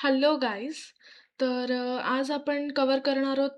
Hello guys. आज आपण cover करणार आहोत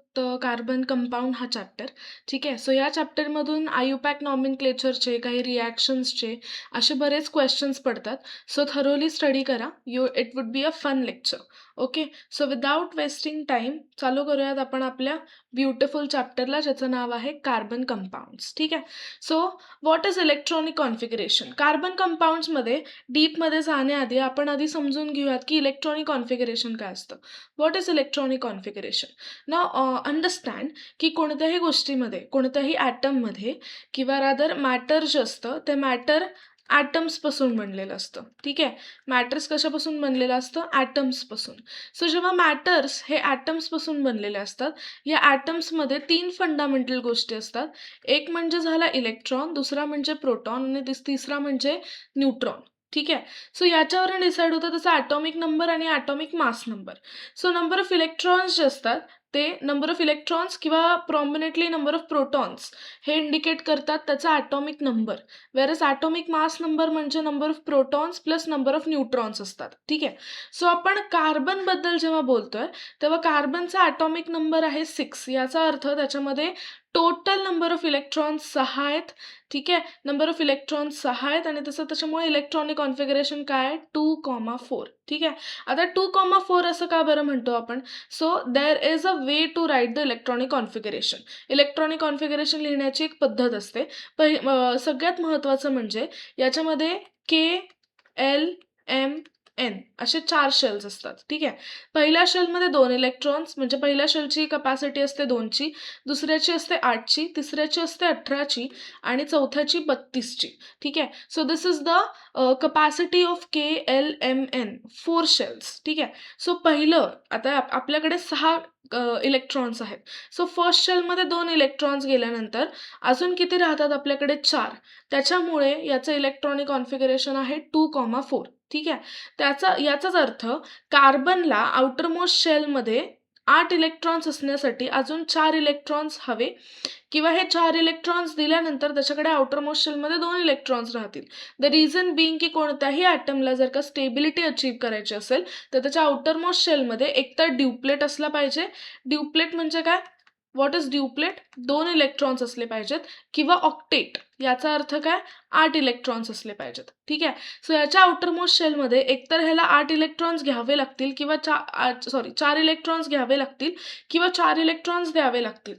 कार्बन कंपाऊंड हा चॅप्टर. ठीक आहे. सो या चॅप्टरमधून आयुपॅक नॉमेनक्लेचरचे काही रिॲक्शन्सचे असे बरेच क्वेश्चन्स पडतात. सो थरोली स्टडी करा. It would be a fun lecture. Okay. So without wasting time चालू करूयात आपण आपल्या ब्युटिफुल चॅप्टरला, ज्याचं नाव आहे कार्बन कंपाऊंड्स. ठीक आहे. So what is electronic configuration? Carbon कंपाऊंड्समध्ये डीपमध्ये जाण्याआधी आपण आधी समजून घेऊयात की इलेक्ट्रॉनिक कॉन्फिगरेशन काय असतं. What is electronic configuration? Now understand की कोणत्याही गोष्टीमध्ये, कोणत्याही ॲटममध्ये किंवा रादर मॅटर जे असतं ते मॅटर ॲटम्सपासून बनलेलं असतं. ठीक आहे. मॅटर्स कशापासून बनलेलं असतं? ॲटम्सपासून. सो जेव्हा मॅटर्स हे ॲटम्सपासून बनलेले असतात, या ॲटम्समध्ये 3 फंडामेंटल गोष्टी असतात. एक म्हणजे झाला इलेक्ट्रॉन, दुसरा म्हणजे प्रोटॉन आणि तिसरा म्हणजे न्यूट्रॉन. ठीक आहे. सो याच्यावरून डिसाईड होतं त्याचा ॲटॉमिक नंबर आणि atomic mass number. So number of electrons जे असतात ते नंबर ऑफ इलेक्ट्रॉन्स किंवा प्रॉमिनेंटली नंबर ऑफ प्रोटॉन्स हे इंडिकेट करतात त्याचा atomic number. Versus atomic mass number म्हणजे number of protons plus number of neutrons असतात. ठीक आहे. सो आपण कार्बनबद्दल जेव्हा बोलतोय तेव्हा कार्बनचा ॲटॉमिक नंबर आहे 6. याचा अर्थ त्याच्यामध्ये टोटल नंबर ऑफ इलेक्ट्रॉन्स 6 आहेत. ठीक आहे. नंबर ऑफ इलेक्ट्रॉन्स 6 आहेत आणि त्याच्यामुळे इलेक्ट्रॉनिक कॉन्फिगरेशन काय आहे? 2,4. ठीक आहे. आता 2,4 असं का बरं म्हणतो आपण? So there is a way to write the electronic configuration. Electronic configuration लिहिण्याची एक पद्धत असते. सगळ्यात महत्त्वाचं म्हणजे याच्यामध्ये KLMN असे 4 शेल्स असतात. ठीक आहे. पहिल्या शेलमध्ये 2 इलेक्ट्रॉन्स, म्हणजे पहिल्या शेलची कपॅसिटी असते 2ची, दुसऱ्याची असते 8ची, तिसऱ्याची असते 18ची आणि चौथ्याची 32ची. ठीक आहे. So this is the capacity of KLMN 4 shells. ठीक आहे. सो पहिलं आता आपल्याकडे 6 इलेक्ट्रॉन्स आहेत. सो फर्स्ट शेलमध्ये 2 इलेक्ट्रॉन्स गेल्यानंतर अजून किती राहतात आपल्याकडे? 4. त्याच्यामुळे याचं इलेक्ट्रॉनिक कॉन्फिगरेशन आहे 2,4. ठीक आहे. याचाच अर्थ कार्बनला आउटरमोस्ट शेलमध्ये 8 इलेक्ट्रॉन्स असण्यासाठी अजून 4 इलेक्ट्रॉन्स हवे किंवा हे 4 इलेक्ट्रॉन्स दिल्यानंतर त्याच्याकडे आउटरमोस्ट शेलमध्ये 2 इलेक्ट्रॉन्स राहतील. द रिझन बिंग की कोणत्याही ॲटमला जर का स्टेबिलिटी अचीव्ह करायची असेल तर त्याच्या आउटरमोस्ट शेलमध्ये एकतर ड्यूप्लेट असला पाहिजे. ड्यूप्लेट म्हणजे काय? What is duplet? 2 इलेक्ट्रॉन्स असले पाहिजेत किंवा ऑक्टेट. याचा अर्थ काय? 8 इलेक्ट्रॉन्स असले पाहिजेत. ठीक आहे. सो याच्या आउटरमोस्ट शेलमध्ये एकतर ह्याला 8 इलेक्ट्रॉन्स घ्यावे लागतील किंवा 4 इलेक्ट्रॉन्स घ्यावे लागतील किंवा 4 इलेक्ट्रॉन्स द्यावे लागतील.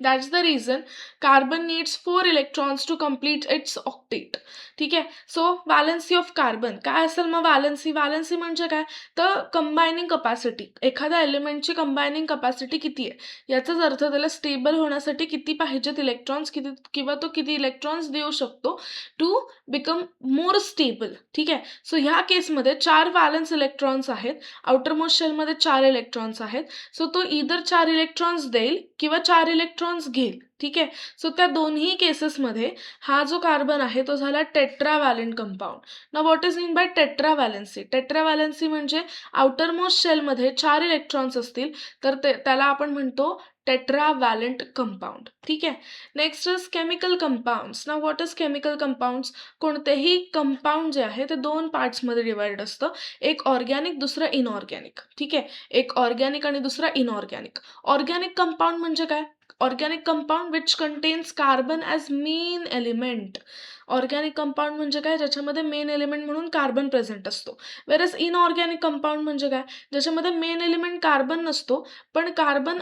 That's the reason carbon needs 4 electrons to complete its octet. ठीक आहे. सो वॅलेन्सी ऑफ कार्बन काय असेल मग? वॅलेन्सी म्हणजे काय? तर कंबायनिंग कपॅसिटी. एखाद्या एलिमेंटची कंबायनिंग कपॅसिटी किती आहे याचाच अर्थ त्याला स्टेबल होण्यासाठी किती पाहिजेत इलेक्ट्रॉन्स, किंवा तो किती इलेक्ट्रॉन्स देऊ शकतो टू बिकम मोर स्टेबल. ठीक आहे. सो ह्या केसमध्ये 4 वॅलेन्स इलेक्ट्रॉन्स आहेत, आउटरमोस्ट शेलमध्ये 4 इलेक्ट्रॉन्स आहेत. सो तो इधर 4 इलेक्ट्रॉन्स देईल किंवा 4 इलेक्ट्रॉन्स घेईल. ठीक आहे. सो त्या दोन्ही केसेसमध्ये हा जो कार्बन आहे तो झाला टेट्रावॅलेंट कंपाऊंड. ना व्हॉट इज मीन बाय टेट्रावॅलेन्सी? टेट्रावॅलेन्सी म्हणजे आउटरमोस्ट शेलमध्ये 4 इलेक्ट्रॉन्स असतील तर त्याला आपण म्हणतो टेट्रावॅलेंट कंपाऊंड. ठीक आहे. Next is chemical compounds. ना व्हॉट इज केमिकल कंपाऊंड्स? कोणतेही कंपाऊंड जे आहे ते 2 पार्ट्समध्ये डिवाइड असतं. एक ऑर्गॅनिक, दुसरं इनऑर्गॅनिक. ठीक आहे. एक ऑर्गॅनिक आणि दुसरा इनऑर्गॅनिक. ऑर्गॅनिक कंपाऊंड म्हणजे काय? Organic compound which contains carbon as main element. Organic compound म्हणजे काय? ज्याच्यामध्ये मेन एलिमेंट म्हणून कार्बन प्रेझेंट असतो. वेरस इनऑर्गॅनिक कंपाऊंड म्हणजे काय? ज्याच्यामध्ये मेन एलिमेंट कार्बन नसतो पण कार्बन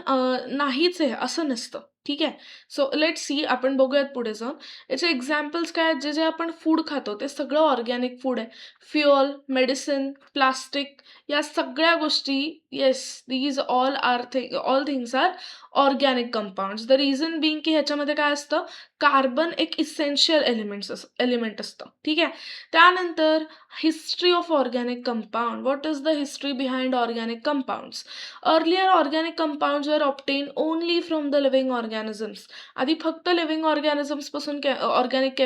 नाहीच आहे असं नसतं. ठीक आहे. सो लेट सी, आपण बघूयात पुढे जाऊन. याचे एक्झाम्पल्स काय आहेत? जे जे आपण फूड खातो ते सगळं ऑर्गॅनिक फूड आहे. फ्युअल, मेडिसिन, प्लास्टिक, या सगळ्या गोष्टी, yes, these all things are organic compounds. The reason being की ह्याच्यामध्ये काय असतं? कार्बन एक इसेन्शियल एलिमेंट असतं. ठीक आहे. त्यानंतर history of organic compound. What is the history behind organic compounds? Earlier organic compounds were obtain only from the living organisms. आधी फक्त लिव्हिंग ऑर्गॅनिझम्सपासून ऑर्गॅनिक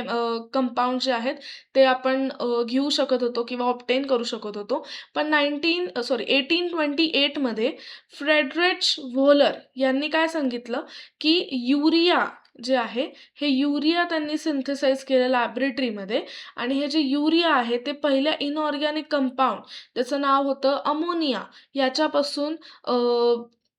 कंपाऊंड जे आहेत ते आपण घेऊ शकत होतो किंवा ऑब्टेन करू शकत होतो. पण 1828 मध्ये फ्रेडरिच व्होलर यांनी काय सांगितलं की युरिया जे आहे हे युरिया त्यांनी सिंथेसाइज केलं लॅबोरेटरीमध्ये, आणि हे जे युरिया आहे ते पहिल्या इनऑर्गॅनिक कंपाऊंड, त्याचं नाव होतं अमोनिया, याच्यापासून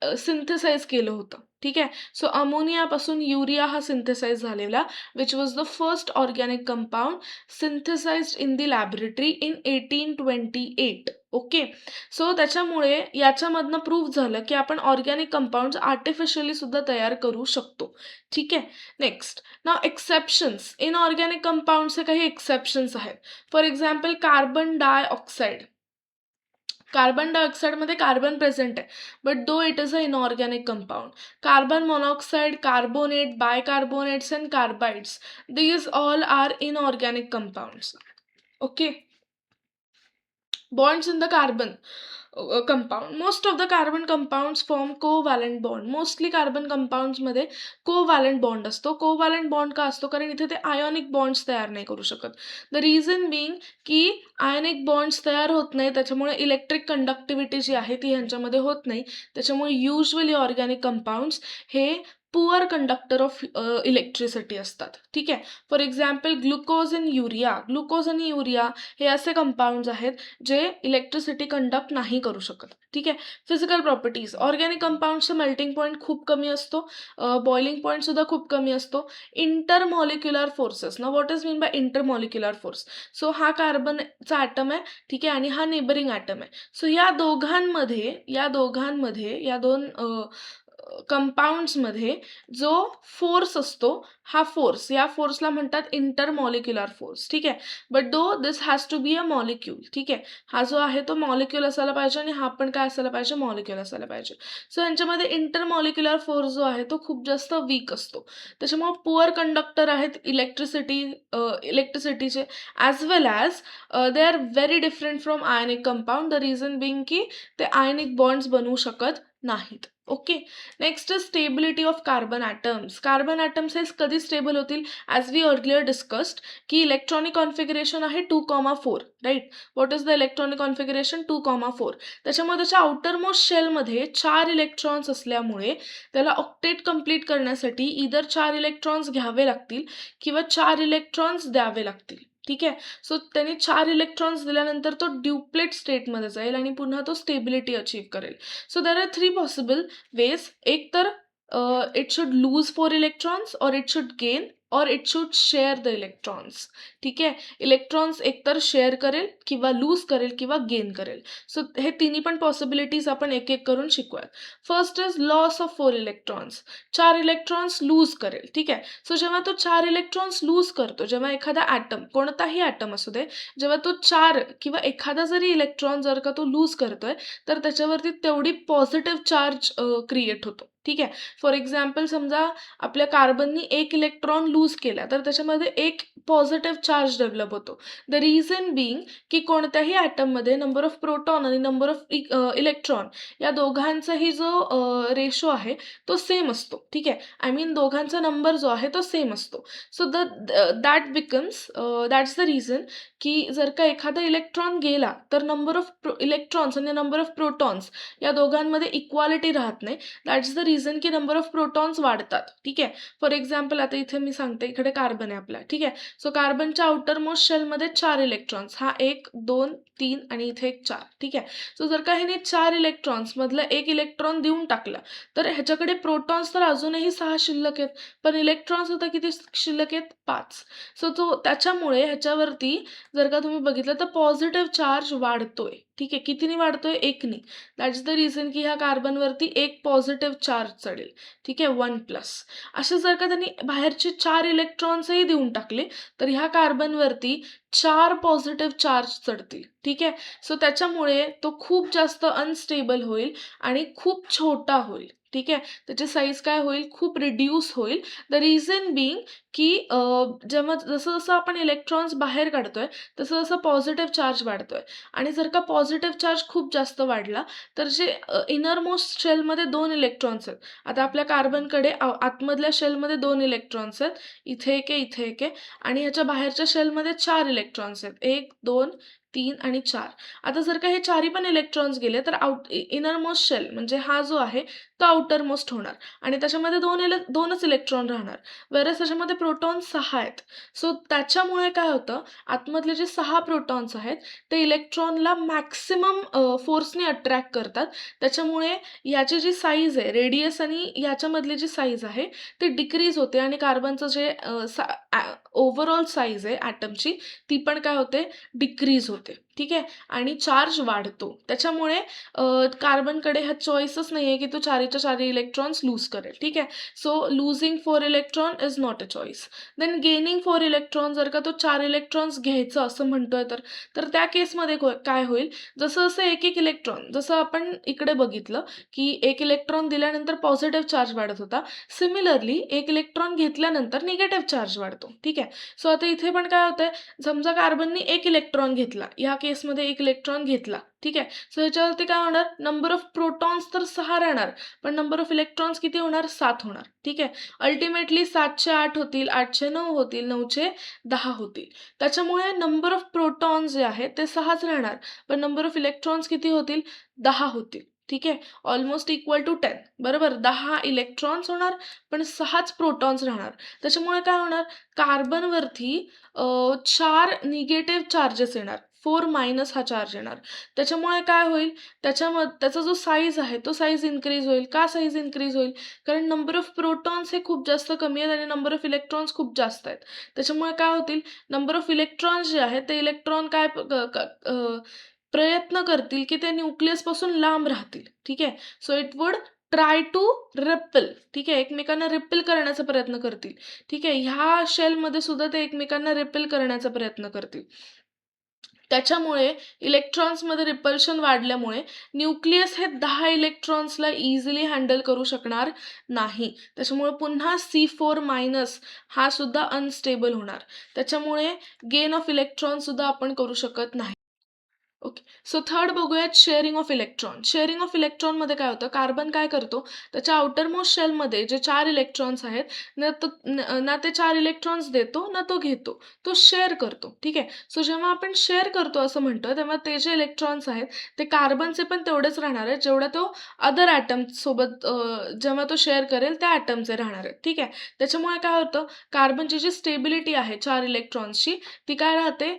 सिंथेसाइज केलं होतं. ठीक आहे. सो अमोनियापासून युरिया हा सिंथेसाइज झालेला, which was the first organic compound synthesized in the laboratory in 1828. Okay. So त्याच्यामुळे याच्यामधनं प्रूव्ह झालं की आपण ऑर्गॅनिक कंपाऊंड्स आर्टिफिशियली सुद्धा तयार करू शकतो. ठीक आहे. नेक्स्ट, नाव एक्सेप्शन्स. इनऑर्गॅनिक कंपाऊंड्सचे काही एक्सेप्शन्स आहेत. For example carbon dioxide. Carbon डायऑक्साईडमध्ये कार्बन प्रेझेंट आहे, but though it is a inorganic compound. Carbon monoxide, carbonate, bicarbonates and carbides, these all are inorganic compounds. Okay. Bonds in the carbon compound. Most of the carbon compounds form covalent bond. Mostly carbon compounds मध्ये covalent bond असतो. covalent bond का असतो? कारण इथे ते ionic bonds तयार नाही करू शकत. The reason being की ionic bonds तयार होत नाही, त्याच्यामुळे इलेक्ट्रिक कंडक्टिव्हिटी जी आहे ती ह्यांच्यामध्ये होत नाही. त्याच्यामुळे युजली ऑर्गॅनिक कंपाऊंड्स हे पुअर कंडक्टर ऑफ इलेक्ट्रिसिटी असतात. ठीक आहे. For example glucose and urea. Glucose आणि युरिया हे असे कंपाऊंड्स आहेत जे इलेक्ट्रिसिटी कंडक्ट नाही करू शकत. ठीक आहे. Physical properties. ऑर्गॅनिक कंपाऊंडचा मेल्टिंग पॉईंट खूप कमी असतो, बॉइलिंग पॉईंट सुद्धा खूप कमी असतो. Intermolecular forces. ना what is mean by intermolecular force? So हा कार्बनचा ॲटम आहे, ठीक आहे, आणि हा नेबरिंग ॲटम आहे. सो या दोघांमध्ये या दोन कंपाऊंड्समध्ये जो फोर्स असतो, हा फोर्स, या फोर्सला म्हणतात इंटरमॉलिक्युलर फोर्स. ठीक आहे. But though this has to be a molecule. ठीक आहे. हा जो आहे तो मॉलिक्यूल असायला पाहिजे, आणि हा पण काय असायला पाहिजे? मॉलिक्यूल असायला पाहिजे. सो यांच्यामध्ये इंटरमॉलिक्युलर फोर्स जो आहे तो खूप जास्त वीक असतो. त्याच्यामुळे पुअर कंडक्टर आहेत इलेक्ट्रिसिटीचे, as well as they are very different from ionic compound. The reason being की ते आयनिक बॉन्ड्स बनवू शकत नाहीत. Okay. Next is stability of carbon atoms. Carbon atoms हे कधी स्टेबल होतील? ॲज वी अर्लियर डिस्कस्ड की इलेक्ट्रॉनिक कॉन्फिगरेशन आहे 2,4. Right. What is the electronic configuration? 2,4. त्याच्यामध्ये त्याच्या आउटरमोस्ट शेलमध्ये 4 इलेक्ट्रॉन्स असल्यामुळे त्याला ऑक्टेट कंप्लीट करण्यासाठी इधर 4 इलेक्ट्रॉन्स घ्यावे लागतील किंवा 4 इलेक्ट्रॉन्स द्यावे लागतील. ठीक आहे. सो त्यांनी 4 इलेक्ट्रॉन्स दिल्यानंतर तो ड्युप्लेट स्टेटमध्ये जाईल आणि पुन्हा तो स्टेबिलिटी अचीव करेल. So there are 3 possible ways. एक तर इट शुड लूज 4 इलेक्ट्रॉन्स, और इट शुड गेन, और it should share the electrons. ठीक आहे. इलेक्ट्रॉन्स एकतर शेअर करेल किंवा लूज करेल किंवा गेन करेल. सो हे तिन्ही पण पॉसिबिलिटीज आपण एक एक करून शिकूयात. First is loss of 4 electrons. 4 electrons lose करेल. ठीक आहे. सो जेव्हा तो 4 इलेक्ट्रॉन्स लूज करतो, जेव्हा एखादा ॲटम, कोणताही ॲटम असू दे, जेव्हा तो 4 किंवा एखादा जरी इलेक्ट्रॉन जर का तो लूज करतोय, तर त्याच्यावरती तेवढी पॉझिटिव्ह चार्ज क्रिएट होतो. ठीक आहे. फॉर एक्झाम्पल समजा आपल्या कार्बननी 1 इलेक्ट्रॉन लूज केला, तर त्याच्यामध्ये एक पॉझिटिव्ह चार्ज डेव्हलप होतो. द रिझन बिंग की कोणत्याही ॲटममध्ये नंबर ऑफ प्रोटॉन आणि नंबर ऑफ इलेक्ट्रॉन या दोघांचाही जो रेशो आहे तो सेम असतो. ठीक आहे. आय मीन दोघांचा नंबर जो आहे तो सेम असतो. So that becomes that's the reason की जर का एखादा इलेक्ट्रॉन गेला तर नंबर ऑफ इलेक्ट्रॉन्स आणि नंबर ऑफ प्रोटॉन्स या दोघांमध्ये इक्वालिटी राहत नाही. दॅट्स द रिझन की नंबर ऑफ प्रोटॉन्स वाढतात. ठीक आहे. फॉर एक्झाम्पल आता इथे मी सांगते, इकडे कार्बन आहे आपला. ठीक आहे. सो कार्बनच्या आउटरमोस्ट शेलमध्ये 4 इलेक्ट्रॉन्स, हा 1, 2, 3 आणि इथे एक 4. ठीक आहे. सो जर का ह्याने 4 इलेक्ट्रॉन्स मधला 1 इलेक्ट्रॉन देऊन टाकला, तर ह्याच्याकडे प्रोटॉन्स तर अजूनही 6 शिल्लक आहेत, पण इलेक्ट्रॉन्स आता किती शिल्लक आहेत? 5. सो तो त्याच्यामुळे ह्याच्यावरती जर का तुम्ही बघितलं तर पॉझिटिव्ह चार्ज वाढतोय. ठीक आहे. कितीने वाढतोय? 1ने. दॅट्स द रिझन की ह्या कार्बनवरती एक पॉझिटिव्ह चार्ज चढेल. ठीक आहे. 1+. असे जर का त्यांनी बाहेरचे 4 इलेक्ट्रॉन्सही देऊन टाकले, तर ह्या कार्बनवरती 4 पॉझिटिव्ह चार्ज चढतील. ठीक आहे. सो त्याच्यामुळे तो खूप जास्त अनस्टेबल होईल आणि खूप छोटा होईल. ठीक आहे. त्याची साईज काय होईल? खूप रिड्यूस होईल. द रिझन बिंग की जेव्हा जसं आपण इलेक्ट्रॉन्स बाहेर काढतोय, तसं पॉझिटिव्ह चार्ज वाढतोय, आणि जर का पॉझिटिव्ह चार्ज खूप जास्त वाढला, तर जे इनरमोस्ट शेलमध्ये 2 इलेक्ट्रॉन्स आहेत. आता आपल्या कार्बनकडे आतमधल्या शेलमध्ये 2 इलेक्ट्रॉन्स आहेत, इथे एक आहे, इथे एक आहे, आणि ह्याच्या बाहेरच्या शेलमध्ये 4 इलेक्ट्रॉन्स आहेत, 1, 2, 3 आणि 4. आता जर का हे 4ही पण इलेक्ट्रॉन्स गेले, तर इनरमोस्ट शेल म्हणजे हा जो आहे तो आउटर मोस्ट होणार आणि त्याच्यामध्ये दोनच इलेक्ट्रॉन राहणार. वेरस त्याच्यामध्ये प्रोटॉन 6 आहेत. सो त्याच्यामुळे काय होतं, आतमधले जे 6 प्रोटॉन्स आहेत ते इलेक्ट्रॉनला मॅक्सिमम फोर्सने अट्रॅक्ट करतात. त्याच्यामुळे याची जी साईज आहे, रेडियस आणि याच्यामधली जी साईज आहे ती डिक्रीज होते आणि कार्बनचं जे ओव्हरऑल साईज आहे ॲटमची ती पण काय होते, डिक्रीज होते. ठीक आहे, आणि चार्ज वाढतो. त्याच्यामुळे कार्बनकडे हा चॉईसच नाही आहे की तो चारीच्या चारी इलेक्ट्रॉन्स लूज करेल. ठीक आहे, so losing 4 electron is not a choice. Then gaining 4 electron, जर का तो 4 इलेक्ट्रॉन्स घ्यायचं असं म्हणतोय तर त्या केसमध्ये काय होईल, जसं जसं एक एक इलेक्ट्रॉन, जसं आपण इकडे बघितलं की एक इलेक्ट्रॉन दिल्यानंतर पॉझिटिव्ह चार्ज वाढत होता, सिमिलरली एक इलेक्ट्रॉन घेतल्यानंतर निगेटिव्ह चार्ज वाढतो. ठीक आहे, सो आता इथे पण काय होतंय, समजा कार्बनने एक इलेक्ट्रॉन घेतला, या केसमध्ये एक इलेक्ट्रॉन घेतला. ठीक आहे, सो ह्याच्यावरती काय होणार, नंबर ऑफ प्रोटॉन्स तर 6 राहणार पण नंबर ऑफ इलेक्ट्रॉन्स किती होणार, 7 होणार. ठीक आहे, अल्टिमेटली 7चे 8 होतील, 8चे 9 होतील, 9चे 10 होतील. त्याच्यामुळे नंबर ऑफ प्रोटॉन्स जे आहेत ते 6च राहणार पण नंबर ऑफ इलेक्ट्रॉन्स किती होतील, 10 होतील. ठीक आहे, ऑलमोस्ट इक्वल टू 10. बरोबर, 10 इलेक्ट्रॉन्स होणार पण 6च प्रोटॉन्स राहणार. त्याच्यामुळे काय होणार, कार्बनवरती 4 निगेटिव्ह चार्जेस येणार, 4 मायनस हा चार्ज येणार. त्याच्यामुळे काय होईल, त्याचा जो साईज आहे तो साईज इन्क्रीज होईल. का साईज इन्क्रीज होईल, कारण नंबर ऑफ प्रोटॉन्स हे खूप जास्त कमी आहेत आणि नंबर ऑफ इलेक्ट्रॉन्स खूप जास्त आहेत. त्याच्यामुळे काय होतील, नंबर ऑफ इलेक्ट्रॉन्स जे आहेत ते इलेक्ट्रॉन काय प्रयत्न करतील की ते न्यूक्लियसपासून लांब राहतील. ठीक आहे, so it would try to repel. ठीक आहे, एकमेकांना रिपेल करण्याचा प्रयत्न करतील. ठीक आहे, ह्या शेलमध्ये सुद्धा ते एकमेकांना रिपेल करण्याचा प्रयत्न करतील. त्याच्यामुळे इलेक्ट्रॉन्समध्ये रिपल्शन वाढल्यामुळे न्यूक्लियस हे 10 इलेक्ट्रॉन्सला इझिली हँडल करू शकणार नाही. त्याच्यामुळे पुन्हा C4 मायनस हा सुद्धा अनस्टेबल होणार. त्याच्यामुळे गेन ऑफ इलेक्ट्रॉन सुद्धा आपण करू शकत नाही. ओके, सो थर्ड बघूयात sharing of electron. Sharing of इलेक्ट्रॉनमध्ये काय होतं, कार्बन काय करतो, त्याच्या आउटरमोस्ट शेलमध्ये जे 4 इलेक्ट्रॉन्स आहेत ना ते 4 इलेक्ट्रॉन्स देतो ना तो घेतो, तो शेअर करतो. ठीक आहे, सो जेव्हा आपण शेअर करतो असं म्हणतो तेव्हा ते जे इलेक्ट्रॉन्स आहेत ते कार्बनचे पण तेवढेच राहणार आहेत जेवढा तो अदर ॲटम सोबत जेव्हा तो शेअर करेल त्या ॲटमचे राहणार आहेत. ठीक आहे, त्याच्यामुळे काय होतं, कार्बनची जी स्टेबिलिटी आहे 4 इलेक्ट्रॉन्सची ती काय राहते,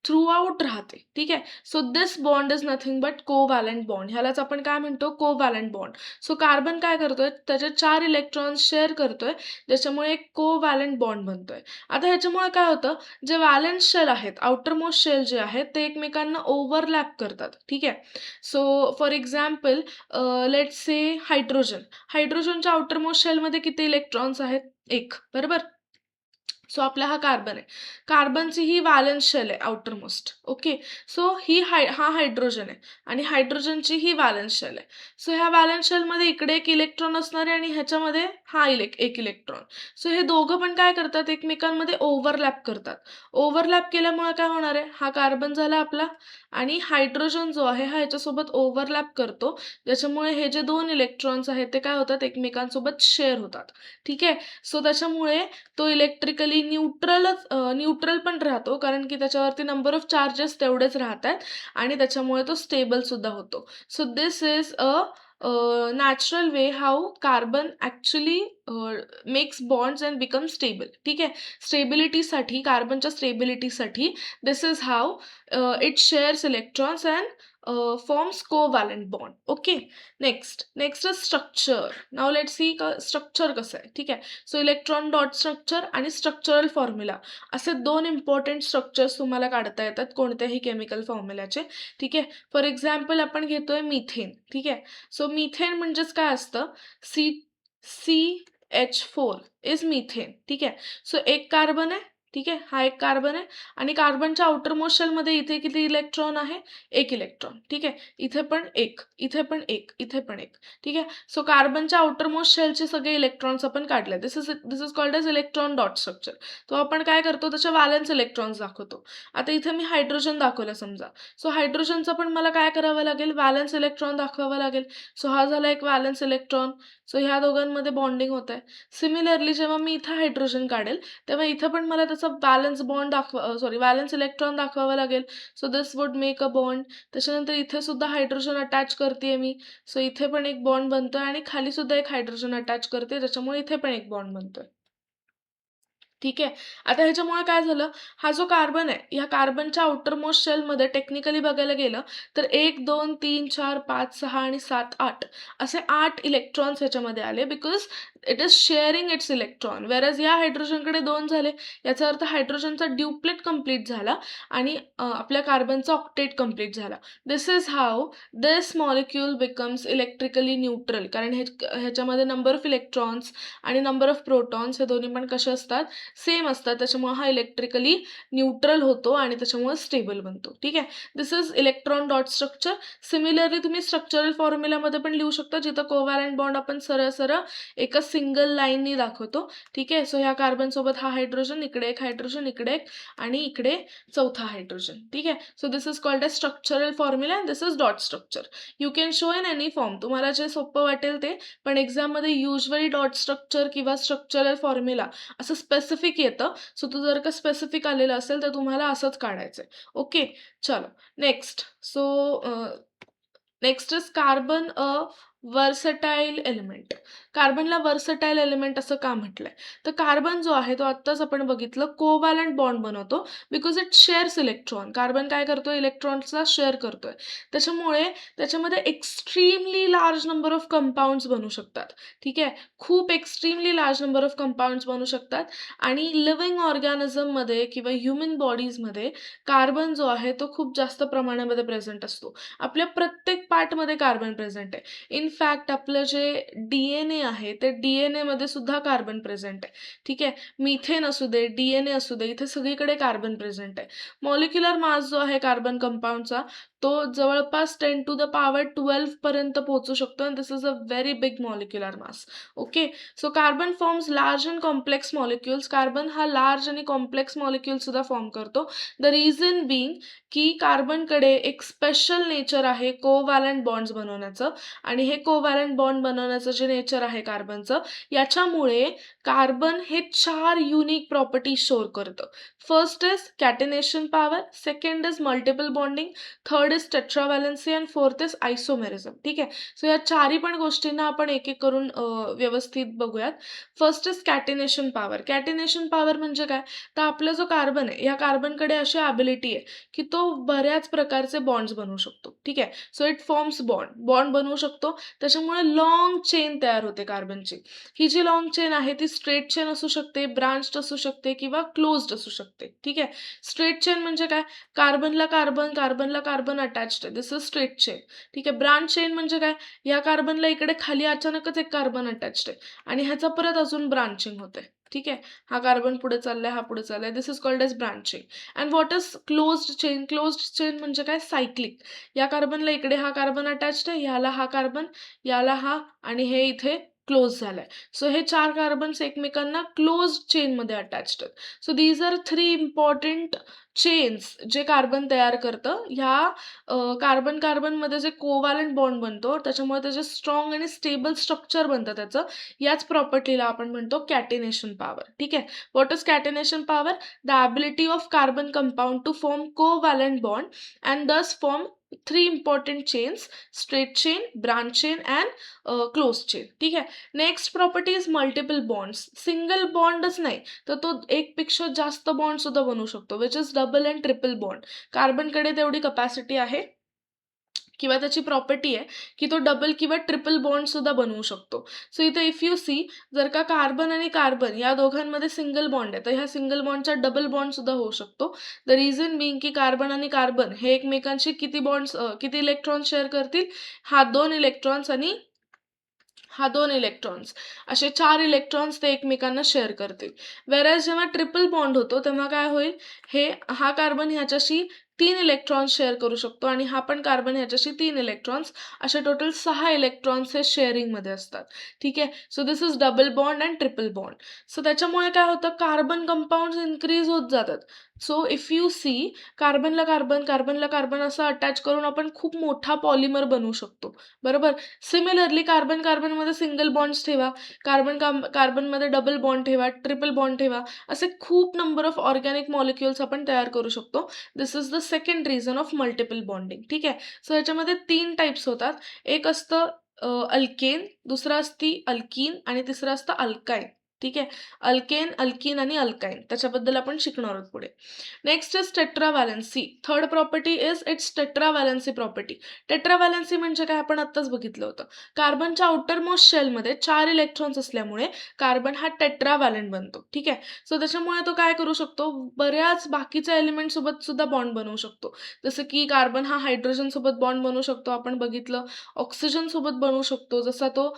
थ्रू आउट राहते. ठीक आहे, so this bond is nothing but covalent bond. ह्यालाच आपण काय म्हणतो, कोव्हॅलंट बॉन्ड. सो कार्बन काय करतोय, त्याचे 4 इलेक्ट्रॉन्स शेअर करतोय ज्याच्यामुळे एक कोव्हॅलंट बॉन्ड बनतोय. आता ह्याच्यामुळे काय होतं, जे व्हॅलेन्स शेल आहेत, आउटरमोस्ट शेल जे आहेत ते एकमेकांना ओव्हरलॅप करतात. ठीक आहे, so for example let's say हायड्रोजनच्या आउटरमोस्ट शेलमध्ये किती इलेक्ट्रॉन्स आहेत, 1. बरोबर, सो आपला हा कार्बन आहे, कार्बनची ही व्हॅलेन्स शेल आहे आउटरमोस्ट. ओके, सो हा हायड्रोजन आहे आणि हायड्रोजनची ही व्हॅलेन्स शेल आहे. सो ह्या व्हॅलेन्स शेलमध्ये इकडे एक इलेक्ट्रॉन असणार आहे आणि ह्याच्यामध्ये हा एक इलेक्ट्रॉन. सो हे दोघं पण काय करतात, एकमेकांमध्ये ओव्हरलॅप करतात. ओव्हरलॅप केल्यामुळे काय होणार आहे, हा कार्बन झाला आपला आणि हायड्रोजन जो आहे हा ह्याच्यासोबत ओव्हरलॅप करतो, ज्याच्यामुळे हे जे 2 इलेक्ट्रॉन्स आहेत ते काय होतात, एकमेकांसोबत शेअर होतात. ठीक आहे, सो त्याच्यामुळे तो इलेक्ट्रिकली न्यूट्रल पण राहतो, कारण की त्याच्यावरती नंबर ऑफ चार्जेस तेवढेच राहतात आणि त्याच्यामुळे तो स्टेबल सुद्धा होतो. So this is a natural way how carbon actually makes bonds and become stable. ठीक आहे, स्टेबिलिटीसाठी, कार्बनच्या स्टेबिलिटीसाठी this is how it shares electrons and forms covalent bond. Okay, next is structure. Now let see structure कसं आहे. ठीक आहे, so electron dot structure आणि स्ट्रक्चरल फॉर्म्युला असे 2 इम्पॉर्टंट स्ट्रक्चर्स तुम्हाला काढता येतात कोणत्याही केमिकल फॉर्म्युल्याचे. ठीक आहे, फॉर एक्झाम्पल आपण घेतोय मिथेन. ठीक आहे, सो मिथेन म्हणजेच काय असतं, CH4 इज मिथेन. ठीक आहे, सो एक कार्बन आहे. ठीक आहे, हा एक कार्बन आहे आणि कार्बनच्या आउटरमोस्ट शेलमध्ये इथे किती इलेक्ट्रॉन आहे, 1 इलेक्ट्रॉन. ठीक आहे, इथे पण 1, इथे पण 1, इथे पण 1. ठीक आहे, सो कार्बनच्या आउटरमोस्ट शेलचे सगळे इलेक्ट्रॉन्स आपण काढले. This is called as electron dot structure. तो आपण काय करतो, त्याच्या व्हॅलेन्स इलेक्ट्रॉन्स दाखवतो. आता इथे मी हायड्रोजन दाखवलं समजा, सो हायड्रोजनचं पण मला काय करावं लागेल, व्हॅलेन्स इलेक्ट्रॉन दाखवावं लागेल. सो हा झाला एक व्हॅलेन्स इलेक्ट्रॉन. सो ह्या दोघांमध्ये बॉन्डिंग होत आहे. सिमिलरली जेव्हा मी इथं हायड्रोजन काढेल तेव्हा इथं पण मला त्याचा थोडासा बॅलन्स बॉन्ड बॅलन्स इलेक्ट्रॉन दाखवावा लागेल. So this would make a bond. त्याच्यानंतर इथे सुद्धा हायड्रोजन अटॅच करते मी. सो इथे पण एक बॉन्ड बनतोय आणि खाली सुद्धा एक हायड्रोजन अटॅच करते, त्याच्यामुळे इथे पण एक बॉन्ड बनतोय. ठीक आहे. आता ह्याच्यामुळे काय झालं, हा जो कार्बन आहे, ह्या कार्बनच्या आउटर मोस्ट शेलमध्ये टेक्निकली बघायला गेलं तर 1, 2, 3, 4, 5, 6 आणि 7, 8 असे 8 इलेक्ट्रॉन्स ह्याच्यामध्ये आले, because it is sharing its electron. Whereas या हायड्रोजनकडे 2 झाले, याचा अर्थ हायड्रोजनचा ड्युप्लेट कंप्लीट झाला आणि आपल्या कार्बनचा ऑक्टेट कंप्लीट झाला. This is how this molecule becomes electrically neutral. कारण ह्याच्यामध्ये नंबर ऑफ इलेक्ट्रॉन्स आणि नंबर ऑफ प्रोटॉन्स हे दोन्ही पण कसे असतात, सेम असतात. त्याच्यामुळे हा इलेक्ट्रिकली न्यूट्रल होतो आणि त्याच्यामुळे स्टेबल बनतो. ठीक आहे. This is electron dot structure. Similarly तुम्ही स्ट्रक्चरल फॉर्म्युलामध्ये पण लिहू शकता, जिथं कोव्हॅलंट बॉन्ड आपण सरळ सरळ एका सिंगल लाईननी दाखवतो. ठीक आहे. सो ह्या कार्बन सोबत हा हायड्रोजन, इकडे एक हायड्रोजन, इकडे एक आणि इकडे चौथा हायड्रोजन. ठीक आहे. So this is called as structural formula and this is dot structure. You can show in any form, तुम्हाला जे सोपं वाटेल ते, पण एक्झाममध्ये युजली डॉट स्ट्रक्चर किंवा स्ट्रक्चरल फॉर्म्युला असं स्पेसिफिक येतं. सो तो जर का स्पेसिफिक आलेलं असेल तर तुम्हाला असंच काढायचंय. ओके, चलो next. Next is carbon a versatile element. कार्बनला वर्सटाईल एलिमेंट असं का म्हटलंय, तर कार्बन जो आहे तो आत्ताच आपण बघितलं कोव्हॅलंट बॉन्ड बनवतो, because it shares electron. Carbon काय करतोय, इलेक्ट्रॉन्सला शेअर करतोय. त्याच्यामुळे त्याच्यामध्ये extremely large number of compounds बनू शकतात. ठीक आहे. खूप extremely large number of compounds बनू शकतात आणि लिव्हिंग ऑर्गॅनिझममध्ये किंवा ह्युमन बॉडीजमध्ये कार्बन जो आहे तो खूप जास्त प्रमाणामध्ये प्रेझेंट असतो. आपल्या प्रत्येक पार्टमध्ये कार्बन प्रेझेंट आहे. इनफॅक्ट आपलं जे DNA आहे ते DNA मध्ये सुद्धा कार्बन प्रेझेंट आहे. ठीक आहे. मिथेन असू दे, DNA असू दे, इथे सगळीकडे कार्बन प्रेझेंट आहे. मॉलिक्युलर मास जो आहे कार्बन कंपाऊंडचा तो जवळपास 10⁻12 पर्यंत पोहोचू शकतो आणि this is a very big molecular mass. Okay. So carbon forms large and complex molecules. Carbon हा लार्ज आणि कॉम्प्लेक्स मॉलिक्युल सुद्धा फॉर्म करतो. द रिझन बिंग की कार्बनकडे एक स्पेशल नेचर आहे कोव्हॅलंट बॉन्ड्स बनवण्याचं, आणि हे कोव्हॅलंट बॉन्ड बनवण्याचं जे नेचर आहे कार्बनचं, याच्यामुळे कार्बन हे 4 युनिक प्रॉपर्टीज शोर करतं. First is catenation power, second is multiple bonding, third is tetravalency and fourth is isomerism. ठीक आहे. सो या चारही पण गोष्टींना आपण एक एक करून व्यवस्थित बघूयात. First is catenation power. Catenation power म्हणजे काय, तर आपला जो कार्बन आहे या कार्बनकडे अशी ॲबिलिटी आहे की तो बऱ्याच प्रकारचे बॉन्ड्स बनवू शकतो. ठीक आहे. सो इट फॉर्म्स बॉन्ड बनवू शकतो. त्याच्यामुळे लॉंग चेन तयार होते कार्बनची. ही जी लॉंग चेन आहे ती स्ट्रेट चेन असू शकते, ब्रांच्ड असू शकते किंवा क्लोज्ड असू शकते. ठीक आहे. स्ट्रेट चेन म्हणजे काय, कार्बनला कार्बन अटॅच्ड आहे, दिस इज स्ट्रेट चेन. ठीक आहे. ब्रांच चेन म्हणजे काय, या कार्बनला इकडे खाली अचानकच एक कार्बन अटॅच्ड आहे आणि ह्याचा परत अजून ब्रांचिंग होते. ठीक आहे. हा कार्बन पुढे चाललाय, हा पुढे चाललाय, this is called as branching. And what is closed chain. Closed chain म्हणजे काय, सायक्लिक. या कार्बनला इकडे हा कार्बन अटॅच्ड आहे, ह्याला हा कार्बन, याला हा, आणि हे इथे क्लोज झालाय. सो हे 4 कार्बन्स एकमेकांना क्लोज चेनमध्ये अटॅच्ड आहेत. So these are 3 important chains जे कार्बन तयार करतं. ह्या कार्बनमध्ये जे कोव्हॅलंट बॉन्ड बनतो त्याच्यामुळे त्याचे स्ट्रॉंग आणि स्टेबल स्ट्रक्चर बनतं त्याचं. याच प्रॉपर्टीला आपण म्हणतो कॅटिनेशन पॉवर. ठीक आहे. What is catenation power, the ability of carbon compound to form covalent bond and thus form 3 important chains, straight chain, branch chain and closed chain. ठीक आहे. Next property is multiple bonds. Single बॉन्डच नाही तर तो एक पेक्षा जास्त bond सुद्धा बनवू शकतो, which is double and triple bond. कार्बनकडे तेवढी कपॅसिटी आहे किंवा त्याची प्रॉपर्टी आहे की तो डबल किंवा ट्रिपल बॉन्ड सुद्धा बनवू शकतो. सो इथे इफ यू सी, जर का कार्बन आणि कार्बन या दोघांमध्ये सिंगल बॉन्ड आहे तर ह्या सिंगल बॉन्डचा डबल बॉन्ड सुद्धा होऊ शकतो. द रिझन बिंग की कार्बन आणि कार्बन हे एकमेकांशी किती इलेक्ट्रॉन शेअर करतील, हा 2 इलेक्ट्रॉन्स आणि हा 2 इलेक्ट्रॉन्स, असे 4 इलेक्ट्रॉन्स ते एकमेकांना शेअर करतील. वेरॅज जेव्हा ट्रिपल बॉन्ड होतो तेव्हा काय होईल, हा कार्बन ह्याच्याशी 3 इलेक्ट्रॉन्स शेअर करू शकतो आणि हा पण कार्बन ह्याच्याशी 3 इलेक्ट्रॉन्स, असे टोटल 6 इलेक्ट्रॉन्स हे शेअरिंगमध्ये असतात. ठीक आहे. So this is double bond and triple bond. So त्याच्यामुळे काय होतं, कार्बन कंपाऊंड्स इन्क्रीज होत जातात. सो इफ यू सी, कार्बनला कार्बन, कार्बनला कार्बन असं अटॅच करून आपण खूप मोठा पॉलिमर बनवू शकतो, बरोबर. सिमिलरली कार्बन कार्बनमध्ये सिंगल बॉन्ड्स ठेवा, कार्बन कार्बनमध्ये डबल बॉन्ड ठेवा, ट्रिपल बॉन्ड ठेवा, असे खूप नंबर ऑफ ऑर्गॅनिक मॉलिक्युल्स आपण तयार करू शकतो. This is the second reason of multiple bonding. ठीक आहे. सो याच्यामध्ये 3 टाइप्स होतात. एक असतं अल्केन, दुसरं असती अल्कीन आणि तिसरं असतं अल्काइन. ठीक आहे. अल्केन, अल्कीन आणि अल्काइन त्याच्याबद्दल आपण शिकणार आहोत पुढे. Next is tetravalency. Third property is its tetravalency property. Tetravalency म्हणजे काय आपण आत्ताच बघितलं होतं. कार्बनच्या आउटर मोस्ट शेलमध्ये 4 इलेक्ट्रॉन्स असल्यामुळे कार्बन हा टेट्राव्हॅलंट बनतो. ठीक आहे. सो त्याच्यामुळे तो काय करू शकतो, बऱ्याच बाकीच्या एलिमेंट सोबत सुद्धा बॉन्ड बनवू शकतो. जसं की कार्बन हा हायड्रोजन सोबत बॉन्ड बनवू शकतो, आपण बघितलं. ऑक्सिजन सोबत बनवू शकतो, जसा तो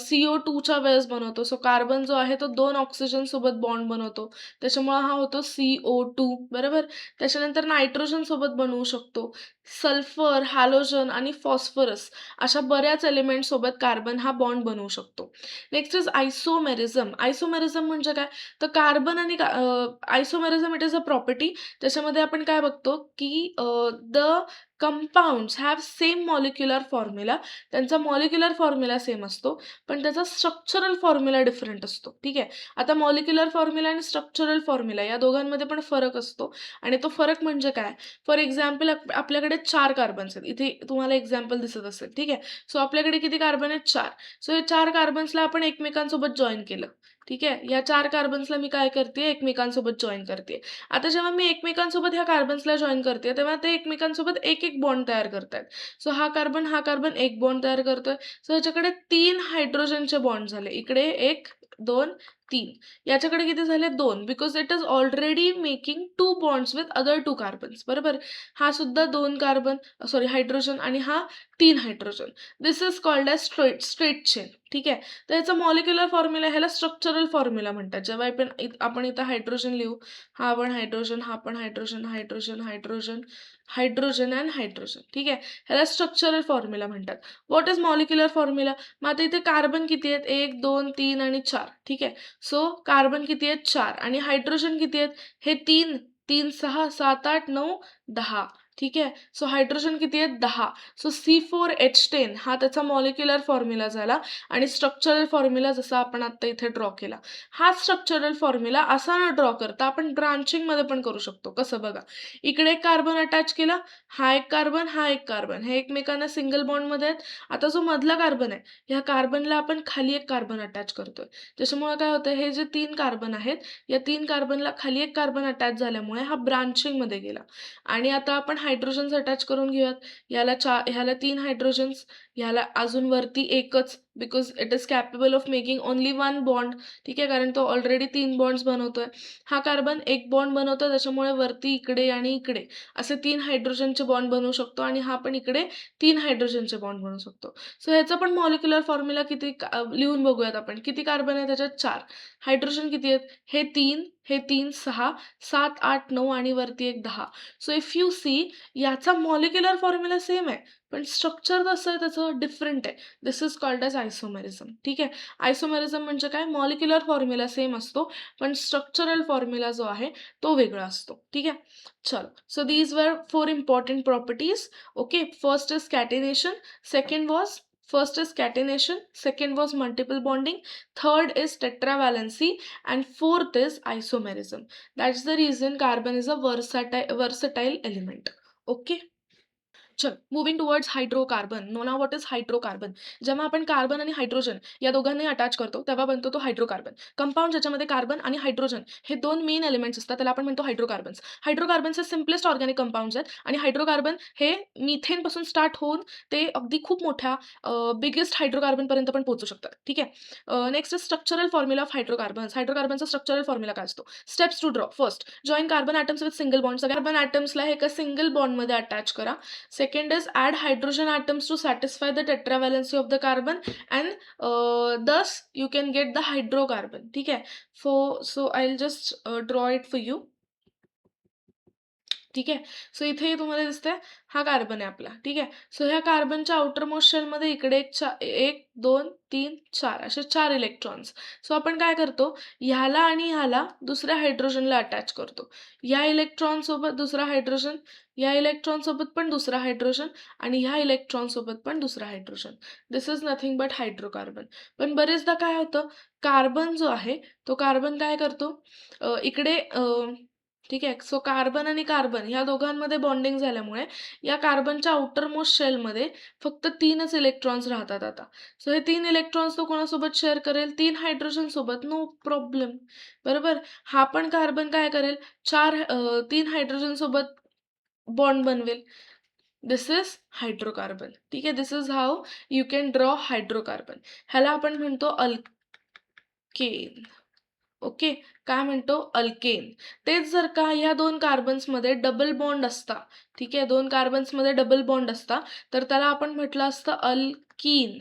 CO2च्या वेळेस बनवतो. सो कार्बन जो आहे तो 2 ऑक्सिजन सोबत बॉन्ड बनवतो, त्याच्यामुळे हा होतो CO2, बरोबर. त्याच्यानंतर नायट्रोजन सोबत बनवू शकतो. सल्फर, हॅलोजन आणि फॉस्फरस अशा बऱ्याच एलिमेंट सोबत कार्बन हा बॉन्ड बनवू शकतो. Next is isomerism. आयसोमेरिझम म्हणजे काय, तर कार्बन आणि isomerism it is a property. त्याच्यामध्ये आपण काय बघतो की the compounds have same molecular formula. त्यांचा मॉलिक्युलर फॉर्म्युला सेम असतो, पण त्याचा स्ट्रक्चरल फॉर्म्युला डिफरंट असतो. ठीक आहे. आता मॉलिक्युलर फॉर्म्युला आणि स्ट्रक्चरल फॉर्म्युला या दोघांमध्ये पण फरक असतो. आणि तो फरक म्हणजे काय, फॉर एक्झाम्पल आपल्याकडे 4 कार्बन्स आहेत. इथे तुम्हाला एक्झाम्पल दिसत असेल. ठीक आहे. सो आपल्याकडे किती कार्बन आहेत, 4. सो या 4 कार्बन्सला आपण एकमेकांसोबत जॉईन केलं. ठीक आहे. या 4 कार्बन्सला मी काय करते, एकमेकांसोबत जॉईन करते. आता जेव्हा मी एकमेकांसोबत ह्या कार्बन्सला जॉईन करते, तेव्हा ते एकमेकांसोबत एक एक बॉन्ड तयार करतायत. सो हा कार्बन एक बॉन्ड तयार करतोय. सो ह्याच्याकडे 3 हायड्रोजनचे बॉन्ड झाले. इकडे 1, 2, 3. याच्याकडे किती झाले, 2, because it is already making 2 bonds with other 2 carbons, बरोबर. हा सुद्धा 2 कार्बन, सॉरी हायड्रोजन, आणि हा 3 hydrogen. This is called as straight chain. ठीक आहे. तर याचा मॉलिक्युलर फॉर्म्युला, ह्याला स्ट्रक्चरल फॉर्म्युला म्हणतात. जेव्हा आपण इथं हायड्रोजन लिहू, हा पण हायड्रोजन, हा पण hydrogen, hydrogen, hydrogen, hydrogen and hydrogen. ठीक आहे. ह्याला स्ट्रक्चरल फॉर्म्युला म्हणतात. व्हॉट इज मॉलिक्युलर फॉर्म्युला, मग आता इथे कार्बन किती आहेत, 1, 2, 3 आणि 4. ठीक आहे. सो कार्बन किती आहेत, 4, आणि हायड्रोजन किती आहेत, हे 3, 3, 6, 7, 8, 9, 10. ठीक आहे. सो हायड्रोजन किती आहेत, 10. सो C4H10 हा त्याचा मॉलिक्युलर फॉर्म्युला झाला. आणि स्ट्रक्चरल फॉर्म्युला जसा आपण आता इथे ड्रॉ केला, हा स्ट्रक्चरल फॉर्म्युला असा न ड्रॉ करता आपण ब्रांचिंग मध्ये पण करू शकतो. कसं बघा, इकडे एक कार्बन अटॅच केला, हा एक कार्बन, हा एक कार्बन, हे एकमेकांना सिंगल बॉन्ड मध्ये आहेत. आता जो मधला कार्बन आहे, ह्या कार्बनला आपण खाली एक कार्बन अटॅच करतोय. त्याच्यामुळे काय होतं, हे जे 3 कार्बन आहेत, या 3 कार्बनला खाली एक कार्बन अटॅच झाल्यामुळे हा ब्रांचिंग मध्ये गेला. आणि आता आपण हायड्रोजन्स अटॅच करून घेऊयात. ह्याला 3 हायड्रोजन्स, ह्याला अजून वरती एकच, because it is capable of making only 1 bond. ठीक आहे. कारण तो ऑलरेडी 3 बॉन्ड्स बनवतोय. हा कार्बन एक बॉन्ड बनवतोय, त्याच्यामुळे वरती इकडे आणि इकडे असे 3 हायड्रोजनचे बॉन्ड बनवू शकतो. आणि हा पण इकडे 3 हायड्रोजनचे बॉन्ड बनवू शकतो. सो ह्याचा पण मॉलिक्युलर फॉर्म्युला किती लिहून बघूयात आपण. किती कार्बन आहे त्याच्यात, 4. हायड्रोजन किती आहेत, हे 3, हे 3, 6, 7, 8, 9 आणि वरती एक 10. सो इफ यू सी, याचा मॉलिक्युलर फॉर्म्युला सेम आहे, पण स्ट्रक्चर कसं आहे त्याचं डिफरंट आहे. This is called age isomerism. ठीक आहे. आयसोमेरिझम म्हणजे काय, मॉलिक्युलर फॉर्म्युला सेम असतो, पण स्ट्रक्चरल फॉर्म्युला जो आहे तो वेगळा असतो. ठीक आहे. चलो, so these were 4 important properties. Okay. First is catenation, second was multiple bonding, third is tetravalency, and fourth is isomerism. That's the reason carbon is a versatile element. Okay. चल, moving towards hydrocarbon. Now what is hydrocarbon. जेव्हा आपण carbon आणि hydrogen या दोघांनी attach करतो, तेव्हा बनतो तो हायड्रोकार्बन. कंपाऊंड ज्याच्यामध्ये कार्बन आणि हायड्रोजन हे 2 मेन एलिमेंट्स असतात, त्याला आपण म्हणतो हायड्रोकार्बन्स. हायड्रोकार्बन्स हे सिम्पलेस्ट ऑर्गॅनिक कंपाऊंड्स आहेत. आणि हायड्रोकार्बन हे मिथेन पासून स्टार्ट होऊन ते अगदी खूप मोठ्या बिगेस्ट हायड्रोकार्बन पर्यंत पण पोहोचू शकतात. ठीक आहे. Next structural formula of hydrocarbons. हायड्रोकार्बनचा स्ट्रक्चरल फॉर्म्युला काय असतो. Steps to draw. First, join carbon atoms with single bond. सगळ्या कार्बन ॲटम्सला एका सिंगल बॉन्डमध्ये अटॅच करा. Second is add hydrogen atoms to satisfy the tetravalency of the carbon, and thus you can get the hydrocarbon. ठीक आहे. So I'll just draw it for you. ठीक आहे. So इथे तुम्हाला दिसतंय हा कार्बन आहे आपला. ठीक आहे. सो ह्या कार्बनच्या आउटर मोस्ट शेलमध्ये इकडे एक 2 3 4 असे 4 इलेक्ट्रॉन्स. सो आपण काय करतो, ह्याला आणि ह्याला दुसऱ्या हायड्रोजनला अटॅच करतो. या इलेक्ट्रॉन सोबत दुसरा हायड्रोजन, या इलेक्ट्रॉन सोबत पण दुसरा हायड्रोजन आणि ह्या इलेक्ट्रॉन सोबत पण दुसरा hydrogen. This is nothing but hydrocarbon. पण बरेचदा काय होतं, कार्बन जो आहे तो कार्बन काय करतो, इकडे ठीक आहे. सो कार्बन आणि कार्बन ह्या दोघांमध्ये बॉन्डिंग झाल्यामुळे या कार्बनच्या आउटर मोस्ट शेलमध्ये फक्त 3च इलेक्ट्रॉन्स राहतात आता. सो हे 3 इलेक्ट्रॉन्स तो कोणासोबत शेअर करेल, 3 हायड्रोजन सोबत, नो प्रॉब्लेम. बरोबर. हा पण कार्बन काय करेल, 3 हायड्रोजन सोबत बॉन्ड बनवेल. This is hydrocarbon. ठीक आहे. This is how you can draw hydrocarbon. ह्याला आपण म्हणतो अल्केन. ओके. काय म्हणतो, अल्केन. तेच जर का या 2 कार्बन्समध्ये डबल बॉन्ड असता, ठीक आहे, 2 कार्बन्समध्ये डबल बॉन्ड असता, तर त्याला आपण म्हटलं असतं अल्कीन.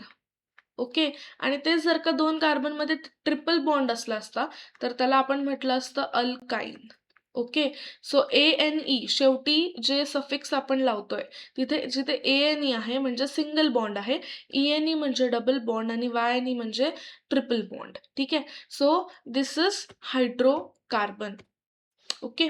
ओके. आणि तेच जर का 2 कार्बनमध्ये ट्रिपल बॉन्ड असला असता, तर त्याला आपण म्हटलं असतं अल्काइन. ओके. सो ANE शेवटी जे सफिक्स आपण लावतोय, जिथे ANE आहे म्हणजे सिंगल बॉन्ड आहे, ENE म्हणजे डबल बॉन्ड आणि YNE म्हणजे ट्रिपल बॉन्ड. ठीक आहे. So this is hydrocarbon. Okay.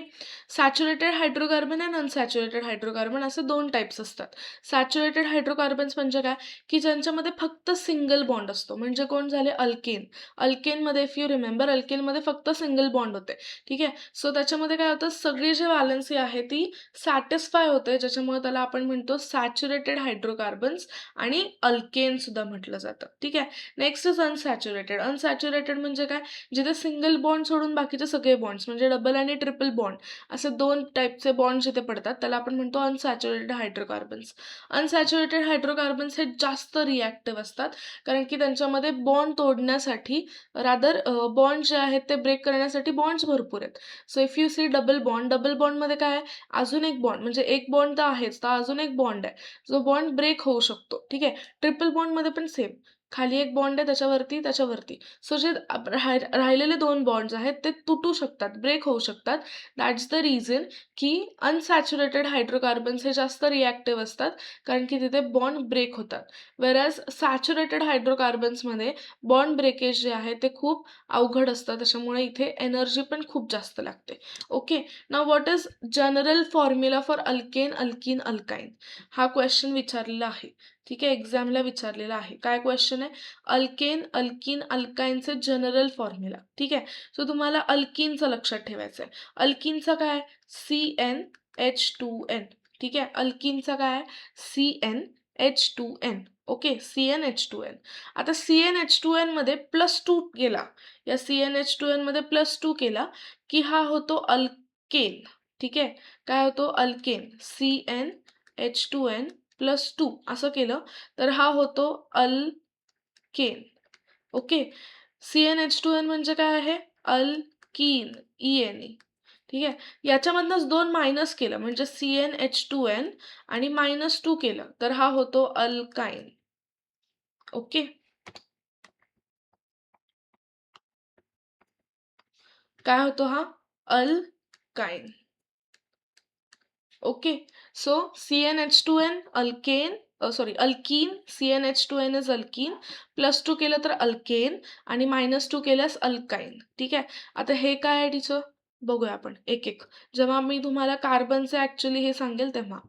Saturated hydrocarbon आणि अनसॅच्युरेटेड हायड्रोकार्बन असे 2 टाइप्स असतात. सॅच्युरेटेड हायड्रोकार्बन्स म्हणजे काय, की ज्यांच्यामध्ये फक्त सिंगल बॉन्ड असतो, म्हणजे कोण झाले, अल्केन. अल्केनमध्ये इफ यू रिमेंबर, अल्केनमध्ये फक्त सिंगल बॉन्ड होते. ठीक आहे. सो त्याच्यामध्ये काय होतं, सगळी जी व्हॅलन्सी आहे ती सॅटिस्फाय होते, ज्याच्यामुळे त्याला आपण म्हणतो सॅच्युरेटेड हायड्रोकार्बन्स आणि अल्केन सुद्धा म्हटलं जातं. ठीक आहे. Next is unsaturated. अनसॅच्युरेटेड म्हणजे काय, जिथे सिंगल बॉन्ड सोडून बाकीचे सगळे बॉन्ड्स म्हणजे डबल आणि ट्रिपल बॉन्ड असे 2 टाईपचे बॉन्ड जिथे पडतात त्याला आपण म्हणतो अनसॅच्युरेटेड हायड्रोकार्बन्स. अनसॅच्युरेटेड हायड्रोकार्बन्स हे जास्त रिॲक्टिव्ह असतात, कारण की त्यांच्यामध्ये बॉन्ड तोडण्यासाठी रादर बॉन्ड जे आहेत ते ब्रेक करण्यासाठी बॉन्ड्स भरपूर आहेत. So if you see double बॉन्डमध्ये काय आहे, अजून एक बॉन्ड, म्हणजे एक बॉन्ड तर आहेच, तर अजून एक बॉन्ड आहे जो बॉन्ड ब्रेक होऊ शकतो. ठीक आहे. ट्रिपल बॉन्डमध्ये पण सेम, खाली एक बॉन्ड आहे त्याच्यावरती. सो जे राहिलेले 2 बॉन्ड्स आहेत ते तुटू शकतात, ब्रेक होऊ शकतात. दॅट्स द रिझन की अनसॅच्युरेटेड हायड्रोकार्बन्स हे जास्त रिॲक्टिव्ह असतात, कारण की तिथे बॉन्ड ब्रेक होतात. वेरॅज सॅच्युरेटेड हायड्रोकार्बन्समध्ये बॉन्ड ब्रेकेज जे आहे ते खूप अवघड असतं, त्याच्यामुळे इथे एनर्जी पण खूप जास्त लागते. Okay. Now what is general formula for alkane, alkyne, alkyne. हा क्वेश्चन विचारलेला आहे. ठीक आहे. एक्झामला विचारलेला आहे. काय क्वेश्चन आहे, अल्केन, अल्कीन, अल्काइनचे जनरल फॉर्म्युला. ठीक आहे. सो तुम्हाला अल्कीनचं लक्षात ठेवायचं आहे. अल्कीनचा काय, CnH2n. ठीक आहे. अल्कीनचा काय, CnH2n. ओके. CnH2n. आता CnH2n मध्ये +2 केला, या CnH2n मध्ये +2 केला की हा होतो अल्केन. ठीक आहे. काय होतो, अल्केन. CnH2n +2 असं केलं तर हा होतो अल्केन. ओके. CnH2n म्हणजे काय आहे, अल्कीन, ENE. ठीक आहे. याच्यामधनंच 2 मायनस केलं म्हणजे CnH2n आणि -2 केलं तर हा होतो अल्काइन. ओके. काय होतो हा, alkyne. Okay. So CnH2n alkane, alkyne, CnH2n is alkyne, +2 केलं तर अल्केन आणि -2 केल्यास अल्काइन. ठीक आहे. आता हे काय आहे टीचर, बघूया आपण एक एक, जेव्हा मी तुम्हाला कार्बनचे ॲक्च्युली हे सांगेल तेव्हा.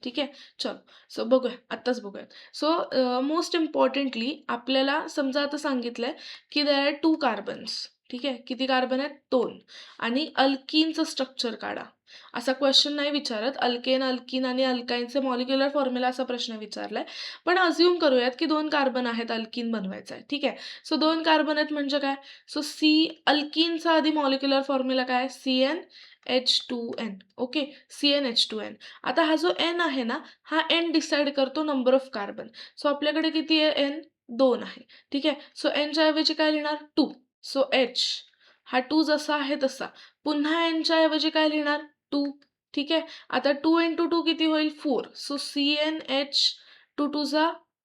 ठीक आहे. चलो. सो बघूया, आत्ताच बघूया. सो मोस्ट इम्पॉर्टंटली आपल्याला समजा आता सांगितलंय की देअर आर 2 कार्बन्स. ठीक आहे. किती कार्बन आहेत, 2. आणि अल्कीनचं स्ट्रक्चर काढा. असा क्वेश्चन नाही विचारत, अल्केन, अल्कीन आणि अल्काइनचे मॉलिक्युलर फॉर्म्युला असा प्रश्न विचारलाय. पण अज्युम करूयात की 2 कार्बन आहेत, अल्कीन बनवायचं आहे. ठीक आहे. सो 2 कार्बन आहेत म्हणजे काय, सो अल्कीनचा आधी मॉलिक्युलर फॉर्म्युला काय, CnH2n. ओके. CnH2n. आता हा जो N आहे ना, हा N डिसाइड करतो नंबर ऑफ कार्बन. सो आपल्याकडे किती आहे, N 2 आहे. ठीक आहे. सो Nच्या ऐवजी काय लिहिणार, 2. सो H हा 2 जसा आहे तसा, पुन्हा Nच्या ऐवजी काय लिहिणार, 2. ठीक आहे. आता 2 × 2 किती होईल, 4. सो CnH 2 2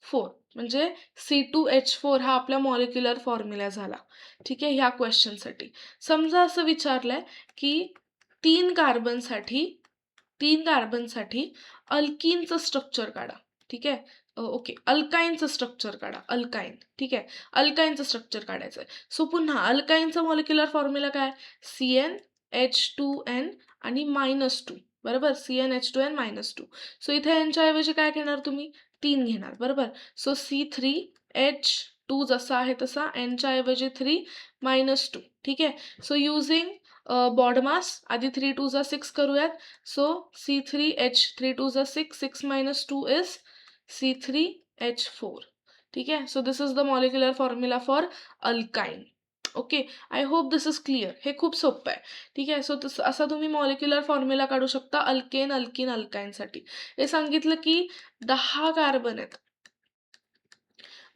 4 म्हणजे C2H4 हा आपला मॉलिक्युलर फॉर्म्युला झाला. ठीक आहे. ह्या क्वेश्चनसाठी समजा असं विचारलंय की 3 कार्बनसाठी 3 कार्बनसाठी अल्कीनचं स्ट्रक्चर काढा. ठीक आहे. ओके, अल्काईनचं स्ट्रक्चर काढा. अल्काईन. ठीक आहे, अल्काईनचं स्ट्रक्चर काढायचं आहे. सो पुन्हा अल्काईनचा मॉलिक्युलर फॉर्म्युला काय? CnH2n आणि -2. बरोबर, CnH2n -2. सो इथे यांच्याऐवजी काय घेणार तुम्ही? 3 घेणार. बरोबर. सो C3H2 जसा आहे तसा, nच्या ऐवजी 3 -2. ठीक आहे. सो युझिंग बॉड मास आधी 3 2 जा 6 करूयात. सो C3H 3 2 जा 6, 6 - 2 इज C3H4. ठीक आहे. So this is the molecular formula for अल्काईन. Okay, I hope this is clear. हे खूप सोपं आहे. ठीक आहे. सो असा तुम्ही मॉलिक्युलर फॉर्म्युला काढू शकता अल्केन, अल्किन, अल्काईनसाठी. हे सांगितलं की 10 कार्बन आहेत.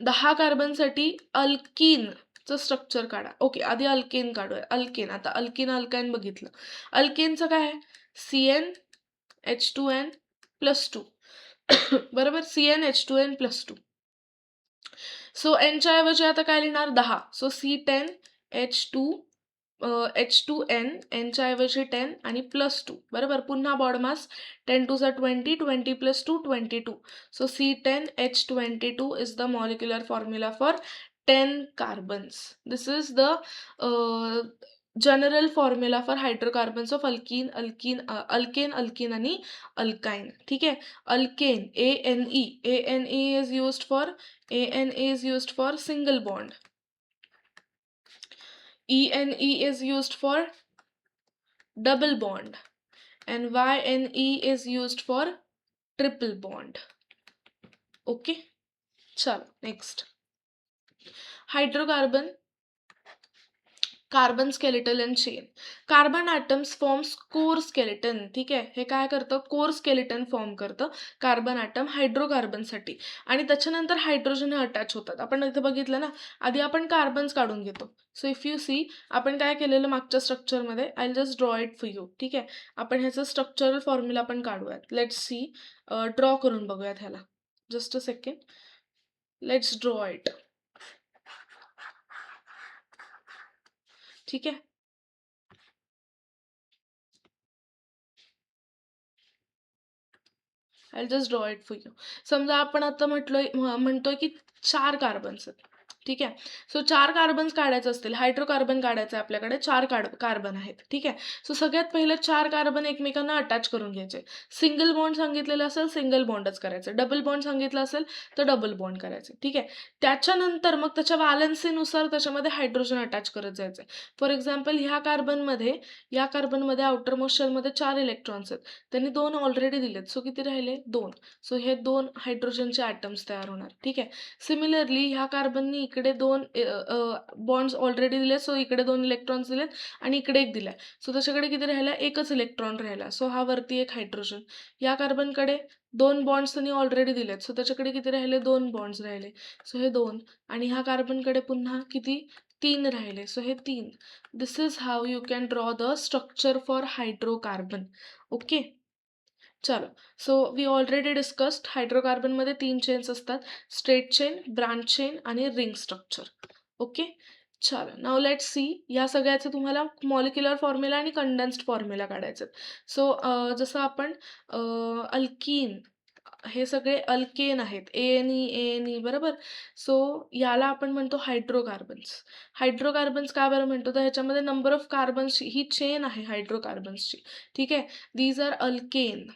10 कार्बनसाठी अल्किनचं स्ट्रक्चर काढा. ओके, आधी अल्केन काढूया. अल्केन, आता अल्किन अल्काईन बघितलं. अल्केनचं काय आहे? CnH2n+2. बरोबर, CnH2n+2. सो एनच्या ऐवजी आता काय लिहिणार? 10. सो C10H2n, एनच्या ऐवजी 10 आणि +2. बरोबर, पुन्हा बॉड मास 10 2 जा 20, 20 + 2 22. So C10H22 is the molecular formula for 10 carbons. This is the general formula for hydrocarbons of alkyne, alkane, alkene आणि अल्काईन. ठीक आहे. Alkane, ANE is used for single bond. ENE is used for double bond, and YNE is used for triple bond. Okay, चलो next. Hydrocarbon, carbon skeletal and chain. Carbon atoms forms core skeleton. ठीक आहे. हे काय करतं? Core skeleton form करतं carbon atom हायड्रोकार्बनसाठी, आणि त्याच्यानंतर हायड्रोजन अटॅच होतात. आपण इथे बघितलं ना, आधी आपण कार्बन्स काढून घेतो. सो इफ यू सी, आपण काय केलेलं मागच्या स्ट्रक्चरमध्ये, I just draw it for you. ठीक आहे. आपण ह्याचं स्ट्रक्चरल फॉर्म्युला पण काढूयात. लेट्स सी, ड्रॉ करून बघूयात ह्याला. Just a second, let's draw it. ठीक आहे. I just draw it for you. समजा आपण आता म्हणतोय की 4 कार्बन्स आहेत. ठीक आहे. सो 4 कार्बन्स काढायचे असतील, हायड्रोकार्बन काढायचं आहे आपल्याकडे, 4 कार्बन आहेत. ठीक आहे. सो सगळ्यात पहिले 4 कार्बन एकमेकांना अटॅच करून घ्यायचे. सिंगल बॉन्ड सांगितलेलं असेल, सिंगल बॉन्डच करायचं. डबल बॉन्ड सांगितलं असेल तर डबल बॉन्ड करायचे. ठीक आहे. त्याच्यानंतर मग त्याच्या वॅलन्सीनुसार त्याच्यामध्ये हायड्रोजन अटॅच करत जायचं. फॉर एक्झाम्पल, या कार्बनमध्ये आउटर मोस्ट शेलमध्ये 4 इलेक्ट्रॉन्स आहेत. त्यांनी 2 ऑलरेडी दिलेत. सो किती राहिले? 2. सो हे 2 हायड्रोजनचे ॲटम्स तयार होणार. ठीक आहे. सिमिलरली ह्या कार्बननी इकडे 2 बॉन्ड्स ऑलरेडी दिले. सो इकडे 2 इलेक्ट्रॉन्स दिलेत आणि इकडे 1 दिलाय. सो त्याच्याकडे किती राहिला? एकच इलेक्ट्रॉन राहिला. सो हा वरती एक हायड्रोजन. या कार्बनकडे 2 बॉन्ड्स त्यांनी ऑलरेडी दिलेत. सो त्याच्याकडे किती राहिले? 2 बॉन्ड्स राहिले. सो हे 2. आणि ह्या कार्बनकडे पुन्हा किती? 3 राहिले. सो हे 3. This is how you can draw the structure for hydrocarbon. Okay, चलो. सो वी ऑलरेडी डिस्कस्ड, हायड्रोकार्बनमध्ये 3 चेन्स असतात, स्ट्रेट चेन, ब्रांच चेन आणि रिंग स्ट्रक्चर. ओके, चलो. नाव लेट्स सी, या सगळ्याचे तुम्हाला मॉलिक्युलर फॉर्म्युला आणि कंडेन्स्ड फॉर्म्युला काढायचे. सो जसं आपण अल्कीन, हे सगळे अल्केन आहेत, ANE बरोबर. सो याला आपण म्हणतो हायड्रोकार्बन्स. हायड्रोकार्बन्स का बरं म्हणतो? तर ह्याच्यामध्ये नंबर ऑफ कार्बन्स, ही चेन आहे हायड्रोकार्बन्सची. ठीक आहे. These are alkane.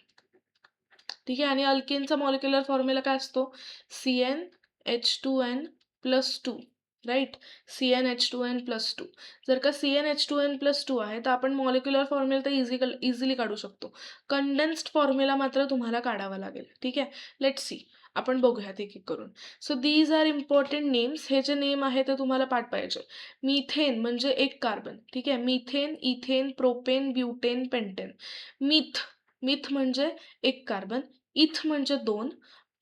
ठीक आहे. आणि अल्केनचा मॉलिक्युलर फॉर्म्युला काय असतो? CnH2n+2. Right, CnH2n+2. जर का CnH2n+2 आहे तर आपण मॉलिक्युलर फॉर्म्युला तर इझिली काढू शकतो. कंडेन्स्ड फॉर्म्युला मात्र तुम्हाला काढावा लागेल. ठीक आहे. लेट्स सी, आपण बघूयात एक एक करून. So these are important names. हे जे नेम आहे ते तुम्हाला पाठ पाहिजे. मिथेन म्हणजे 1 कार्बन. ठीक आहे. Methane, ethane, propane, butane, pentane. Myth म्हणजे 1 कार्बन, इथ म्हणजे 2,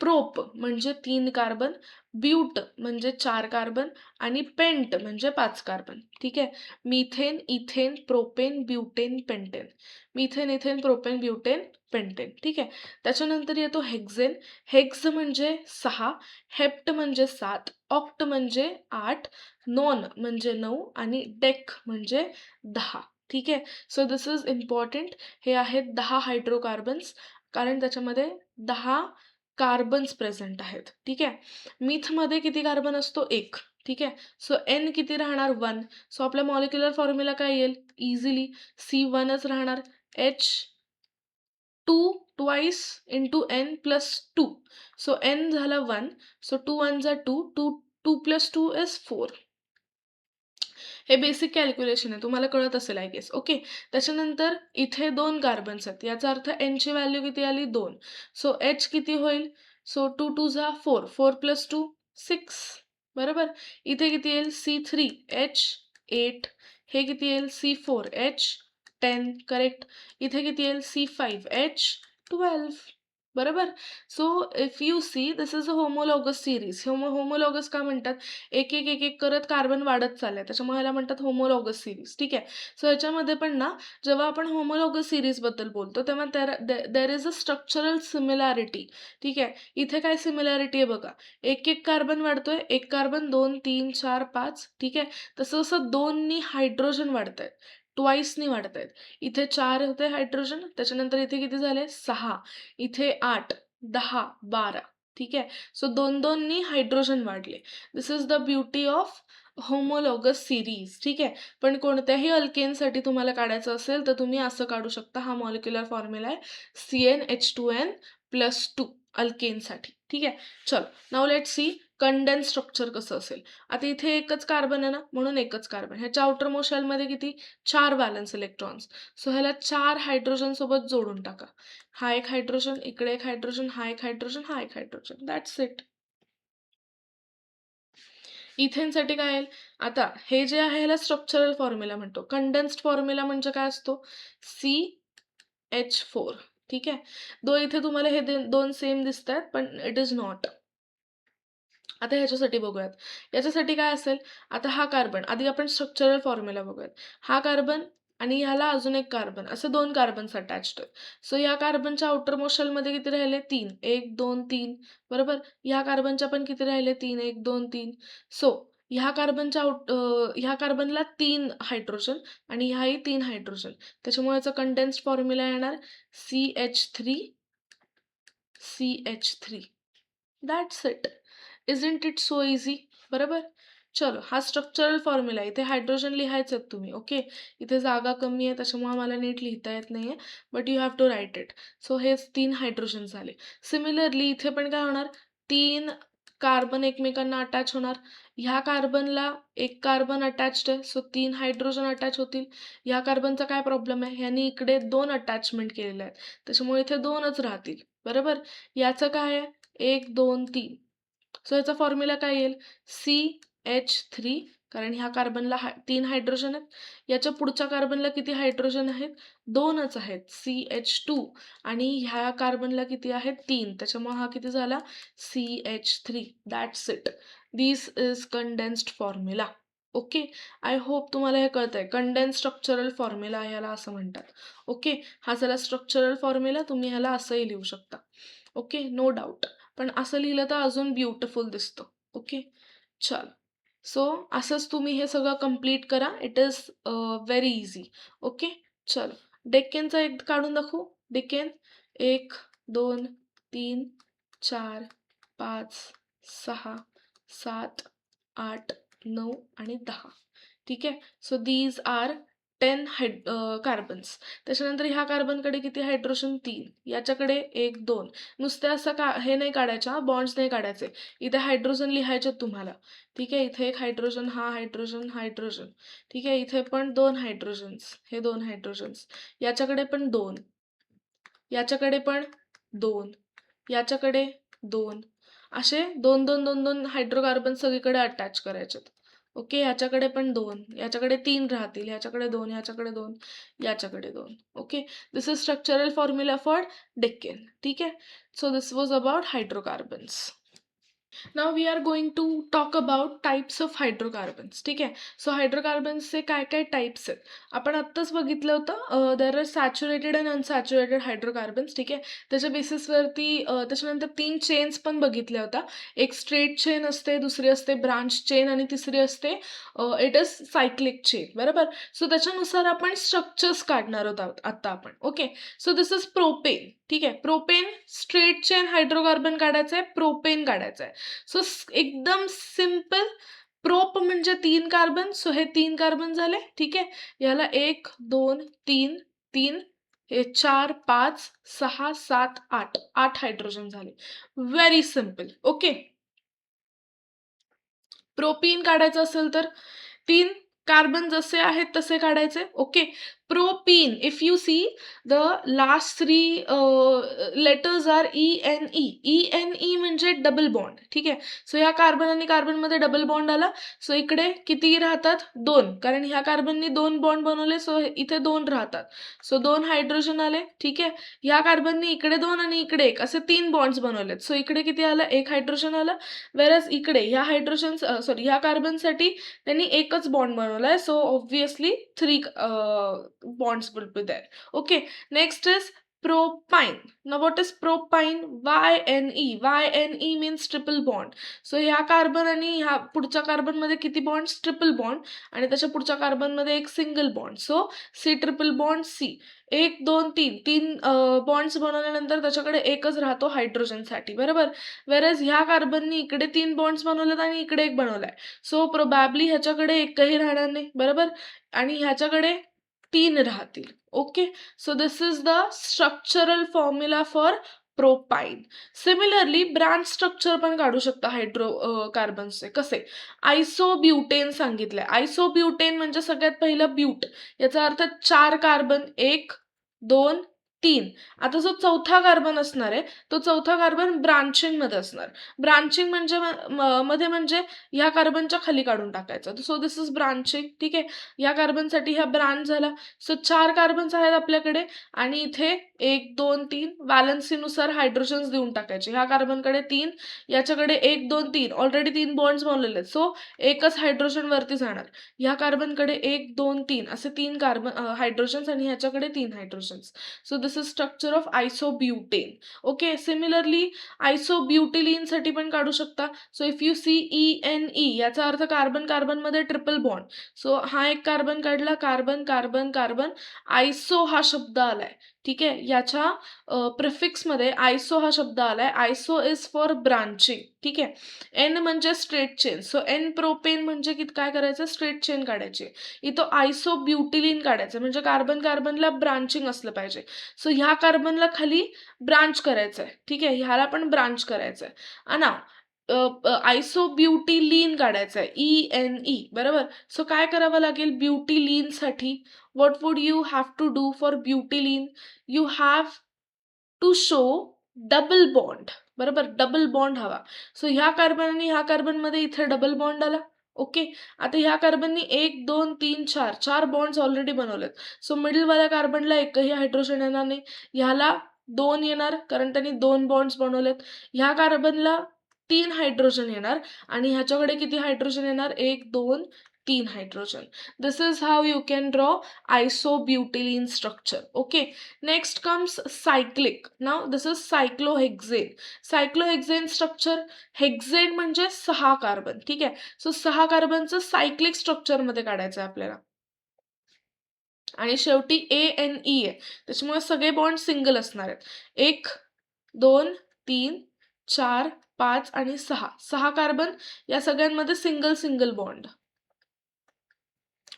प्रोप म्हणजे 3 कार्बन, ब्यूट म्हणजे 4 कार्बन आणि पेंट म्हणजे 5 कार्बन. ठीक आहे. Methane, ethane, propane, butane, pentane. Methane, ethane, propane, butane, pentane. ठीक आहे. त्याच्यानंतर येतो हेक्झेन. हेक्स म्हणजे 6, हेप्ट म्हणजे 7, ऑक्ट म्हणजे 8, नॉन म्हणजे 9 आणि डेक म्हणजे 10. ठीक आहे. So this is important. हे आहेत 10 हायड्रोकार्बन्स, कारण त्याच्यामध्ये 10 कार्बन्स प्रेझेंट आहेत. ठीक आहे. मिथमध्ये किती कार्बन असतो? 1. ठीक आहे. सो एन किती राहणार? 1. सो आपल्या मॉलिक्युलर फॉर्म्युला काय येईल? इझिली C1च राहणार. H2 twice into N plus 2. So N झाला 1. सो 2 1 जा 2. 2 प्लस 2 इज 4. हे बेसिक कॅल्क्युलेशन आहे, तुम्हाला कळत असेल आय गेस. ओके. त्याच्यानंतर इथे 2 कार्बन्स आहेत, याचा अर्थ N ची व्हॅल्यू किती आली? 2. सो H किती होईल? सो 2 2 जा 4. 4 प्लस 2 6. बरोबर. इथे किती येईल? C3H8. हे किती येईल? C4H10. करेक्ट. इथे किती येईल? C5H12. बरोबर. So if you see this is a homologous series. Homologous का म्हणतात? एक एक एक एक करत कार्बन वाढत चाललंय, त्याच्यामुळे ह्याला म्हणतात होमोलॉगस सिरीज. ठीक आहे. सो याच्यामध्ये पण ना, जेव्हा आपण होमोलॉगस सिरीज बद्दल बोलतो तेव्हा there is a structural similarity. ठीक आहे. इथे काय सिमिलॅरिटी आहे बघा. एक एक कार्बन वाढतोय, एक कार्बन 2 3 4 5. ठीक आहे. तसं तसं 2नी हायड्रोजन वाढत आहेत, ट्वाईसनी वाढत आहेत. इथे 4 होते हायड्रोजन, त्याच्यानंतर इथे किती झाले? 6. इथे 8 10 12. ठीक आहे. सो 2-2नी हायड्रोजन वाढले. This is the beauty of homologous series. ठीक आहे. पण कोणत्याही अल्केनसाठी तुम्हाला काढायचं असेल तर तुम्ही असं काढू शकता. हा मॉलिक्युलर फॉर्म्युला आहे CnH2n+2 अल्केनसाठी. ठीक आहे. चलो now let see condense structure कसं असेल. आता इथे एकच कार्बन आहे ना, म्हणून एकच कार्बन. ह्याच्या आउटर मोस्ट शेलमध्ये किती? 4 व्हॅलन्स इलेक्ट्रॉन्स. सो ह्याला 4 हायड्रोजन सोबत जोडून टाका. हा एक हायड्रोजन, इकडे एक हायड्रोजन, हा एक हायड्रोजन, हा एक हायड्रोजन. That's it. इथेनसाठी काय येईल? आता हे जे आहे ह्याला स्ट्रक्चरल फॉर्म्युला म्हणतो. कंडेन्स्ड फॉर्म्युला म्हणजे काय असतो? CH4. ठीक आहे. दो इथे तुम्हाला हे दोन सेम दिसत आहेत, पण इट इज नॉट. आता ह्याच्यासाठी बघूयात. याच्यासाठी काय असेल? आता हा कार्बन, आधी आपण स्ट्रक्चरल फॉर्म्युला बघूयात. हा कार्बन आणि ह्याला अजून एक कार्बन, असे 2 कार्बन्स अटॅच्ड आहेत. सो या कार्बनच्या आउटर मोस्ट शेलमध्ये किती राहिले? 3. 1 2 3. बरोबर. ह्या कार्बनच्या पण किती राहिले? 3 1 2 3. सो ह्या कार्बनच्या ह्या कार्बनला 3 हायड्रोजन आणि ह्याही 3 हायड्रोजन. त्याच्यामुळे याचा कंडेन्स्ड फॉर्म्युला येणार CH3. That's it. Isn't it so easy? बरोबर. चलो हा स्ट्रक्चरल फॉर्म्युला. इथे हायड्रोजन लिहायचे आहेत तुम्ही. ओके. इथे जागा कमी आहे, त्याच्यामुळे मला नीट लिहिता येत नाहीये, but you have to write it. So हे 3 हायड्रोजन झाले. सिमिलरली इथे पण काय होणार? 3 कार्बन एकमेकांना अटॅच होणार. ह्या कार्बनला एक कार्बन अटॅच्ड आहे, सो 3 हायड्रोजन अटॅच होतील. ह्या कार्बनचा काय प्रॉब्लेम आहे? ह्यानी इकडे 2 अटॅचमेंट केलेले आहेत, त्याच्यामुळे इथे 2च राहतील. बरोबर. याचं काय आहे? 1 2 3. सो याचा फॉर्म्युला काय येईल? CH3, कारण ह्या कार्बनला 3 हायड्रोजन आहेत. याच्या पुढच्या कार्बनला किती हायड्रोजन आहेत? 2च आहेत, CH2. आणि ह्या कार्बनला किती आहेत? 3. त्याच्यामुळे हा किती झाला? CH3. That's it. This is condensed formula. Okay. I hope तुम्हाला हे कळतंय. कंडेन्स स्ट्रक्चरल फॉर्म्युला ह्याला असं म्हणतात. ओके. हा झाला स्ट्रक्चरल फॉर्म्युला. तुम्ही ह्याला असंही लिहू शकता. ओके. No doubt. पण असं लिहिलं तर अजून ब्युटिफुल दिसतं. ओके. चल. सो असंच तुम्ही हे सगळं कम्प्लीट करा. It is very easy. Okay. चल. डेक्कनचा एक काढून दाखवू. डेक्कन 1 2 3 4 5 6 7 8 9 आणि 10. ठीक आहे. So these are 10 carbons. त्याच्यानंतर ह्या कार्बनकडे किती हायड्रोजन? 3. याच्याकडे 1 2. नुसते असं हे नाही काढायच्या, बॉन्ड्स नाही काढायचे. इथे हायड्रोजन लिहायचे तुम्हाला. ठीक आहे. इथे एक हायड्रोजन, हा हायड्रोजन, हायड्रोजन. ठीक आहे. इथे पण 2 हायड्रोजन्स, हे 2 हायड्रोजन्स. याच्याकडे पण 2. याच्याकडे पण 2. याच्याकडे 2. असे 2 2 2 2 हायड्रोकार्बन सगळीकडे अटॅच करायचे. ओके. ह्याच्याकडे पण 2. याच्याकडे 3 राहतील. ह्याच्याकडे 2, ह्याच्याकडे 2, याच्याकडे 2. Okay. This is structural formula for decane. ठीक आहे. So this was about hydrocarbons. Now we are going to talk about types of hydrocarbons. ठीक आहे. सो हायड्रोकार्बन्सचे काय काय टाइप्स आहेत आपण आत्ताच बघितलं होतं. There are saturated and unsaturated hydrocarbons. ठीक आहे. त्याच्या बेसिसवरती त्याच्यानंतर 3 चेन्स पण बघितल्या होत्या. एक स्ट्रेट चेन असते, दुसरी असते ब्रांच चेन आणि तिसरी असते इट इज सायक्लिक चेन. बरोबर. सो त्याच्यानुसार आपण स्ट्रक्चर्स काढणार आहोत आता आपण. Okay. So this is propane. ठीक आहे. प्रोपेन स्ट्रेट चेन हायड्रोकार्बन काढायचं आहे, प्रोपेन काढायचं आहे. सो एकदम सिंपल. प्रोप म्हणजे 3 कार्बन. सो हे 3 कार्बन झाले. ठीक आहे. याला 1 2 3 3 हे 4 5 6 7 8 8 हायड्रोजन झाले. Very simple. ओके. प्रोपीन काढायचं असेल तर 3 कार्बन जसे आहेत तसे काढायचे. Okay. Propene, if you see the last 3 letters are ENE. ENE म्हणजे डबल बॉन्ड. ठीक आहे. सो ह्या कार्बन आणि कार्बनमध्ये डबल बॉन्ड आला. सो इकडे किती राहतात? 2, कारण ह्या कार्बननी 2 बॉन्ड बनवले. सो इथे 2 राहतात. सो 2 हायड्रोजन आले. ठीक आहे. ह्या कार्बननी इकडे 2 आणि इकडे 1 असे 3 बॉन्ड्स बनवलेत. सो इकडे किती आलं? 1 हायड्रोजन आलं. वेरस इकडे ह्या हायड्रोजन सॉरी ह्या कार्बनसाठी त्यांनी एकच बॉन्ड बनवलाय. So obviously 3 bonds will be there. Okay. Next is propine. Now what is propine? YNE. YNE means triple bond. So ह्या कार्बन आणि ह्या पुढच्या कार्बन मध्ये किती बॉन्ड्स? Triple bond. आणि त्याच्या पुढच्या कार्बन मध्ये एक single bond. So C triple bond C. 1 2 3 3 bonds बनवल्यानंतर त्याच्याकडे एकच राहतो हायड्रोजनसाठी. बरोबर. वेरज ह्या कार्बननी इकडे 3 बॉन्ड्स बनवलेत आणि इकडे एक बनवलाय. सो प्रोबॅबली ह्याच्याकडे एकही राहणार नाही. बरोबर. आणि ह्याच्याकडे 3 राहतील. Okay. So this is the structural formula for propyne. Similarly branch structure पण काढू शकता हायड्रोकार्बन्सचे. कसे? आयसोब्युटेन सांगितलंय. आयसोब्युटेन म्हणजे सगळ्यात पहिलं ब्यूट. याचा अर्थ 4 कार्बन 1 2 3. आता जो चौथा कार्बन असणार आहे तो चौथा कार्बन ब्रांचिंग मध्ये असणार. ब्रांचिंग म्हणजे मध्ये म्हणजे ह्या कार्बनच्या खाली काढून टाकायचं. So this is branching. ठीक आहे. या कार्बनसाठी हा ब्रांच झाला. सो 4 कार्बन्स आहेत आपल्याकडे आणि इथे 1 2 3 व्हॅलन्सीनुसार हायड्रोजन्स देऊन टाकायचे. ह्या कार्बनकडे 3, याच्याकडे 1 2 3 ऑलरेडी 3 बॉन्ड्स बनवलेले आहेत. सो एकच हायड्रोजन वरती जाणार. ह्या कार्बनकडे 1 2 3 असे 3 कार्बन हायड्रोजन्स आणि ह्याच्याकडे 3 hydrogens. So this is structure of isobutane. Okay. Similarly isobutylene साठी पण काढू शकता. So if you see ENE याचा अर्थ कार्बन कार्बन मध्ये ट्रिपल बॉन्ड. सो हा एक कार्बन काढला. कार्बन कार्बन कार्बन आयसो हा शब्द आलाय. ठीक आहे. याच्या प्रिफिक्स मध्ये आयसो हा शब्द आलाय. आयसो इज फॉर ब्रांचिंग. ठीक आहे. N म्हणजे straight chain. So N propane म्हणजे काय करायचं? स्ट्रेट चेन काढायची. इथं आयसोब्युटिलीन काढायचं म्हणजे कार्बन कार्बनला ब्रांचिंग असलं पाहिजे. सो ह्या कार्बनला खाली ब्रांच करायचंय. ठीक आहे. ह्याला पण ब्रांच करायचंय. आणि आयसोब्युटिलीन काढायचंय. ENE. बरोबर. सो काय करावं लागेल ब्युटिलीन साठी? What would you have to do for butylene? You have to show double bond. बरोबर. डबल बॉन्ड हवा. सो ह्या कार्बन आणि ह्या कार्बन मध्ये इथे डबल बॉन्ड आला. ओके. आता ह्या कार्बननी 1 2 3 4 4 बॉन्ड्स ऑलरेडी बनवलेत. सो मिडल वाल्या कार्बनला एकही हायड्रोजन येणार नाही. ह्याला 2 येणार कारण त्यांनी 2 बॉन्ड्स बनवलेत. ह्या कार्बनला 3 हायड्रोजन येणार आणि ह्याच्याकडे किती हायड्रोजन येणार? 1 2 3 hydrogen. This is how you can draw isobutylene structure. Okay. Next comes cyclic. Now this is cyclohexane. Cyclohexane structure. हेक्झेन म्हणजे 6 कार्बन. ठीक आहे. सो 6 कार्बनचं सायक्लिक स्ट्रक्चर मध्ये काढायचं आपल्याला. आणि शेवटी ANE आहे. त्याच्यामुळे सगळे बॉन्ड सिंगल असणार आहेत. 1 2 3 4 5 आणि 6. 6 कार्बन या सगळ्यांमध्ये सिंगल सिंगल बॉन्ड.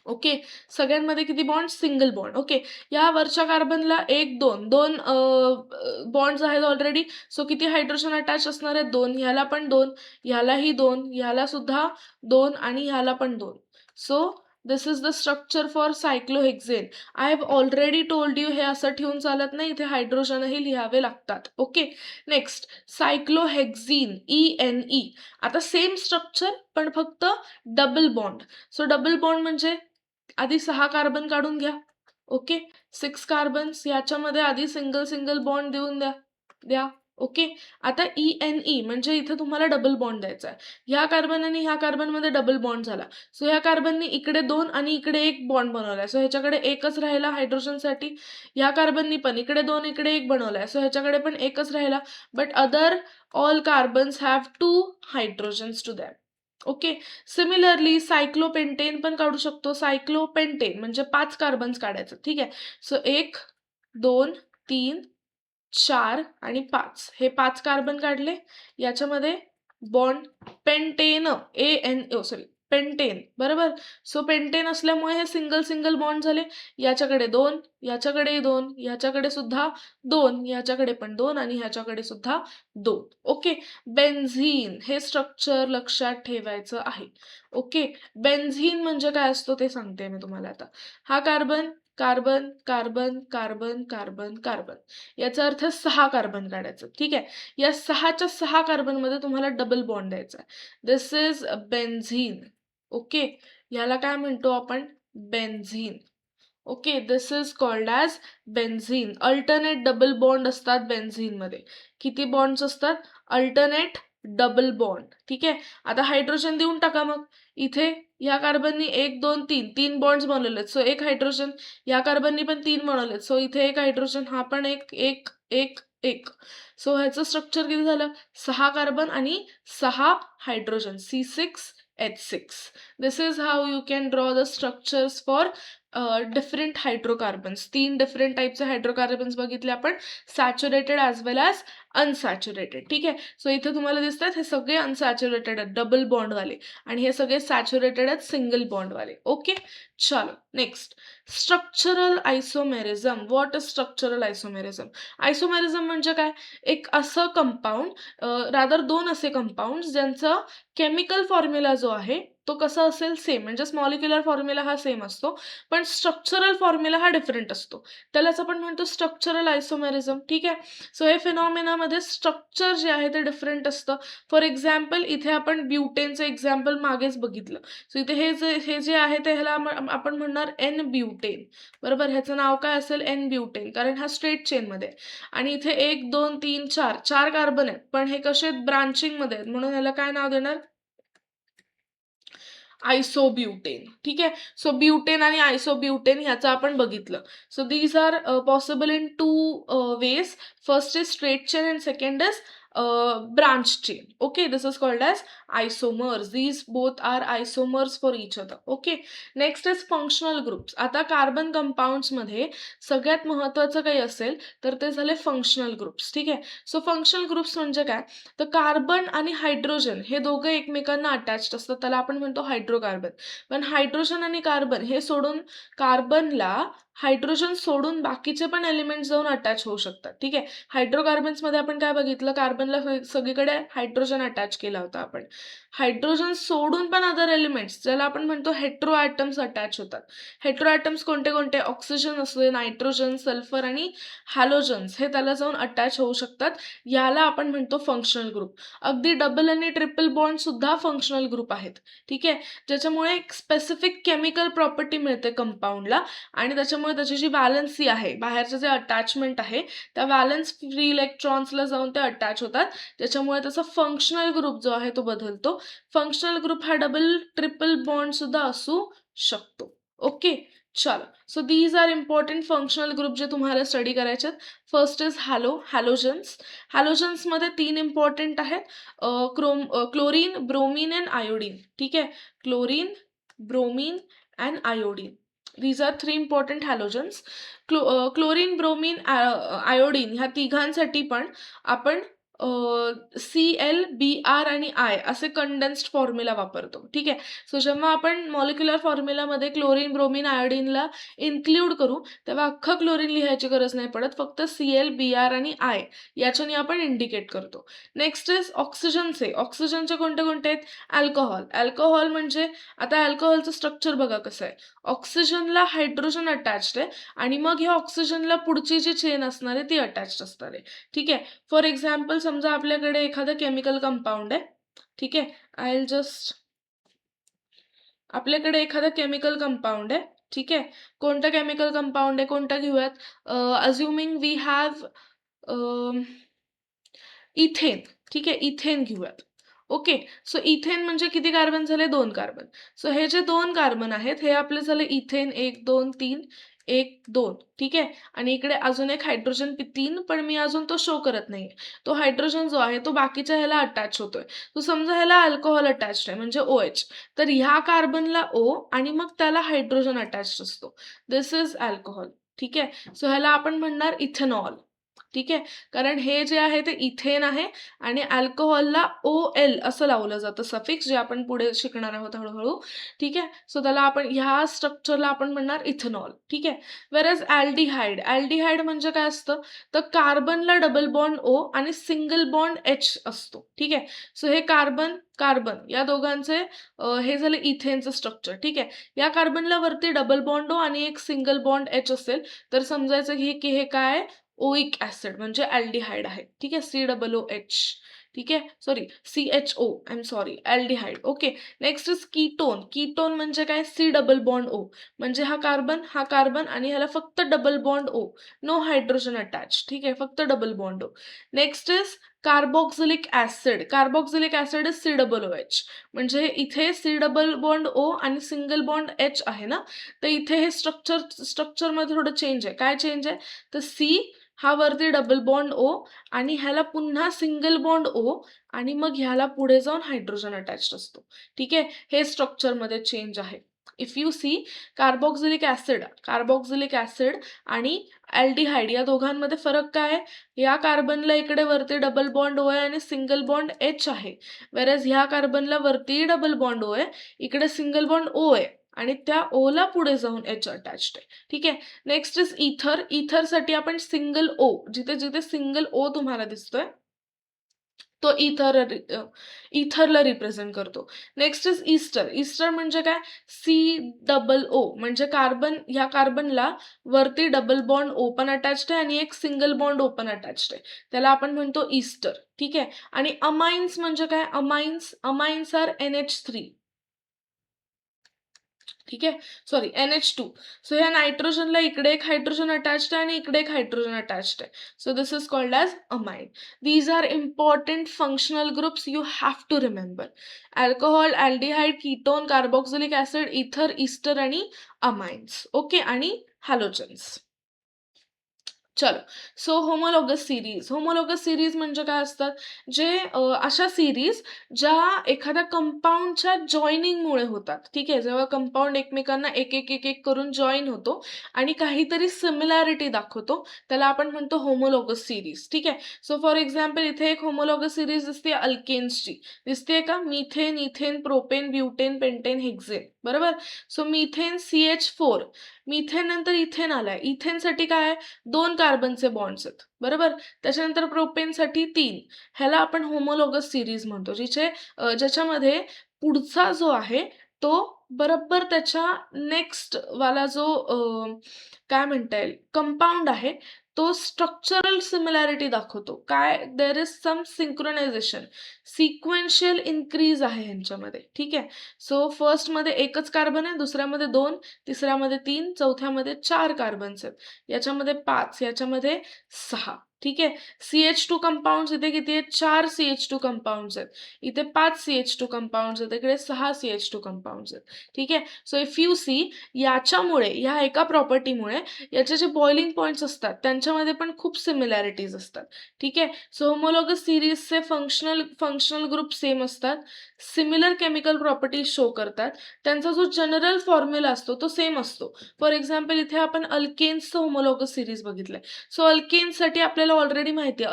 ओके. सगळ्यांमध्ये किती बॉन्ड? Single bond. ओके. या वरच्या कार्बनला 1 2 2 बॉन्ड्स आहेत ऑलरेडी. सो किती हायड्रोजन अटॅच असणार आहेत? 2. ह्याला पण 2, ह्यालाही 2, ह्याला सुद्धा 2 आणि ह्याला पण 2. So this is the structure for cyclohexane. I have already told you हे असं ठेवून चालत नाही. इथे हायड्रोजनही लिहावे लागतात. ओके. Next cyclohexene ENE. आता सेम स्ट्रक्चर पण फक्त double bond. So double bond म्हणजे आधी 6 कार्बन काढून घ्या. ओके. 6 कार्बन्स याच्यामध्ये आधी सिंगल सिंगल बॉन्ड देऊन द्या. ओके. आता ENE म्हणजे इथे तुम्हाला डबल बॉन्ड द्यायचा आहे. ह्या कार्बन आणि ह्या कार्बनमध्ये डबल बॉन्ड झाला. सो ह्या कार्बननी इकडे 2 आणि इकडे 1 बॉन्ड बनवलाय. सो ह्याच्याकडे एकच राहिला हायड्रोजनसाठी. ह्या कार्बननी पण इकडे 2 इकडे 1 बनवलाय. सो ह्याच्याकडे पण एकच राहिला. But other all carbons have 2 hydrogens to them. Okay. Similarly cyclopentane पण काढू शकतो. सायक्लोपेंटेन म्हणजे 5 कार्बन्स काढायचं. ठीक आहे. सो 1, 2, 3, 4 आणि 5 हे 5 कार्बन काढले. याच्यामध्ये बॉन्ड पेंटेन सॉरी पेंटेन बरोबर. सो पेंटेन असल्यामुळे हे सिंगल सिंगल बॉन्ड झाले. याच्याकडे 2, याच्याकडे 2, याच्याकडे सुद्धा 2, याच्याकडे पण 2 आणि ह्याच्याकडे सुद्धा 2. ओके. बेन्झीन हे स्ट्रक्चर लक्षात ठेवायचं आहे. ओके. बेन्झीन म्हणजे काय असतो ते सांगते मी तुम्हाला आता. हा carbon carbon carbon carbon carbon carbon याचा अर्थ 6 कार्बन काढायचं. ठीक आहे. या 6च्या 6 कार्बनमध्ये तुम्हाला डबल बॉन्ड द्यायचा आहे. This is benzene. ओके. याला काय म्हणतो आपण? Benzene. Okay. This is called as benzene. Alternate double bond असतात बेन्झीनमध्ये. किती बॉन्ड्स असतात? Alternate double bond. ठीक आहे. आता हायड्रोजन देऊन टाका मग. इथे या कार्बननी 1, 2, 3 3 बॉन्ड्स बनवलेत. So 1 hydrogen. या कार्बननी पण 3 बनवलेत. सो इथे 1 हायड्रोजन, हा पण 1, 1, 1, 1. सो ह्याचं स्ट्रक्चर किती झालं? 6 कार्बन आणि 6 hydrogen. C6H6. This is how you can draw the structures for different hydrocarbons. 3 different टाईपचे हायड्रोकार्बन्स बघितले आपण. Saturated as well as unsaturated. ठीक आहे. सो इथे तुम्हाला दिसतात हे सगळे अनसॅच्युरेटेड आहेत डबल बॉन्डवाले आणि हे सगळे सॅच्युरेटेड आहेत सिंगल बॉन्डवाले. ओके. चलो next. Structural isomerism. What is structural isomerism? Isomerism म्हणजे काय? एक असं कंपाऊंड रादर 2 असे कंपाऊंड ज्यांचा केमिकल फॉर्म्युला जो आहे तो कसा असेल? सेम. म्हणजे मॉलिक्युलर फॉर्म्युला हा सेम असतो पण स्ट्रक्चरल फॉर्म्युला हा डिफरंट असतो. त्यालाच आपण म्हणतो स्ट्रक्चरल आयसोमेरिझम. ठीक आहे. सो हे फिनॉमिनामध्ये स्ट्रक्चर जे आहे ते डिफरंट असतं. फॉर एक्झाम्पल इथे आपण ब्युटेनचं एक्झाम्पल मागेच बघितलं. सो इथे हे जे आहे ते ह्याला आपण म्हणणार एन ब्युटेन. बरोबर. ह्याचं नाव काय असेल? N butane. कारण हा स्ट्रेट चेनमध्ये आहे. आणि इथे 1, 2, 3, 4 कार्बन आहेत पण हे कसे ब्रांचिंग मध्ये आहेत म्हणून ह्याला काय नाव देणार? आयसोब्युटेन. ठीक आहे. सो ब्युटेन आणि आयसोब्युटेन ह्याचं आपण बघितलं. So these are possible in 2 ways. First is straight chain and second is branch chain. Okay, this is called as isomers. These both are isomers for each other. Okay. Next is functional groups. आता carbon compounds मध्ये सगळ्यात महत्त्वाचं काही असेल तर ते झाले functional groups. ठीक आहे. सो फंक्शनल ग्रुप्स म्हणजे काय? तर कार्बन आणि हायड्रोजन हे दोघं एकमेकांना अटॅच्ड असतात. त्याला आपण म्हणतो हायड्रोकार्बन. पण हायड्रोजन आणि कार्बन हे सोडून कार्बनला हायड्रोजन सोडून बाकीचे पण एलिमेंट्स जाऊन अटॅच होऊ शकतात. ठीक आहे. हायड्रोकार्बन्समध्ये आपण काय बघितलं? कार्बनला सगळीकडे हायड्रोजन अटॅच केला होता आपण. हायड्रोजन सोडून पण अदर एलिमेंट्स ज्याला आपण म्हणतो हेट्रो ॲटम्स अटॅच होतात. हेट्रो ॲटम्स कोणते कोणते? ऑक्सिजन असते, नायट्रोजन, सल्फर आणि हॅलोजन्स हे त्याला जाऊन अटॅच होऊ शकतात. याला आपण म्हणतो फंक्शनल ग्रुप. अगदी डबल आणि ट्रिपल बॉन्ड सुद्धा फंक्शनल ग्रुप आहेत. ठीक आहे. ज्याच्यामुळे एक स्पेसिफिक केमिकल प्रॉपर्टी मिळते कंपाऊंडला आणि त्याच्यामुळे त्याची जी व्हॅलन्सी आहे, बाहेरचं जे अटॅचमेंट आहे त्या व्हॅलन्स फ्री इलेक्ट्रॉन्सला जाऊन ते अटॅच होतात. त्याच्यामुळे त्याचा फंक्शनल ग्रुप जो आहे तो बदलतो. फंक्शनल ग्रुप हा डबल ट्रिपल बॉन्ड सुद्धा असू शकतो. ओके. चलो. So these are important functional group जे तुम्हाला स्टडी करायचे आहेत. First is halogens. हॅलोजन्समध्ये 3 इम्पॉर्टंट आहेत. Chlorine, bromine and iodine. ठीक आहे. Chlorine, bromine and iodine. These are 3 important halogens. Chlorine, bromine, iodine ह्या तिघांसाठी पण आपण ClBr आणि I असे कंडेन्स्ड फॉर्म्युला वापरतो. ठीक आहे. सो जेव्हा आपण मॉलिक्युलर फॉर्म्युलामध्ये क्लोरीन, ब्रोमीन, आयोडीनला इन्क्ल्यूड करू तेव्हा अख्खं क्लोरीन लिहायची गरज नाही पडत. फक्त ClBr आणि I याच्याने आपण इंडिकेट करतो. नेक्स्ट इज ऑक्सिजनचे. ऑक्सिजनचे कोणते कोणते आहेत? अल्कोहॉल. अल्कोहॉल म्हणजे आता अल्कोहॉलचं स्ट्रक्चर बघा कसं आहे. ऑक्सिजनला हायड्रोजन अटॅच्ड आहे आणि मग ह्या ऑक्सिजनला पुढची जी चेन असणार आहे ती अटॅच्ड असणार आहे. ठीक आहे. फॉर एक्झाम्पल समजा आपल्याकडे एखादं केमिकल कंपाऊंड आहे. ठीक आहे. आपल्याकडे एखादं केमिकल कंपाऊंड आहे. ठीक आहे. कोणतं केमिकल कंपाऊंड आहे? कोणतं घेऊयात? अज्युमिंग वी हॅव इथेन, ठीक आहे, इथेन घेऊयात. ओके, सो इथेन म्हणजे किती कार्बन झाले? 2 कार्बन. सो हे जे 2 कार्बन आहेत हे आपले झाले इथेन 1 2 3 1 2, ठीक आहे. आणि इकडे अजून एक हायड्रोजन 3, पण मी अजून तो शो करत नाहीये. तो हायड्रोजन जो आहे तो बाकीच्या ह्याला अटॅच होतोय. तो समजा ह्याला अल्कोहोल अटॅच्ड आहे म्हणजे OH. तर ह्या कार्बनला O आणि मग त्याला हायड्रोजन अटॅच्ड असतो. दिस इज अल्कोहोल, ठीक आहे. सो ह्याला आपण म्हणणार इथेनॉल, ठीक आहे. कारण हे जे आहे ते इथेन आहे आणि अल्कोहोलला OL असं लावलं जातं सफिक्स, जे आपण पुढे शिकणार आहोत हळूहळू, ठीक आहे. सो त्याला आपण ह्या स्ट्रक्चरला आपण म्हणणार इथेनॉल, ठीक आहे. वेरएज अल्डिहाइड, अल्डिहाइड म्हणजे काय असतं? तर कार्बनला डबल बॉन्ड O आणि सिंगल बॉन्ड H असतो, ठीक आहे. सो हे कार्बन कार्बन या दोघांचे हे झाले इथेनचं स्ट्रक्चर, ठीक आहे. या कार्बनला वरती डबल बॉन्ड O आणि एक सिंगल बॉन्ड H असेल तर समजायचं की हे काय आहे? ओइक ऍसिड म्हणजे अल्डिहाइड आहे, ठीक आहे. COOH, ठीक आहे. Sorry, CHO, I am sorry, aldehyde. Okay, next is ketone. Ketone म्हणजे काय? C डबल बॉन्ड O म्हणजे हा कार्बन आणि ह्याला फक्त double bond O, no hydrogen attach, ठीक आहे, फक्त double bond O. Next is carboxylic acid. Carboxylic acid is COOH म्हणजे इथे C डबल बॉन्ड O आणि सिंगल बॉन्ड H आहे ना, तर इथे हे स्ट्रक्चर मध्ये थोडं चेंज आहे. काय चेंज आहे? तर C हा वरती डबल बॉन्ड O आणि ह्याला पुन्हा सिंगल बॉन्ड O आणि मग ह्याला पुढे जाऊन हायड्रोजन अटॅच्ड असतो, ठीक आहे. हे स्ट्रक्चर मध्ये चेंज आहे. If you see, carboxylic acid आणि अल्डिहाइड या दोघांमध्ये फरक काय आहे? या कार्बनला इकडे वरती डबल बॉन्ड O आहे आणि सिंगल बॉन्ड H आहे, वेरएज ह्या कार्बनला वरती डबल बॉन्ड O आहे, इकडे सिंगल बॉन्ड O आहे आणि त्या O ला पुढे जाऊन H अटॅच्ड आहे, ठीक आहे. नेक्स्ट इज इथर. इथर साठी आपण सिंगल O, जिथे जिथे सिंगल O तुम्हाला दिसतोय तो इथरला रिप्रेझेंट करतो. Next is Easter. ईस्टर म्हणजे काय? COO म्हणजे ह्या कार्बनला वरती डबल बॉन्ड O पण अटॅच्ड आहे आणि एक सिंगल बॉन्ड O पण अटॅच्ड आहे, त्याला आपण म्हणतो ईस्टर, ठीक आहे. आणि अमाइन्स म्हणजे काय? अमाइन्स आर NH3, ठीक आहे. Sorry, NH2. सो ह्या नायट्रोजनला इकडे एक हायड्रोजन अटॅच्ड आहे आणि इकडे एक हायड्रोजन अटॅच्ड आहे. So this is called as amine. These are important functional groups you have to remember. Alcohol, aldehyde, ketone, carboxylic acid, ether, ester आणि अमाइन्स. ओके, आणि हॅलोजन्स. चलो, सो होमोलॉगस सिरीज म्हणजे काय असतात? जे अशा सिरीज ज्या एखाद्या कंपाऊंडच्या जॉईनिंगमुळे होतात, ठीक आहे. जेव्हा कंपाऊंड एकमेकांना एक एक एक एक करून जॉईन होतो आणि काहीतरी सिमिलॅरिटी दाखवतो, त्याला आपण म्हणतो होमोलॉगस सिरीज, ठीक आहे. सो फॉर एक्झाम्पल इथे एक होमोलॉगस सिरीज दिसते अल्केन्सची, दिसते का? Methane, ethane, propane, butane, pentane, hexane, बरोबर. सो मिथेन CH4, मिथेन नंतर इथेन आलाय. इथेनसाठी काय आहे? 2 कार्बनचे बॉन्ड्स आहेत, बरोबर. त्याच्यानंतर प्रोपेनसाठी 3. ह्याला आपण होमोलॉगस सिरीज म्हणतो, ज्याच्यामध्ये पुढचा जो आहे तो बरोबर त्याच्या नेक्स्ट वाला जो काय म्हणता येईल कंपाऊंड आहे तो स्ट्रक्चरल सिमिलॅरिटी दाखवतो. काय? There is some synchronization, sequential increase आहे ह्यांच्यामध्ये, ठीक आहे. सो फर्स्टमध्ये एकच कार्बन आहे, दुसऱ्यामध्ये 2, तिसऱ्यामध्ये 3, चौथ्यामध्ये 4 कार्बन्स आहेत, याच्यामध्ये 5, याच्यामध्ये 6, ठीक आहे. CH2 कंपाऊंड्स इथे किती आहेत? 4 CH2 कंपाऊंड्स आहेत, इथे 5 CH2 कंपाऊंड्स आहेत, इकडे 6 CH2 कंपाऊंड्स आहेत, ठीक आहे. सो इफ यू सी, याच्यामुळे ह्या एका प्रॉपर्टीमुळे याचे जे बॉइलिंग पॉइंट्स असतात त्यांच्यामध्ये पण खूप सिमिलॅरिटीज असतात, ठीक आहे. सो होमोलॉगस सिरीजचे फंक्शनल ग्रुप सेम असतात, सिमिलर केमिकल प्रॉपर्टीज शो करतात, त्यांचा जो जनरल फॉर्म्युला असतो तो सेम असतो. फॉर एक्झाम्पल इथे आपण अल्केन्सचं होमोलॉगस सिरीज बघितलंय. सो अल्केन्ससाठी आपल्याला ऑलरेडी माहिती आहे,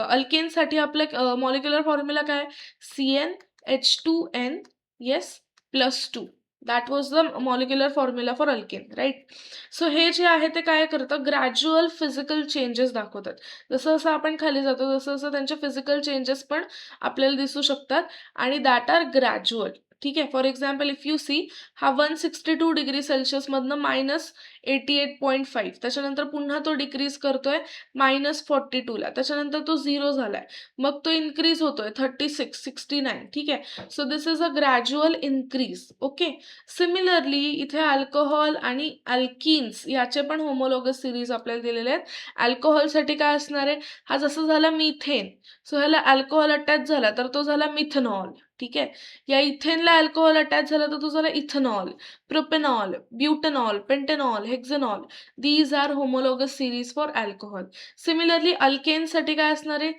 अल्केनसाठी आपला मॉलिक्युलर फॉर्म्युला काय? CnH2n, yes, +2. That was the molecular formula for alkane, right. So हे जे आहे ते काय करतं? ग्रॅज्युअल फिजिकल चेंजेस दाखवतात. जसं जसं आपण खाली जातो तसं तसं त्यांचे फिजिकल चेंजेस पण आपल्याला दिसू शकतात आणि दॅट आर ग्रॅज्युअल, ठीक आहे. For example if you see हा 162 डिग्री सेल्सिअस मधनं -88.5 त्याच्यानंतर पुन्हा तो डिक्रीज करतोय -42 ला, त्याच्यानंतर तो 0 झालाय, मग तो इन्क्रीज होतोय 36, 69. ठीक आहे. So this is a gradual increase. Okay. Similarly इथे अल्कोहॉल आणि अल्किन्स याचे पण होमोलॉगस सिरीज आपल्याला दिलेले आहेत. अल्कोहॉलसाठी काय असणार आहे, हा जसं झाला मिथेन, सो ह्याला अल्कोहॉल अटॅच झाला तर तो झाला मिथेनॉल. ठीक आहे. या इथेनला अल्कोहॉल अटॅच झाला तर तो झाला ethanol, propanol, butanol, pentanol, hexanol. These are homologous series for alcohol. Similarly अल्केनसाठी काय असणार आहे,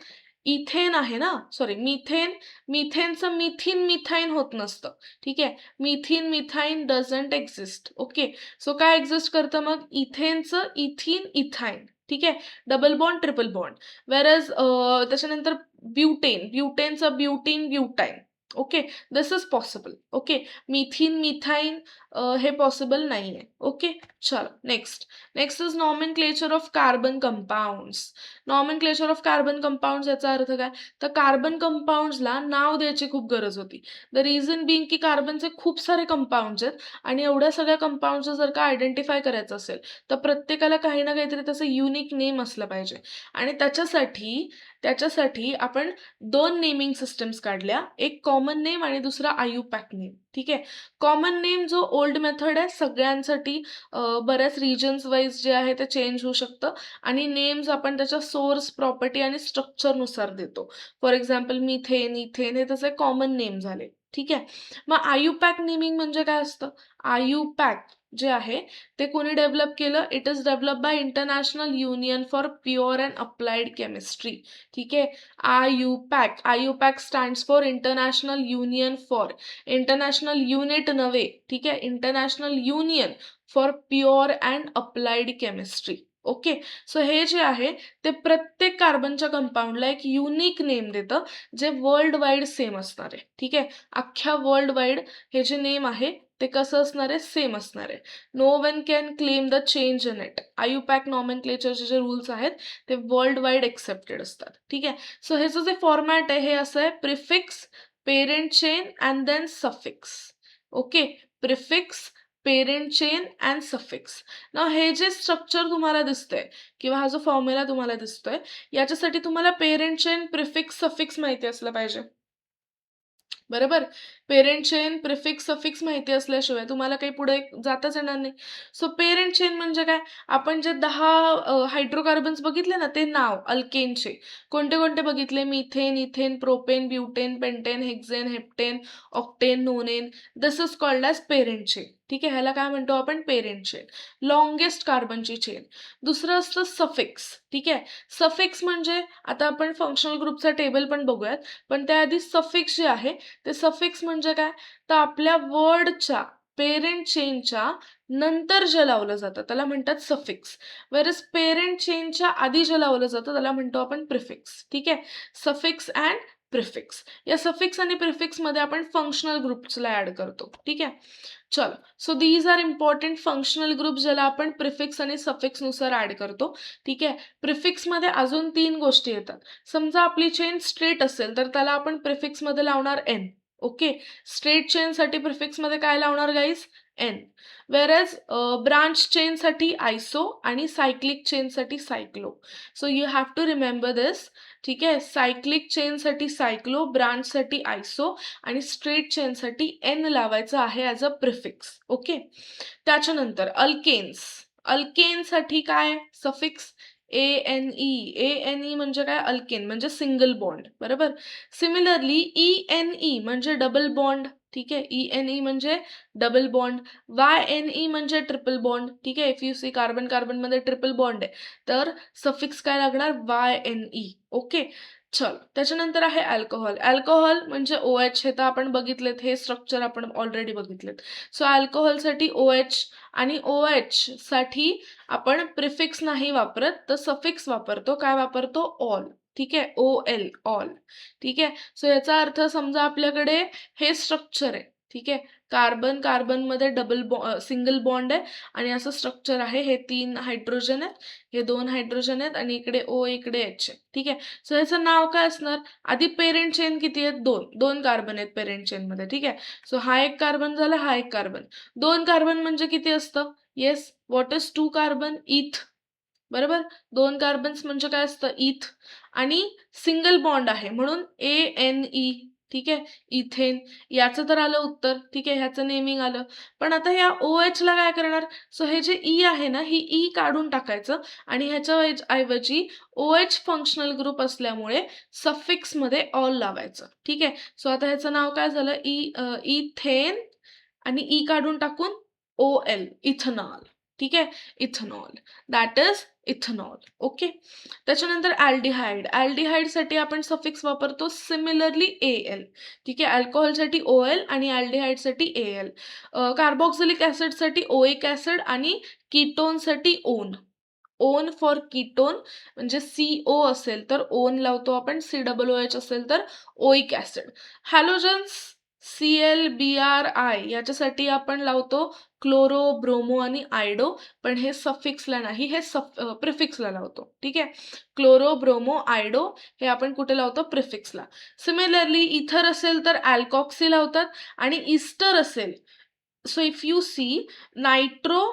इथेन आहे ना, सॉरी मिथेन, मिथेनचं मिथिन मिथाईन होत नसतं. ठीक आहे. Methene methyne doesn't exist. Okay. So काय एक्झिस्ट करतं मग, इथेनचं इथिन इथाईन. ठीक आहे. Double bond triple bond. Whereas त्याच्यानंतर ब्युटेन, ब्युटेनचं butene butyne. Okay. This is possible. Okay. Methene methyne हे पॉसिबल नाहीये. ओके. चलो next. Next is nomenclature of carbon compounds. Nomenclature of carbon compounds याचा अर्थ काय, तर कार्बन कंपाऊंड्सला नाव द्यायची खूप गरज होती. द रिझन बिंग की कार्बनचे खूप सारे कंपाऊंड्स आहेत आणि एवढ्या सगळ्या कंपाऊंड्सचं जर का आयडेंटिफाय करायचं असेल तर प्रत्येकाला काही ना काहीतरी त्याचं युनिक नेम असलं पाहिजे. आणि त्याच्यासाठी आपण दोन नेमिंग सिस्टम्स काढल्या, एक कॉमन नेम आणि दुसरा आयुपॅक नेम. ठीक आहे. कॉमन नेम जो ओल्ड मेथड आहे सगळ्यांसाठी, बऱ्याच रिजन्स वाईज जे आहे ते चेंज होऊ शकतं आणि नेम्स आपण त्याच्या सोर्स, प्रॉपर्टी आणि स्ट्रक्चरनुसार देतो. फॉर एक्झाम्पल मिथेन, इथेन हे त्याचे कॉमन नेम झाले. ठीक आहे. मग आयुपॅक नेमिंग म्हणजे काय असतं, आयुपॅक जे आहे ते कोणी डेव्हलप केलं, it is develop by international union for pure and applied chemistry. ठीक आहे. IUPAC, IUPAC stands for international union for, international unit नव्हे. ठीक आहे. International union for pure and applied chemistry. Okay. So हे जे आहे ते प्रत्येक कार्बनच्या कंपाऊंडला एक युनिक नेम देतं जे वर्ल्ड वाईड सेम असणार आहे. ठीक आहे. अख्ख्या वर्ल्ड वाईड हे जे नेम आहे ते कसं असणार आहे, सेम असणार आहे. No one can claim the change in it. IUPAC नॉमेनक्लेचरचे जे रूल्स आहेत ते वर्ल्ड वाईड एक्सेप्टेड असतात. ठीक आहे. सो ह्याचं जे फॉर्मॅट आहे हे असं आहे, prefix, parent chain and then suffix. Okay. Prefix, parent chain and suffix. ना हे जे स्ट्रक्चर तुम्हाला दिसतंय किंवा हा जो फॉर्म्युला तुम्हाला दिसतोय याच्यासाठी तुम्हाला पेरेंट चेन, प्रिफिक्स, सफिक्स माहिती असलं पाहिजे. बरोबर. पेरेंट चेन, प्रिफिक्स, सफिक्स माहिती असल्याशिवाय तुम्हाला काही पुढे जाताच येणार नाही. सो पेरेंट चेन म्हणजे काय, आपण जे 10 हायड्रोकार्बन्स बघितले ना ते नाव अल्केनचे कोणते कोणते बघितले, methane, ethane, propane, butane, pentane, hexane, heptane, octane, nonane. This is called as parent chain. ठीक आहे. ह्याला काय म्हणतो आपण, पेरेंट चेन, लॉंगेस्ट कार्बनची चेन. दुसरं असतं सफिक्स. ठीक आहे. सफिक्स म्हणजे आता आपण फंक्शनल ग्रुपचा टेबल पण बघूयात, पण त्याआधी सफिक्स जे आहे ते सफिक्स म्हणजे काय, तर आपल्या वर्डच्या पेरेंट चेनच्या नंतर जे लावलं जातं त्याला म्हणतात सफिक्स. वेरस पेरेंट चेनच्या आधी जे लावलं जातं त्याला म्हणतो आपण प्रिफिक्स. ठीक आहे. Suffix and prefix. या सफिक्स आणि प्रिफिक्स मध्ये आपण फंक्शनल ग्रुप्सला ऍड करतो. ठीक आहे. चलो. So these are important functional group ज्याला आपण प्रिफिक्स आणि सफिक्स नुसार ऍड करतो. ठीक आहे. प्रिफिक्स मध्ये अजून 3 गोष्टी येतात. समजा आपली चेन स्ट्रेट असेल तर त्याला आपण प्रिफिक्स मध्ये लावणार एन. ओके. स्ट्रेट चेन साठी प्रिफिक्स मध्ये काय लावणार guys, ane. Whereas branch chain साठी आयसो आणि सायक्लिक चेन साठी cyclo. So you have to remember this. ठीक आहे. सायक्लिक चेन साठी सायक्लो, ब्रांच साठी आयसो आणि स्ट्रेट चेन साठी एन लावायचं आहे ॲज अ प्रिफिक्स. ओके. त्याच्यानंतर अल्केन्स. अल्केनसाठी काय सफिक्स, ANE. ANE म्हणजे काय, अल्केन म्हणजे सिंगल बॉन्ड. बरोबर. सिमिलरली ENE म्हणजे डबल बॉन्ड. ठीक आहे. ENE म्हणजे डबल बॉन्ड. YNE म्हणजे ट्रिपल बॉन्ड. ठीक आहे. If you see carbon carbon मध्ये ट्रिपल बॉन्ड आहे तर सफिक्स काय लागणार, YNE. ओके. चल. त्याच्यानंतर आहे अल्कोहॉल. अल्कोहॉल म्हणजे OH. हे तर आपण बघितलेत, हे स्ट्रक्चर आपण ऑलरेडी बघितलेत. सो अल्कोहॉलसाठी OH आणि OH साठी आपण प्रिफिक्स नाही वापरत तर सफिक्स वापरतो. काय वापरतो, ऑल. ठीक आहे. OL, all. ठीक आहे. सो याचा अर्थ समजा आपल्याकडे हे स्ट्रक्चर आहे. ठीक आहे. कार्बन कार्बनमध्ये सिंगल बॉन्ड आहे आणि असं स्ट्रक्चर आहे. हे 3 हायड्रोजन आहेत, हे 2 हायड्रोजन आहेत आणि इकडे O इकडे H आहे. ठीक आहे. सो ह्याचं नाव काय असणार? आधी पेरेंट चेन किती आहेत? 2 कार्बन आहेत पेरेंट चेनमध्ये. ठीक आहे. सो हा एक कार्बन झाला, हा एक कार्बन. 2 कार्बन म्हणजे किती असतं? Yes, what is 2 carbon? इथ. बरोबर. 2 कार्बन्स म्हणजे काय असतं? इथ. आणि सिंगल बॉन्ड आहे म्हणून ANE. ठीक आहे. इथेन. याचं तर आलं उत्तर. ठीक आहे. ह्याचं नेमिंग आलं. पण आता या OH ला काय करणार? सो हे जे E आहे ना, ही E काढून टाकायचं आणि ह्याच्या ऐवजी OH फंक्शनल ग्रुप असल्यामुळे सफिक्स मध्ये ऑल लावायचं. ठीक आहे. सो आता ह्याचं नाव काय झालं? इथेन आणि E काढून टाकून OL, इथेनॉल. ठीक आहे. Ethanol. That is ethanol. Okay. त्याच्यानंतर अल्डिहाइड साठी आपण सफिक्स वापरतो सिमिलरली AL. ठीक आहे. अल्कोहोलसाठी OL आणि अल्डिहाइडसाठी AL. कार्बोक्सिलिक ऍसिडसाठी ओइक ऍसिड आणि कीटोनसाठी ओन. ओन फॉर कीटोन म्हणजे CO असेल तर ओन लावतो आपण, COOH असेल तर ओइक ऍसिड. हॅलोजन्स ClBrI याच्यासाठी आपण लावतो क्लोरो, ब्रोमो आणि आयडो, पण हे सफिक्सला नाही, हे प्रिफिक्सला लावतो. ठीक आहे. क्लोरो, ब्रोमो, आयडो हे आपण कुठे लावतो? प्रिफिक्सला. सिमिलरली इथर असेल तर अल्कॉक्सी लावतात आणि इस्टर असेल, so if you see nitro,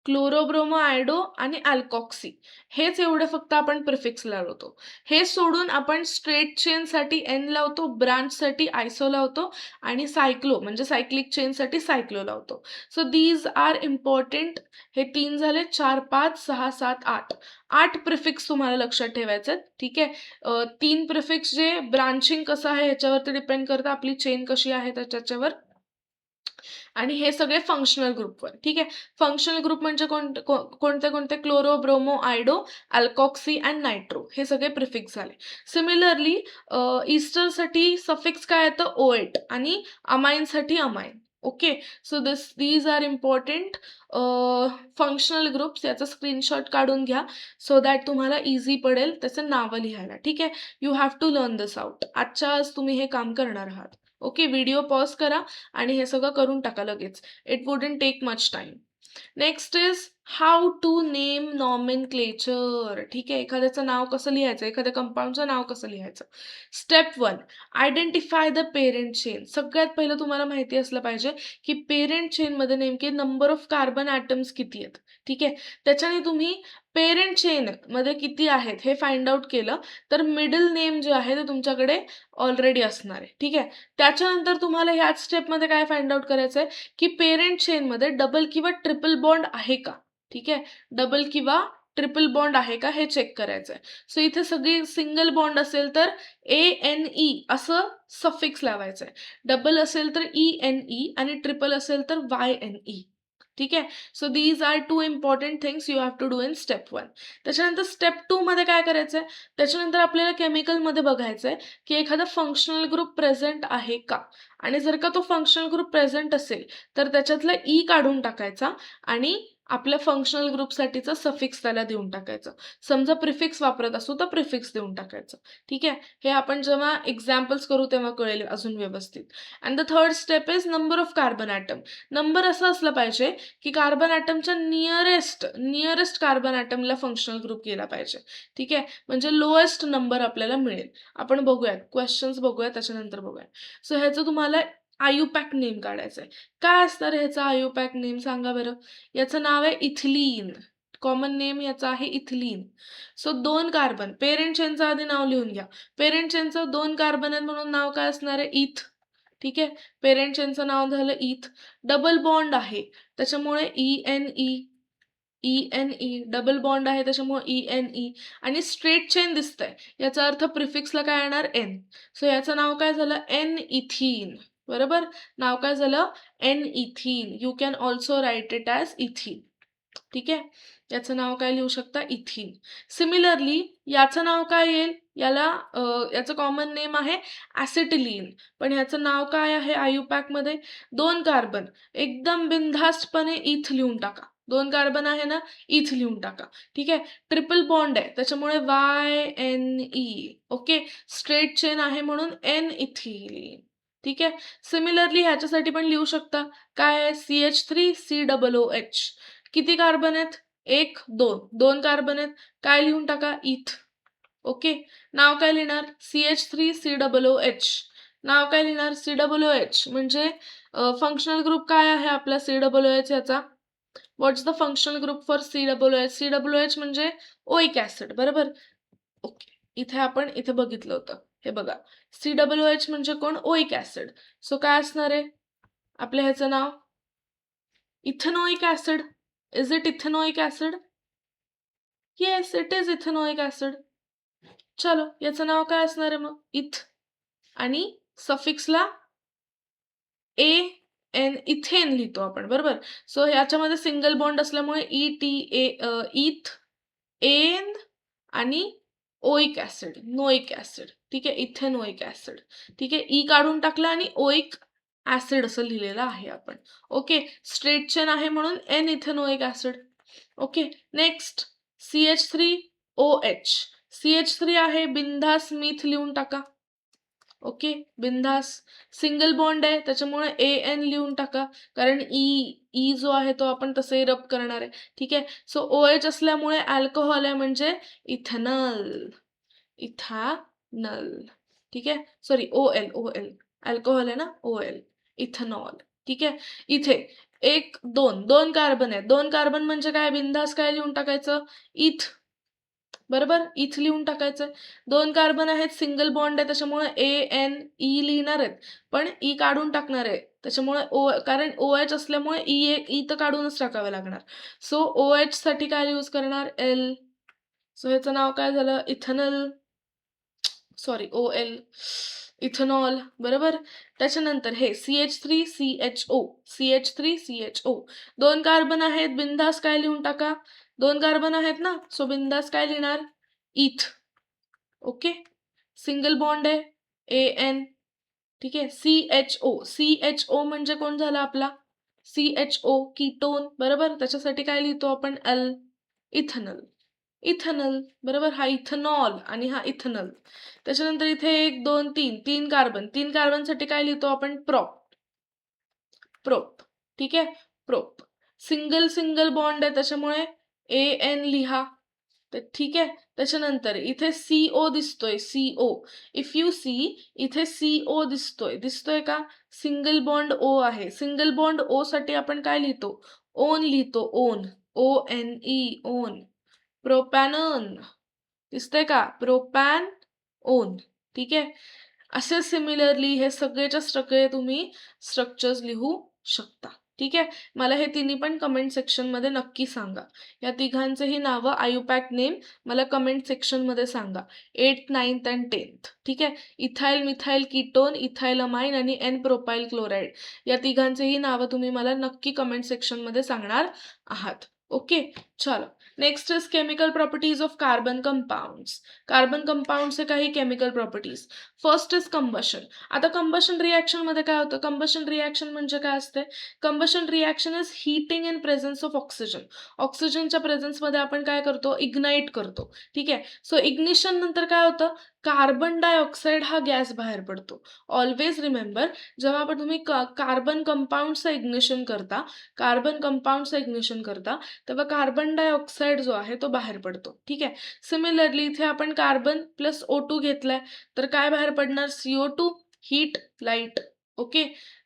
chlorobromo, iodo आणि अल्कॉक्सी हेच एवढे फक्त आपण प्रिफिक्स लावतो. हे सोडून आपण स्ट्रेट चेन साठी N लावतो, ब्रांच साठी आयसो लावतो आणि सायक्लो म्हणजे सायक्लिक चेन साठी सायक्लो लावतो. So these are important. हे 3 झाले. 4, 5, 6, 7, 8. 8 प्रिफिक्स तुम्हाला लक्षात ठेवायचे. ठीक आहे. 3 प्रिफिक्स जे ब्रांचिंग कसं आहे ह्याच्यावरती डिपेंड करतं, आपली चेन कशी आहे त्याच्यावर. आणि हे सगळे फंक्शनल ग्रुपवर. ठीक आहे. फंक्शनल ग्रुप म्हणजे कोणते कोणते? क्लोरो, ब्रोमो, आयडो, अल्कॉक्सी अँड नायट्रो हे सगळे प्रिफिक्स झाले. सिमिलरली ईस्टरसाठी सफिक्स काय येतं? OET आणि अमाईनसाठी amine. Okay. So these are important functional groups. याचा स्क्रीनशॉट काढून घ्या सो दॅट तुम्हाला इझी पडेल त्याचं नावं लिहायला. ठीक आहे. You have to learn this out. आजच्या आज तुम्ही हे काम करणार आहात. ओके. व्हिडिओ पॉज करा आणि हे सगळं करून टाका लगेच. It wouldn't take much time. Next is how to name nomenclature. ठीक आहे. एखाद्याचं नाव कसं लिहायचं, एखाद्या कंपाऊंडचं नाव कसं लिहायचं. Step 1, identify the parent chain. सगळ्यात पहिलं तुम्हाला माहिती असलं पाहिजे की पेरेंट चेन मध्ये नेमके नंबर ऑफ कार्बन ॲटम्स किती आहेत. ठीक आहे. त्याच्याने तुम्ही पेरेंट चेन मध्ये किती आहेत हे फाइंड आउट केलं तर मिडल नेम जे आहे ते तुमच्याकडे ऑलरेडी असणार आहे. ठीक आहे. त्याच्यानंतर तुम्हाला ह्याच स्टेपमध्ये काय फाइंड आउट करायचं आहे की पेरेंट चेनमध्ये डबल किंवा ट्रिपल बॉन्ड आहे का. ठीक आहे. डबल किंवा ट्रिपल बॉन्ड आहे का हे चेक करायचं आहे. सो इथे सगळी सिंगल बॉन्ड असेल तर ANE असं सफिक्स लावायचं आहे. डबल असेल तर ENE आणि ट्रिपल असेल तर YNE. ठीक आहे. So these are 2 important things you have to do in step 1. त्याच्यानंतर स्टेप 2 मध्ये काय करायचं आहे? त्याच्यानंतर आपल्याला केमिकलमध्ये बघायचं आहे की एखादा फंक्शनल ग्रुप प्रेझेंट आहे का, आणि जर का तो फंक्शनल ग्रुप प्रेझेंट असेल तर त्याच्यातला E काढून टाकायचा आणि आपल्या फंक्शनल ग्रुपसाठीचा सफिक्स त्याला देऊन टाकायचं. समजा प्रिफिक्स वापरत असू तर प्रिफिक्स देऊन टाकायचं. ठीक आहे. हे आपण जेव्हा एक्झाम्पल्स करू तेव्हा कळेल अजून व्यवस्थित. And the third step is number of carbon atom. Number असं असलं पाहिजे की कार्बन ॲटमच्या नियरेस्ट कार्बन ॲटमला फंक्शनल ग्रुप केला पाहिजे. ठीक आहे. म्हणजे लोएस्ट नंबर आपल्याला मिळेल. आपण बघूयात, क्वेश्चन्स बघूया त्याच्यानंतर बघूया. सो ह्याचं तुम्हाला आयुपॅक नेम काढायचं आहे. काय असणार ह्याचा आयुपॅक नेम सांगा बरं. याचं नाव आहे इथिलीन. कॉमन नेम याचा आहे इथिलीन. सो 2 कार्बन, पेरेंट चेनचं आधी नाव लिहून घ्या. पेरेंट चेनचं 2 कार्बन आहेत म्हणून नाव काय असणार आहे? इथ. ठीक आहे. पेरेंट चेनचं नाव झालं इथ. डबल बॉन्ड आहे त्याच्यामुळे ENE डबल बॉन्ड आहे त्याच्यामुळे ENE आणि स्ट्रेट चेन दिसतंय याचा अर्थ प्रिफिक्सला काय येणार? N. सो याचं नाव काय झालं? N ethene. बरोबर. नाव काय झालं? N ethene. You can also write it as ethene. ठीक आहे. याचं नाव काय लिहू शकता? इथीन. सिमिलरली याचं नाव काय येईल? याचं कॉमन नेम आहे ॲसिटिलीन, पण याचं नाव काय आहे आयुपॅक मध्ये? 2 कार्बन, एकदम बिनधास्तपणे इथ लिहून टाका. 2 कार्बन आहे ना, इथ लिहून टाका. ठीक आहे. ट्रिपल बॉन्ड आहे त्याच्यामुळे YNE. ओके. स्ट्रेट चेन आहे म्हणून N इथिलीन. ठीक आहे. सिमिलरली ह्याच्यासाठी पण लिहू शकता. काय आहे? CH3COOH. किती कार्बन आहेत? 1, 2. 2 कार्बन आहेत. काय लिहून टाका? इथ. ओके. नाव काय लिहिणार? CH3COOH. नाव काय लिहिणार? COOH. म्हणजे फंक्शनल ग्रुप काय आहे आपला COOH याचा? What's the functional group for COOH? COOH म्हणजे ओइक ऍसिड, बरोबर? ओके. इथे आपण इथे बघितलं होतं. हे बघा. COOH म्हणजे कोण? Oic acid. सो काय असणार आहे आपल्या ह्याचं नाव? Ethanoic acid. Is it ethanoic acid? Yes, it is ethanoic acid. चलो, याचं नाव काय असणार आहे मग? इथ. आणि सफिक्सला एन, इथेन लिहितो आपण, बरोबर? सो ह्याच्यामध्ये सिंगल बॉन्ड असल्यामुळे इथ, एन आणि ओइक ऍसिड, नोइक ऍसिड. ठीक आहे, इथेनोइक ऍसिड. ठीक आहे, ई काढून टाकला आणि ओइक ऍसिड असं लिहिलेलं आहे आपण. ओके. स्ट्रेट चेन आहे म्हणून n ethanoic acid. Okay. Next CH3OH. CH3 आहे, बिंदास मिथ लिहून टाका. ओके. बिंदास. सिंगल बॉन्ड आहे त्याच्यामुळे AN लिहून टाका, कारण ई जो आहे तो आपण तसंही रब करणार आहे. ठीक आहे. सो OH असल्यामुळे अल्कोहोल आहे म्हणजे इथेनॉल. इथेनॉल. ठीक आहे. Sorry, OL. अल्कोहोल आहे ना, OL. इथेनॉल. ठीक आहे. इथे 1, 2 2 कार्बन आहे. 2 कार्बन म्हणजे काय? बिंदास काय लिहून टाकायचं? इथ. बरोबर? इथ लिहून टाकायचं. 2 कार्बन आहेत, सिंगल बॉन्ड आहे त्याच्यामुळे ANE लिहिणार आहेत, पण ई काढून टाकणार आहे त्याच्यामुळे कारण OH असल्यामुळे ई तर काढूनच टाकावे लागणार. सो OH साठी काय यूज करणार? L. सो ह्याचं नाव काय झालं? इथेनॉल. Sorry, OL. इथेनॉल. बरोबर? त्याच्यानंतर हे CH3CHO. CH3CHO. 2 कार्बन आहेत, बिंदास काय लिहून टाका? 2 कार्बन आहेत ना, सो बिंदास काय लिहिणार? इथ. ओके. सिंगल बॉन्ड आहे, AN. ठीक आहे. CHO म्हणजे कोण झाला आपला? CHO, ketone. बरोबर? त्याच्यासाठी काय लिहितो आपण? L. इथेनॉल. इथेनॉल. बरोबर? हा इथेनॉल आणि हा इथेनॉल. त्याच्यानंतर इथे 1, 2, 3 3 कार्बन. 3 कार्बनसाठी काय लिहितो आपण? प्रोप. ठीक आहे. प्रोप. सिंगल बॉन्ड आहे त्याच्यामुळे AN लिहा. तर ठीक आहे. त्याच्यानंतर इथे CO दिसतोय, CO. इफ यू सी, इथे CO दिसतोय का? सिंगल बॉन्ड O आहे. सिंगल बॉन्ड O साठी आपण काय लिहितो? ओन लिहितो. ओन. ONE. ओन. प्रोपॅनॉन. दिसतंय का? Propane on. ठीक आहे. असे सिमिलरली हे सगळेच्या सगळे तुम्ही स्ट्रक्चर्स लिहू शकता. ठीक आहे. मला हे तिन्ही पण कमेंट सेक्शन मध्ये नक्की सांगा. या तिघांचेही नावं आयुपॅक नेम मला कमेंट सेक्शन मध्ये सांगा. 8th, 9th and 10th. ठीक आहे. इथाइल मिथाइल कीटोन, इथाइलमाइन आणि N प्रोपाइल क्लोराइड या तिघांचेही नावं तुम्ही मला नक्की कमेंट सेक्शन मध्ये सांगणार आहात. ओके. चलो, next is chemical properties of carbon compounds. Carbon कंपाउंडचे काही chemical properties. First is combustion. आता कंबशन रिॲक्शन मध्ये काय होतं? कंबशन रिॲक्शन म्हणजे काय असते? Combustion reaction is heating in presence of oxygen. ऑक्सिजनच्या प्रेझेन्स मध्ये आपण काय करतो? इग्नाइट करतो. ठीक आहे. सो इग्निशन नंतर काय होतं? कार्बन डायऑक्साईड हा गॅस बाहेर पडतो. ऑलवेज रिमेंबर, जेव्हा तुम्ही कार्बन कंपाऊंडचं इग्निशन करता तेव्हा कार्बन डायऑक्साईड जो आहे तो बाहेर पडतो. ठीक आहे. सिमिलरली इथे आपण कार्बन प्लस O2 घेतलाय तर काय बाहेर पडणार? CO2, heat, light. ओके.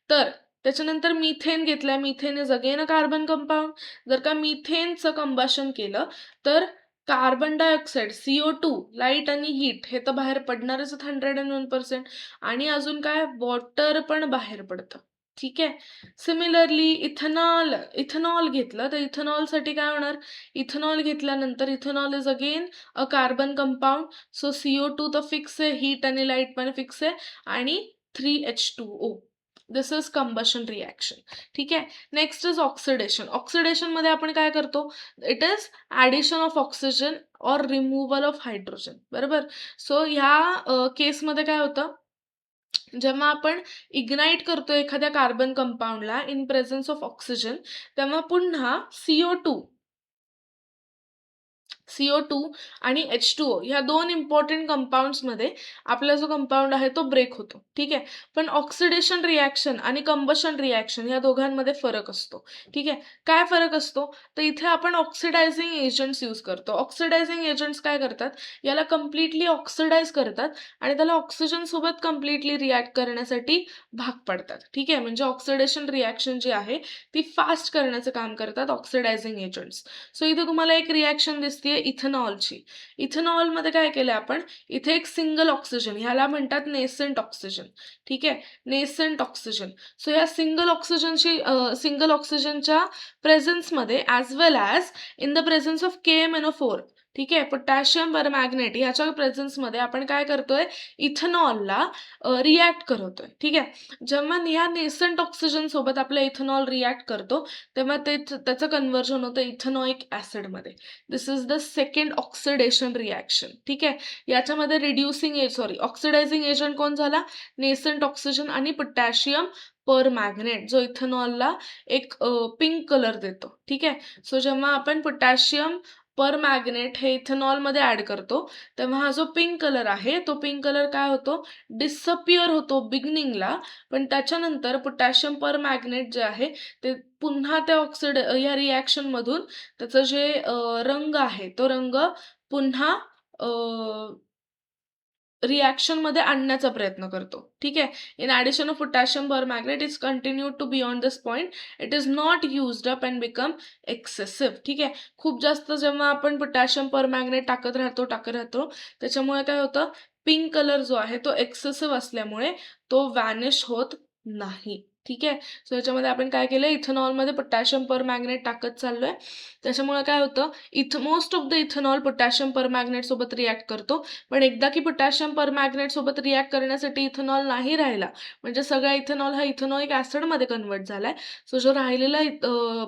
तर त्याच्यानंतर मिथेन घेतलाय. Methane is again a carbon compound. जर का मिथेनचं कंबशन केलं तर कार्बन डायऑक्साईड, CO2, लाईट आणि हीट हे तर बाहेर पडणारच 101%. आणि अजून काय? वॉटर पण बाहेर पडतं. ठीक आहे. सिमिलरली इथेनॉल घेतलं तर इथेनॉलसाठी काय होणार? इथेनॉल घेतल्यानंतर ethanol is again a carbon compound. So CO2 तर फिक्स आहे, हीट आणि लाईट पण फिक्स आहे आणि 3H2O. This is combustion reaction. ठीक आहे. Next is oxidation. ऑक्सिडेशन मध्ये आपण काय करतो? It is addition of oxygen और रिमूव्हल ऑफ हायड्रोजन. बरोबर? सो ह्या केसमध्ये काय होतं? जेव्हा आपण इग्नाइट करतो एखाद्या कार्बन कंपाऊंडला इन प्रेझेन्स ऑफ ऑक्सिजन, तेव्हा पुन्हा CO2 CO2 आणि H2O ह्या 2 इम्पॉर्टंट कंपाउंड्समध्ये आपला जो कंपाउंड आहे तो ब्रेक होतो. ठीक आहे. पण ऑक्सिडेशन रिॲक्शन आणि कंबशन रिॲक्शन या दोघांमध्ये फरक असतो. ठीक आहे. काय फरक असतो? तर इथे आपण ऑक्सिडायझिंग एजंट्स यूज करतो. ऑक्सिडायझिंग एजंट्स काय करतात? याला कम्प्लिटली ऑक्सिडाइज करतात आणि त्याला ऑक्सिजन सोबत कम्प्लिटली रिॲक्ट करण्यासाठी भाग पडतात. ठीक आहे. म्हणजे ऑक्सिडेशन रिॲक्शन जी आहे ती फास्ट करण्याचं काम करतात ऑक्सिडायझिंग एजंट्स. सो इथे तुम्हाला एक रिॲक्शन दिसते इथेनॉलची. इथेनॉलमध्ये काय केलं आपण? इथे एक सिंगल ऑक्सिजन, ह्याला म्हणतात नेसेंट ऑक्सिजन. ठीक आहे. Nascent oxygen. सो या सिंगल ऑक्सिजनच्या प्रेझेन्समध्ये as well as in the presence of KMnO4, ठीक आहे, पोटॅशियम परमॅग्नेट ह्याच्या प्रेझेन्समध्ये आपण काय करतोय? इथेनॉलला रिॲक्ट करतोय. ठीक आहे. जेव्हा या नेसेंट ऑक्सिजन सोबत आपला इथेनॉल रिॲक्ट करतो तेव्हा त्याचं कन्व्हर्जन होतं इथेनॉइक ॲसिडमध्ये. This is the second oxidation reaction. ठीक आहे. याच्यामध्ये ऑक्सिडायझिंग एजंट कोण झाला? नेसेंट ऑक्सिजन आणि पोटॅशियम परमॅग्नेट, जो इथेनॉलला एक पिंक कलर देतो. ठीक आहे. सो जेव्हा आपण पोटॅशियम परमॅग्नेट हे इथेनॉलमध्ये ॲड करतो तेव्हा हा जो पिंक कलर आहे तो पिंक कलर काय होतो? डिसअपिअर होतो बिगिनिंगला, पण त्याच्यानंतर पोटॅशियम परमॅग्नेट जे आहे ते पुन्हा त्या या रिॲक्शनमधून त्याचं जे रंग आहे तो रंग पुन्हा रिॲक्शनमध्ये आणण्याचा प्रयत्न करतो. ठीक आहे. In addition of potassium permanganate is continued to beyond this point, it is not used up and become excessive. ठीक आहे. खूप जास्त जेव्हा आपण पोटॅशियम परमॅग्नेट टाकत राहतो त्याच्यामुळे काय होतं? पिंक कलर जो आहे तो एक्सेसिव्ह असल्यामुळे तो व्हॅनिश होत नाही. ठीक आहे. सो याच्यामध्ये आपण काय केलं? इथेनॉलमध्ये पोटॅशियम परमॅग्नेट टाकत चाललोय. त्याच्यामुळे काय होतं? Most of the ethanol potassium permanganate सोबत रिॲक्ट करतो. पण एकदा की पोटॅशियम परमॅग्नेट सोबत रिॲक्ट करण्यासाठी इथेनॉल नाही राहिला, म्हणजे सगळा इथेनॉल हा इथेनॉइक ॲसिडमध्ये कन्वर्ट झालाय. सो जो राहिलेला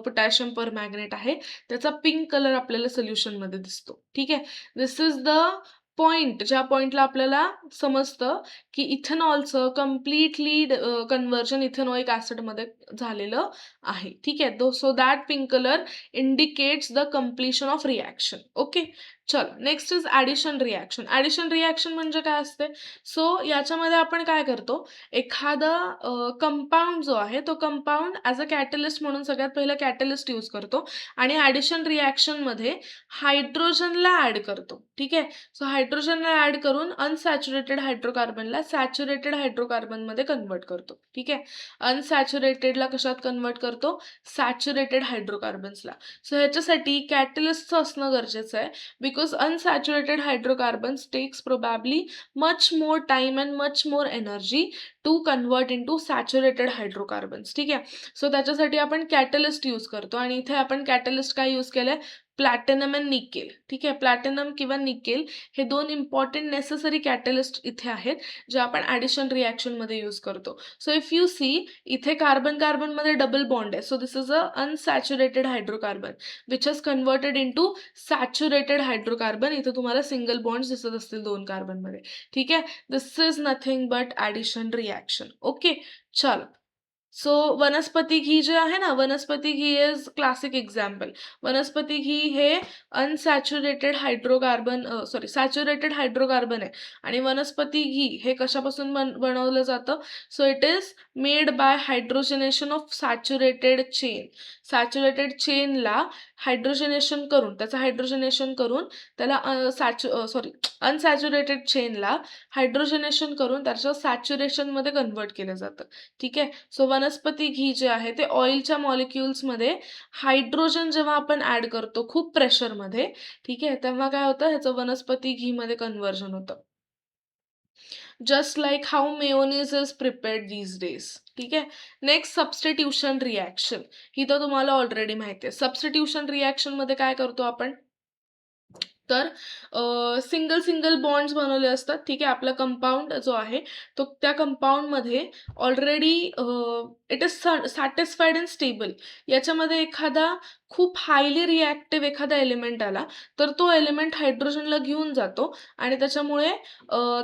पोटॅशियम परमॅग्नेट आहे त्याचा पिंक कलर आपल्याला सोल्युशनमध्ये दिसतो. ठीक आहे. दिस इज द पॉइंट, ज्या पॉइंटला आपल्याला समजतं की इथेनॉलचं कम्प्लिटली कन्व्हर्जन इथेनॉइक ॲसिडमध्ये झालेलं आहे. ठीक आहे. So that pink colour indicates the completion of reaction. Okay. चलो, next is addition reaction. Addition reaction म्हणजे काय असते? सो याच्यामध्ये आपण काय करतो? एखादा कंपाऊंड जो आहे तो कंपाऊंड ॲज अ कॅटलिस्ट म्हणून सगळ्यात पहिलं कॅटलिस्ट यूज करतो आणि ॲडिशन रिॲक्शनमध्ये हायड्रोजनला ॲड करतो. ठीक आहे. सो हायड्रोजनला ॲड करून अनसॅच्युरेटेड हायड्रोकार्बनला सॅच्युरेटेड हायड्रोकार्बनमध्ये कन्वर्ट करतो. ठीक आहे. अनसॅच्युरेटेडला कशात कन्वर्ट करतो? सॅच्युरेटेड हायड्रोकार्बन्सला. सो ह्याच्यासाठी कॅटलिस्टचं असणं गरजेचं आहे, because unsaturated hydrocarbons takes probably much more time and much more energy to convert in to saturated hydrocarbons. ठीक आहे. सो त्याच्यासाठी आपण कॅटलिस्ट यूज करतो आणि इथे आपण कॅटलिस्ट काय यूज केलंय? Platinum and nickel. ठीक आहे. प्लॅटिनम किंवा निकेल हे 2 इम्पॉर्टंट नेसेसरी कॅटलिस्ट इथे आहेत जे आपण ॲडिशन रिॲक्शनमध्ये यूज करतो. सो इफ यू सी, इथे कार्बन कार्बनमध्ये डबल बॉन्ड आहे. So this is a unsaturated hydrocarbon which has converted into saturated hydrocarbon. इथे तुम्हाला सिंगल बॉन्ड्स दिसत असतील 2 कार्बनमध्ये. ठीक आहे. This is nothing but addition reaction. Okay. चलो. सो वनस्पती घी जे आहे ना, वनस्पती घी इज क्लासिक एक्झाम्पल. वनस्पती घी हे अनसॅच्युरेटेड हायड्रोकार्बन सॅच्युरेटेड हायड्रोकार्बन आहे आणि वनस्पती घी हे कशापासून बनवलं जातं? So it is made by hydrogenation of saturated chain. Saturated चेनला हायड्रोजनेशन करून त्याला अनसॅच्युरेटेड चेनला हायड्रोजनेशन करून त्याच्या सॅच्युरेशनमध्ये कन्वर्ट केलं जातं. ठीक आहे. सो वनस्पती घी जे आहे ते ऑइलच्या मॉलिक्युल्समध्ये हायड्रोजन जेव्हा आपण ॲड करतो खूप प्रेशरमध्ये, ठीक आहे, तेव्हा काय होतं? ह्याचं वनस्पती घीमध्ये कन्व्हर्जन होतं. Just like how mayonnaise is prepared these days. ठीक आहे. Next substitution reaction. ही तर तुम्हाला ऑलरेडी माहिती आहे. सबस्टिट्यूशन रिॲक्शनमध्ये काय करतो आपण? तर सिंगल बॉन्ड्स बनवले असतात. ठीक आहे. आपला कंपाऊंड जो आहे तो त्या कंपाऊंडमध्ये already it is satisfied and stable. याच्यामध्ये एखादा खूप हायली रिॲक्टिव्ह एखादा एलिमेंट आला तर तो एलिमेंट हायड्रोजनला घेऊन जातो आणि त्याच्यामुळे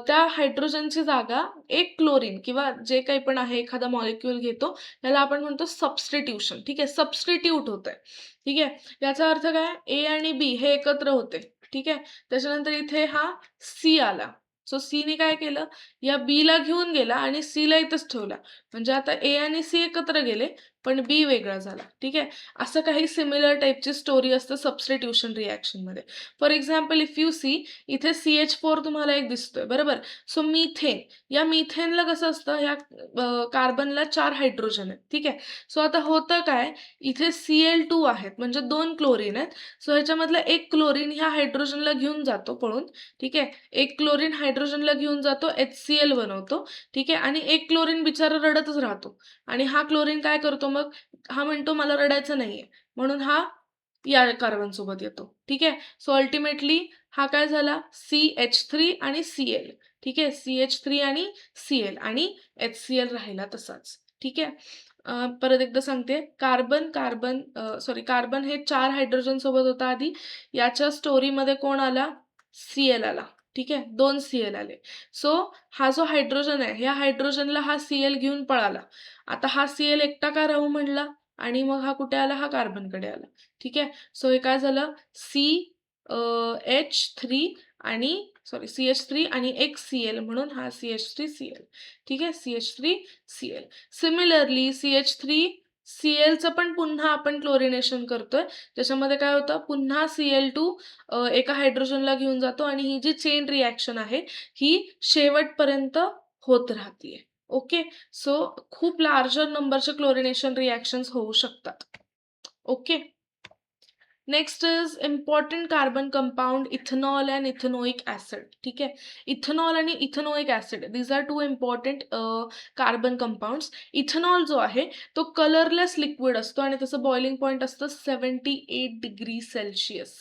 त्या हायड्रोजनची जागा एक क्लोरीन किंवा जे काही पण आहे एखादा मॉलिक्यूल घेतो. याला आपण म्हणतो सबस्टिट्यूशन. ठीक आहे. सबस्टिट्यूट होत आहे. ठीक आहे. याचा अर्थ काय? ए आणि बी हे एकत्र होते. ठीक आहे. त्याच्यानंतर इथे हा सी आला. सो सीने काय केलं, या बीला घेऊन गेला आणि सीला इथंच ठेवला. म्हणजे आता ए आणि सी एकत्र गेले पण बी वेगळा झाला. ठीक आहे. असं काही सिमिलर टाईपची स्टोरी असतं सबस्टिट्यूशन रिॲक्शनमध्ये. For example if you see, इथे CH4 तुम्हाला एक दिसतोय बरोबर. सो मिथेन, या मिथेनला कसं असतं, ह्या कार्बनला 4 हायड्रोजन आहेत. ठीक आहे. सो आता होतं काय, इथे Cl2 आहेत म्हणजे 2 क्लोरीन आहेत. सो ह्याच्यामधला एक क्लोरीन ह्या हायड्रोजनला घेऊन जातो पळून. ठीक आहे. एक क्लोरीन हायड्रोजनला घेऊन जातो, HCl बनवतो. ठीक आहे. आणि एक क्लोरीन बिचारा रडतच राहतो. आणि हा क्लोरीन काय करतो मग, हा म्हणतो मला रडायचं नाहीये, म्हणून हा या कार्बन सोबत येतो. ठीक आहे. सो अल्टिमेटली हा काय झाला, CH3 आणि Cl. ठीक आहे. CH3 आणि Cl आणि HCl राहिला तसाच. ठीक आहे. परत एकदा सांगते, कार्बन हे 4 हायड्रोजन सोबत होता आधी. याच्या स्टोरीमध्ये कोण आला, Cl आला. ठीक आहे. 2 Cl आले. सो हा जो हायड्रोजन आहे, ह्या हायड्रोजनला हा Cl घेऊन पळाला. आता हा Cl एकटा का राहू म्हणला आणि मग हा कुठे आला, हा कार्बनकडे आला. ठीक आहे. सो हे काय झालं, CH3 आणि CH3 आणि एक Cl म्हणून हा CH3Cl. ठीक आहे. CH3Cl. सिमिलरली CH3Clचं पण पुन्हा आपण क्लोरिनेशन करतोय. त्याच्यामध्ये काय होतं, पुन्हा Cl2 एका हायड्रोजनला घेऊन जातो आणि ही जी चेन रिॲक्शन आहे ही शेवटपर्यंत होत राहते. ओके. सो खूप लार्जर नंबरचे क्लोरिनेशन रिॲक्शन्स होऊ शकतात. Okay. Next is important carbon compound ethanol and ethanoic acid. ठीक आहे. इथेनॉल आणि ethanoic acid, these are 2 important carbon compounds. Ethanol जो आहे तो कलरलेस लिक्विड असतो आणि त्याचं बॉइलिंग पॉईंट असतं 78 डिग्री सेल्सिअस.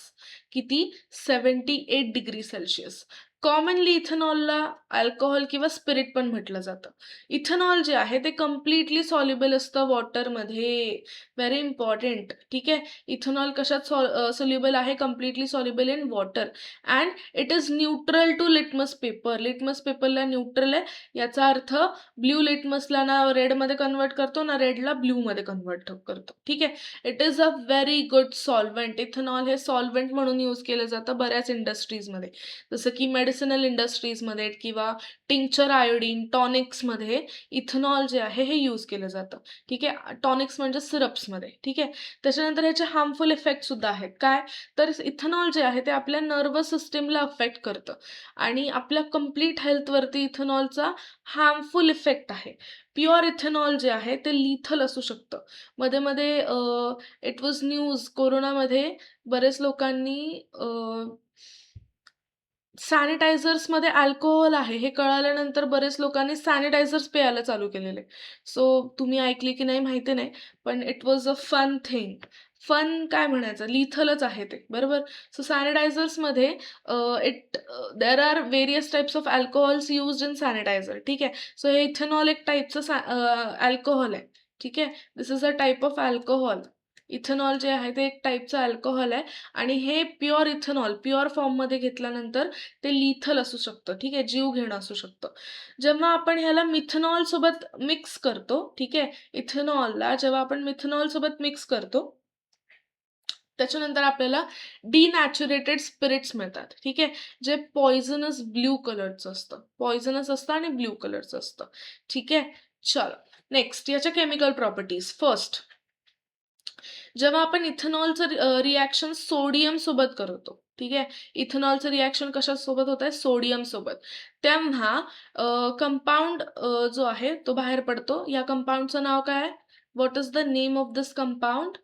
किती, 78 डिग्री सेल्सिअस. कॉमनली इथेनॉलला अल्कोहोल किंवा स्पिरिट पण म्हटलं जातं. इथेनॉल जे आहे ते कम्प्लिटली सॉल्युबल असतं वॉटरमध्ये. Very important. ठीक आहे. इथेनॉल कशात सोल्युबल आहे, completely soluble in water. And it is neutral to litmus paper. Litmus पेपरला न्यूट्रल आहे, याचा अर्थ ब्ल्यू लिटमसला ना रेडमध्ये कन्वर्ट करतो ना रेडला ब्ल्यूमध्ये कन्वर्ट करतो. ठीक आहे. It is a very good solvent. Ethanol हे सॉल्व्हेंट म्हणून यूज केलं जातं बऱ्याच इंडस्ट्रीजमध्ये, जसं की मेडिसिनल इंडस्ट्रीजमध्ये किंवा टिंक्चर आयोडीन टॉनिक्समध्ये इथेनॉल जे आहे हे यूज केलं जातं. ठीक आहे. टॉनिक्स म्हणजे सिरप्समध्ये. ठीक आहे. त्याच्यानंतर ह्याचे हार्मफुल इफेक्ट सुद्धा आहेत. काय, तर इथेनॉल जे आहे ते आपल्या नर्वस सिस्टीमला अफेक्ट करतं आणि आपल्या कम्प्लीट हेल्थवरती इथेनॉलचा हार्मफुल इफेक्ट आहे. प्युअर इथेनॉल जे आहे ते लिथल असू शकतं. मध्ये मध्ये इट वॉज न्यूज, कोरोनामध्ये बरेच लोकांनी सॅनिटायझर्समध्ये अल्कोहोल आहे हे कळाल्यानंतर बरेच लोकांनी सॅनिटायझर्स प्यायला चालू केलेले. सो तुम्ही ऐकली की नाही माहिती नाही, पण it was a fun thing. Fun काय म्हणायचं, लिथलच आहे ते, बरोबर. सो सॅनिटायझर्समध्ये there are various types of alcohols used in sanitiser. ठीक आहे. सो हे इथेनॉल एक टाईपचं अल्कोहोल आहे. ठीक आहे. This is a type of alcohol. Ethanol जे आहे ते एक टाईपचं अल्कोहोल आहे आणि हे प्युअर इथेनॉल प्युअर फॉर्ममध्ये घेतल्यानंतर ते लिथल असू शकतं. ठीक आहे. जीव घेणं असू शकतं. जेव्हा आपण ह्याला मिथेनॉल सोबत मिक्स करतो, ठीक आहे, इथेनॉलला जेव्हा आपण मिथेनॉल सोबत मिक्स करतो त्याच्यानंतर आपल्याला डिनॅचुरेटेड स्पिरिट्स मिळतात. ठीक आहे. जे पॉइझनस ब्ल्यू कलरचं असतं, पॉइझनस असतं आणि ब्ल्यू कलरचं असतं. ठीक आहे. चलो नेक्स्ट, याच्या केमिकल प्रॉपर्टीज. फर्स्ट, जेव्हा आपण इथेनॉलचं रिॲक्शन सोडियम सोबत करतो, ठीक आहे, इथेनॉलचं रिॲक्शन कशासोबत होत आहे, सोडियम सोबत, तेव्हा कंपाऊंड जो आहे तो बाहेर पडतो. या कंपाऊंडचं नाव काय आहे, what is the name of this compound,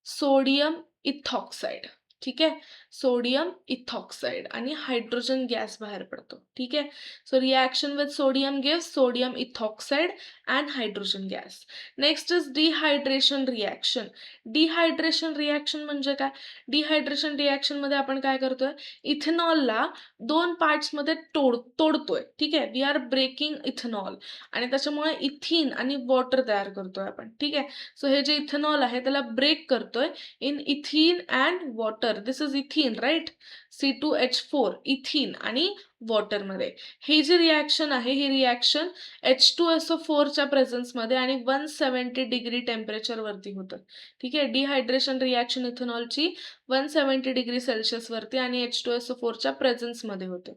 sodium ethoxide. ठीक आहे. सोडियम इथॉक्साइड आणि हायड्रोजन गॅस बाहेर पडतो. ठीक आहे. So reaction with sodium gives sodium ethoxide and hydrogen gas. Next is dehydration reaction. Dehydration reaction म्हणजे काय, डिहायड्रेशन रिॲक्शनमध्ये आपण काय करतोय, इथेनॉलला 2 पार्ट्समध्ये तोडतोय. ठीक आहे. वी आर ब्रेकिंग इथेनॉल आणि त्याच्यामुळे इथिन आणि वॉटर तयार करतोय आपण. ठीक आहे. सो हे जे इथेनॉल आहे त्याला ब्रेक करतोय in ethene and water. This is ethene, right. C2H4 ethene आणि वॉटरमध्ये. ही जी रिॲक्शन आहे ही रिॲक्शन H2SO4च्या प्रेझेन्समध्ये आणि 170 डिग्री टेम्परेचरवरती होतं. ठीक आहे. डिहायड्रेशन रिॲक्शन इथेनॉलची 170 डिग्री सेल्सिअसवरती आणि H2SO4च्या प्रेझेन्समध्ये होते.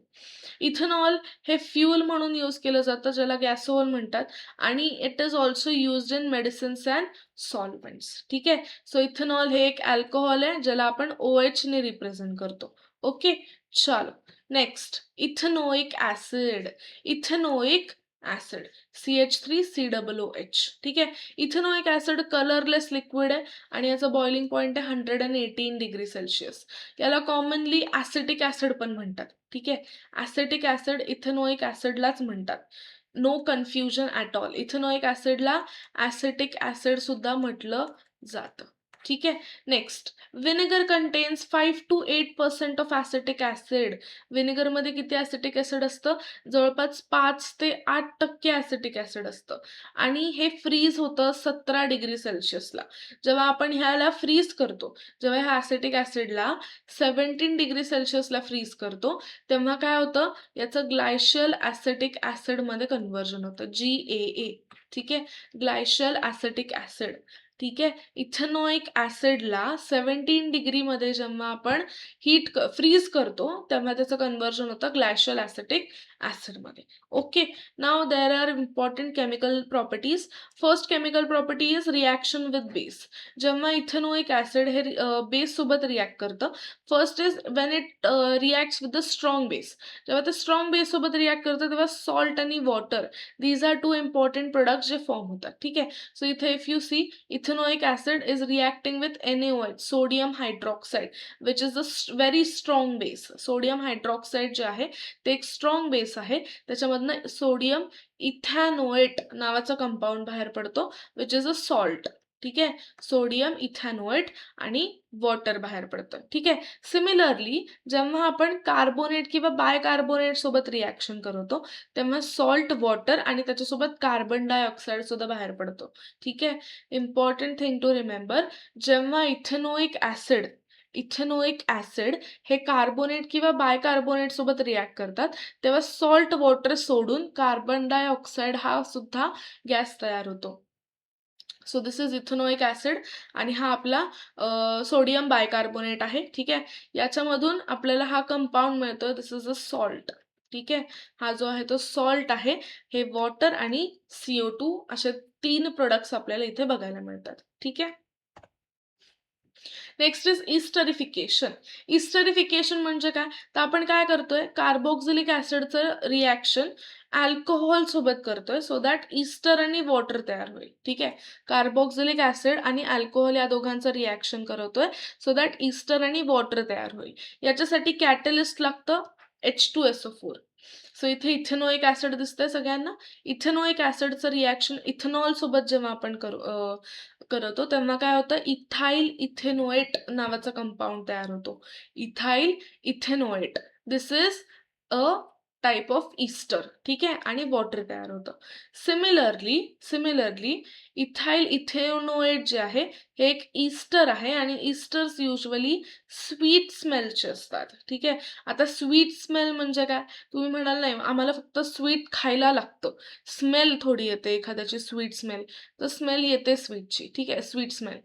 इथेनॉल हे फ्यूल म्हणून यूज केलं जातं, ज्याला गॅसोहॉल म्हणतात, आणि it is also used in medicines and solvents. ठीक आहे. सो इथेनॉल हे एक अल्कोहॉल आहे ज्याला आपण OH ने रिप्रेझेंट करतो. ओके, चलो next ethanoic acid. Ethanoic acid CH3COOH. ठीक आहे. इथेनोइक ऍसिड कलरलेस लिक्विड आहे आणि याचा बॉइलिंग पॉइंट आहे 118 डिग्री सेल्सिअस. याला कॉमनली ऍसिटिक ऍसिड पण म्हणतात. ठीक आहे. ऍसिटिक ऍसिड इथेनोइक ऍसिडलाच म्हणतात. No confusion at all. Ethanoic ऍसिडला ऍसिटिक ऍसिड सुद्धा म्हटलं जातं. ठीक आहे. Next, vinegar contains 5 to 8% of acetic acid. विनेगरमध्ये किती ऍसिटिक ऍसिड असतं? जवळपास 5 ते 8% ऍसिटिक ऍसिड असतं आणि हे फ्रीज होतं 17 डिग्री सेल्सिअसला. जेव्हा आपण ह्याला फ्रीज करतो, जेव्हा ह्या ऍसिटिक ऍसिडला 17 डिग्री सेल्सिअसला फ्रीज करतो, तेव्हा काय होतं? याचं ग्लायशियल ऍसिटिक ऍसिडमध्ये कन्व्हर्जन होतं, GAA. ठीक आहे. ग्लायशियल ऍसिटिक ऍसिड. ठीक आहे. इथेनोइक ऍसिडला 17 डिग्रीमध्ये जेव्हा आपण फ्रीज करतो तेव्हा त्याचं कन्व्हर्जन होतं ग्लायशियल ऍसिटिक ऍसिडमध्ये. Okay, now there are important chemical properties. First chemical property is reaction with base. जेव्हा इथेनोइक ऍसिड हे बेस सोबत रिॲक्ट करतं, first is when it reacts with the strong base. जेव्हा ते स्ट्रॉंग बेस सोबत react करतं तेव्हा सॉल्ट आणि water, these are 2 important products जे फॉर्म होतात. ठीक आहे. सो इथे if you see, ethanoic acid is reacting with NaOH, sodium hydroxide, which is a very strong base. Sodium hydroxide जे आहे ते एक स्ट्रॉंग बेस आहे. त्याच्यामधनं सोडियम इथॅनोएट नावाचा कंपाऊंड बाहेर पडतो, विच इज अ सॉल्ट. ठीक आहे. सोडियम इथॅनोएट आणि वॉटर बाहेर पडतं. ठीक आहे. सिमिलरली जेव्हा आपण कार्बोनेट किंवा बायकार्बोनेट सोबत रिॲक्शन करतो तेव्हा सॉल्ट, वॉटर आणि त्याच्यासोबत कार्बन डायऑक्साईड सुद्धा बाहेर पडतो. ठीक आहे. इम्पॉर्टंट थिंग टू रिमेंबर, जेव्हा इथेनोइक ऍसिड हे कार्बोनेट किंवा बायकार्बोनेट सोबत रिॲक्ट करतात तेव्हा सॉल्ट, वॉटर सोडून कार्बन डायऑक्साईड हा सुद्धा गॅस तयार होतो. So this is ethanoic acid आणि हा आपला सोडियम बायकार्बोनेट आहे. ठीक आहे. याच्यामधून आपल्याला हा कंपाऊंड मिळतो, दिस इज अ सॉल्ट. ठीक आहे. हा जो आहे तो सॉल्ट आहे. हे वॉटर आणि CO2 असे 3 प्रोडक्ट्स आपल्याला इथे बघायला मिळतात. ठीक आहे. Next is इस्टरिफिकेशन. इस्टरिफिकेशन म्हणजे काय? तर आपण काय करतोय, कार्बोक्सिलिक ऍसिडचं रिॲक्शन अल्कोहोल सोबत करतोय सो दॅट इस्टर आणि वॉटर तयार होईल. ठीक आहे. कार्बोक्सिलिक ऍसिड आणि अल्कोहोल या दोघांचं रिॲक्शन करतोय सो दॅट इस्टर आणि वॉटर तयार होईल. याच्यासाठी कॅटलिस्ट लागतं H2SO4. सो इथे इथेनोइक ऍसिड दिसतंय सगळ्यांना. इथेनोइक ऍसिडचं रिॲक्शन इथेनॉल सोबत जेव्हा आपण करतो तेव्हा काय होतं, इथाइल इथेनोएट नावाचा कंपाऊंड तयार होतो. Ethyl ethanoate, this is a type of Easter. ठीक आहे. आणि वॉटर तयार होतं. सिमिलरली इथाइल इथेनोएट जे आहे हे एक ईस्टर आहे आणि ईस्टर्स युजली स्वीट स्मेलचे असतात. ठीक आहे. आता स्वीट स्मेल म्हणजे काय? तुम्ही म्हणाल नाही आम्हाला फक्त स्वीट खायला लागतं, स्मेल थोडी येते एखाद्याची स्वीट स्मेल, तर स्मेल येते स्वीटची. ठीक आहे. Sweet smell.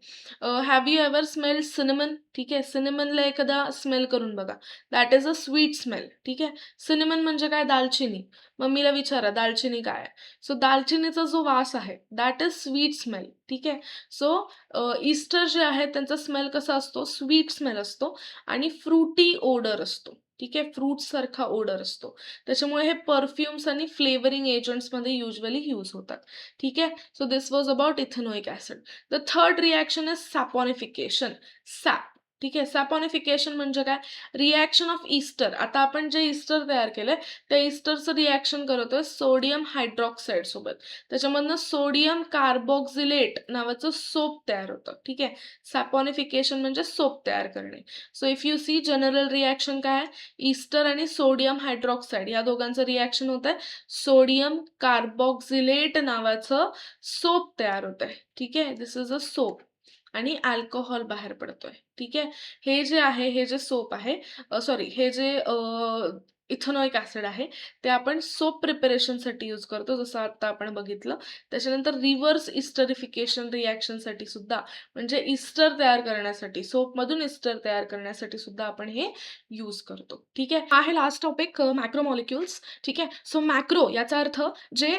Have you ever smell cinnamon? ठीक आहे. सिनेमनला एखादा स्मेल करून बघा, that is a sweet smell. ठीक आहे. सिनेमन म्हणजे काय? दालचिनी. मम्मीला विचारा दालचिनी काय आहे? सो दालचिनीचा जो वास आहे दॅट इज स्वीट स्मेल. ठीक आहे. सो ईस्टर जे आहे त्यांचा स्मेल कसा असतो? स्वीट स्मेल असतो आणि फ्रुटी ओडर असतो. ठीक आहे. फ्रूट सारखा ओडर असतो. त्याच्यामुळे हे परफ्युम्स आणि फ्लेवरिंग एजंट्स मध्ये युजली यूज होतात. ठीक आहे. So this was about ethanoic acid. The third reaction is saponification. Sap. ठीक आहे. सॅपोनिफिकेशन म्हणजे काय? Reaction of ester. आता आपण जे ईस्टर तयार केलंय त्या ईस्टरचं रिॲक्शन करतोय सोडियम हायड्रॉक्साईड सोबत. त्याच्यामधनं सोडियम कार्बोक्सिलेट नावाचं सोप तयार होतं. ठीक आहे. सॅपोनिफिकेशन म्हणजे सोप तयार करणे. So if you see, general reaction काय आहे? ईस्टर आणि सोडियम हायड्रॉक्साईड या दोघांचं रिॲक्शन होत आहे, सोडियम कार्बोक्सिलेट नावाचं सोप तयार होत आहे. ठीक आहे. This is a soap. आणि अल्कोहॉल बाहेर पडतोय. ठीक आहे. हे जे आहे, हे जे सोप आहे, सॉरी, हे जे इथेनॉइक ॲसिड आहे, ते आपण सोप प्रिपरेशनसाठी यूज करतो, जसं आता आपण बघितलं. त्याच्यानंतर रिव्हर्स इस्टरिफिकेशन रिएक्शनसाठी सुद्धा, म्हणजे इस्टर तयार करण्यासाठी, सोपमधून इस्टर तयार करण्यासाठी सुद्धा आपण हे यूज करतो. ठीक आहे. हा आहे लास्ट टॉपिक, मॅक्रोमॉलिक्युल्स. ठीक आहे. सो मॅक्रो याचा अर्थ जे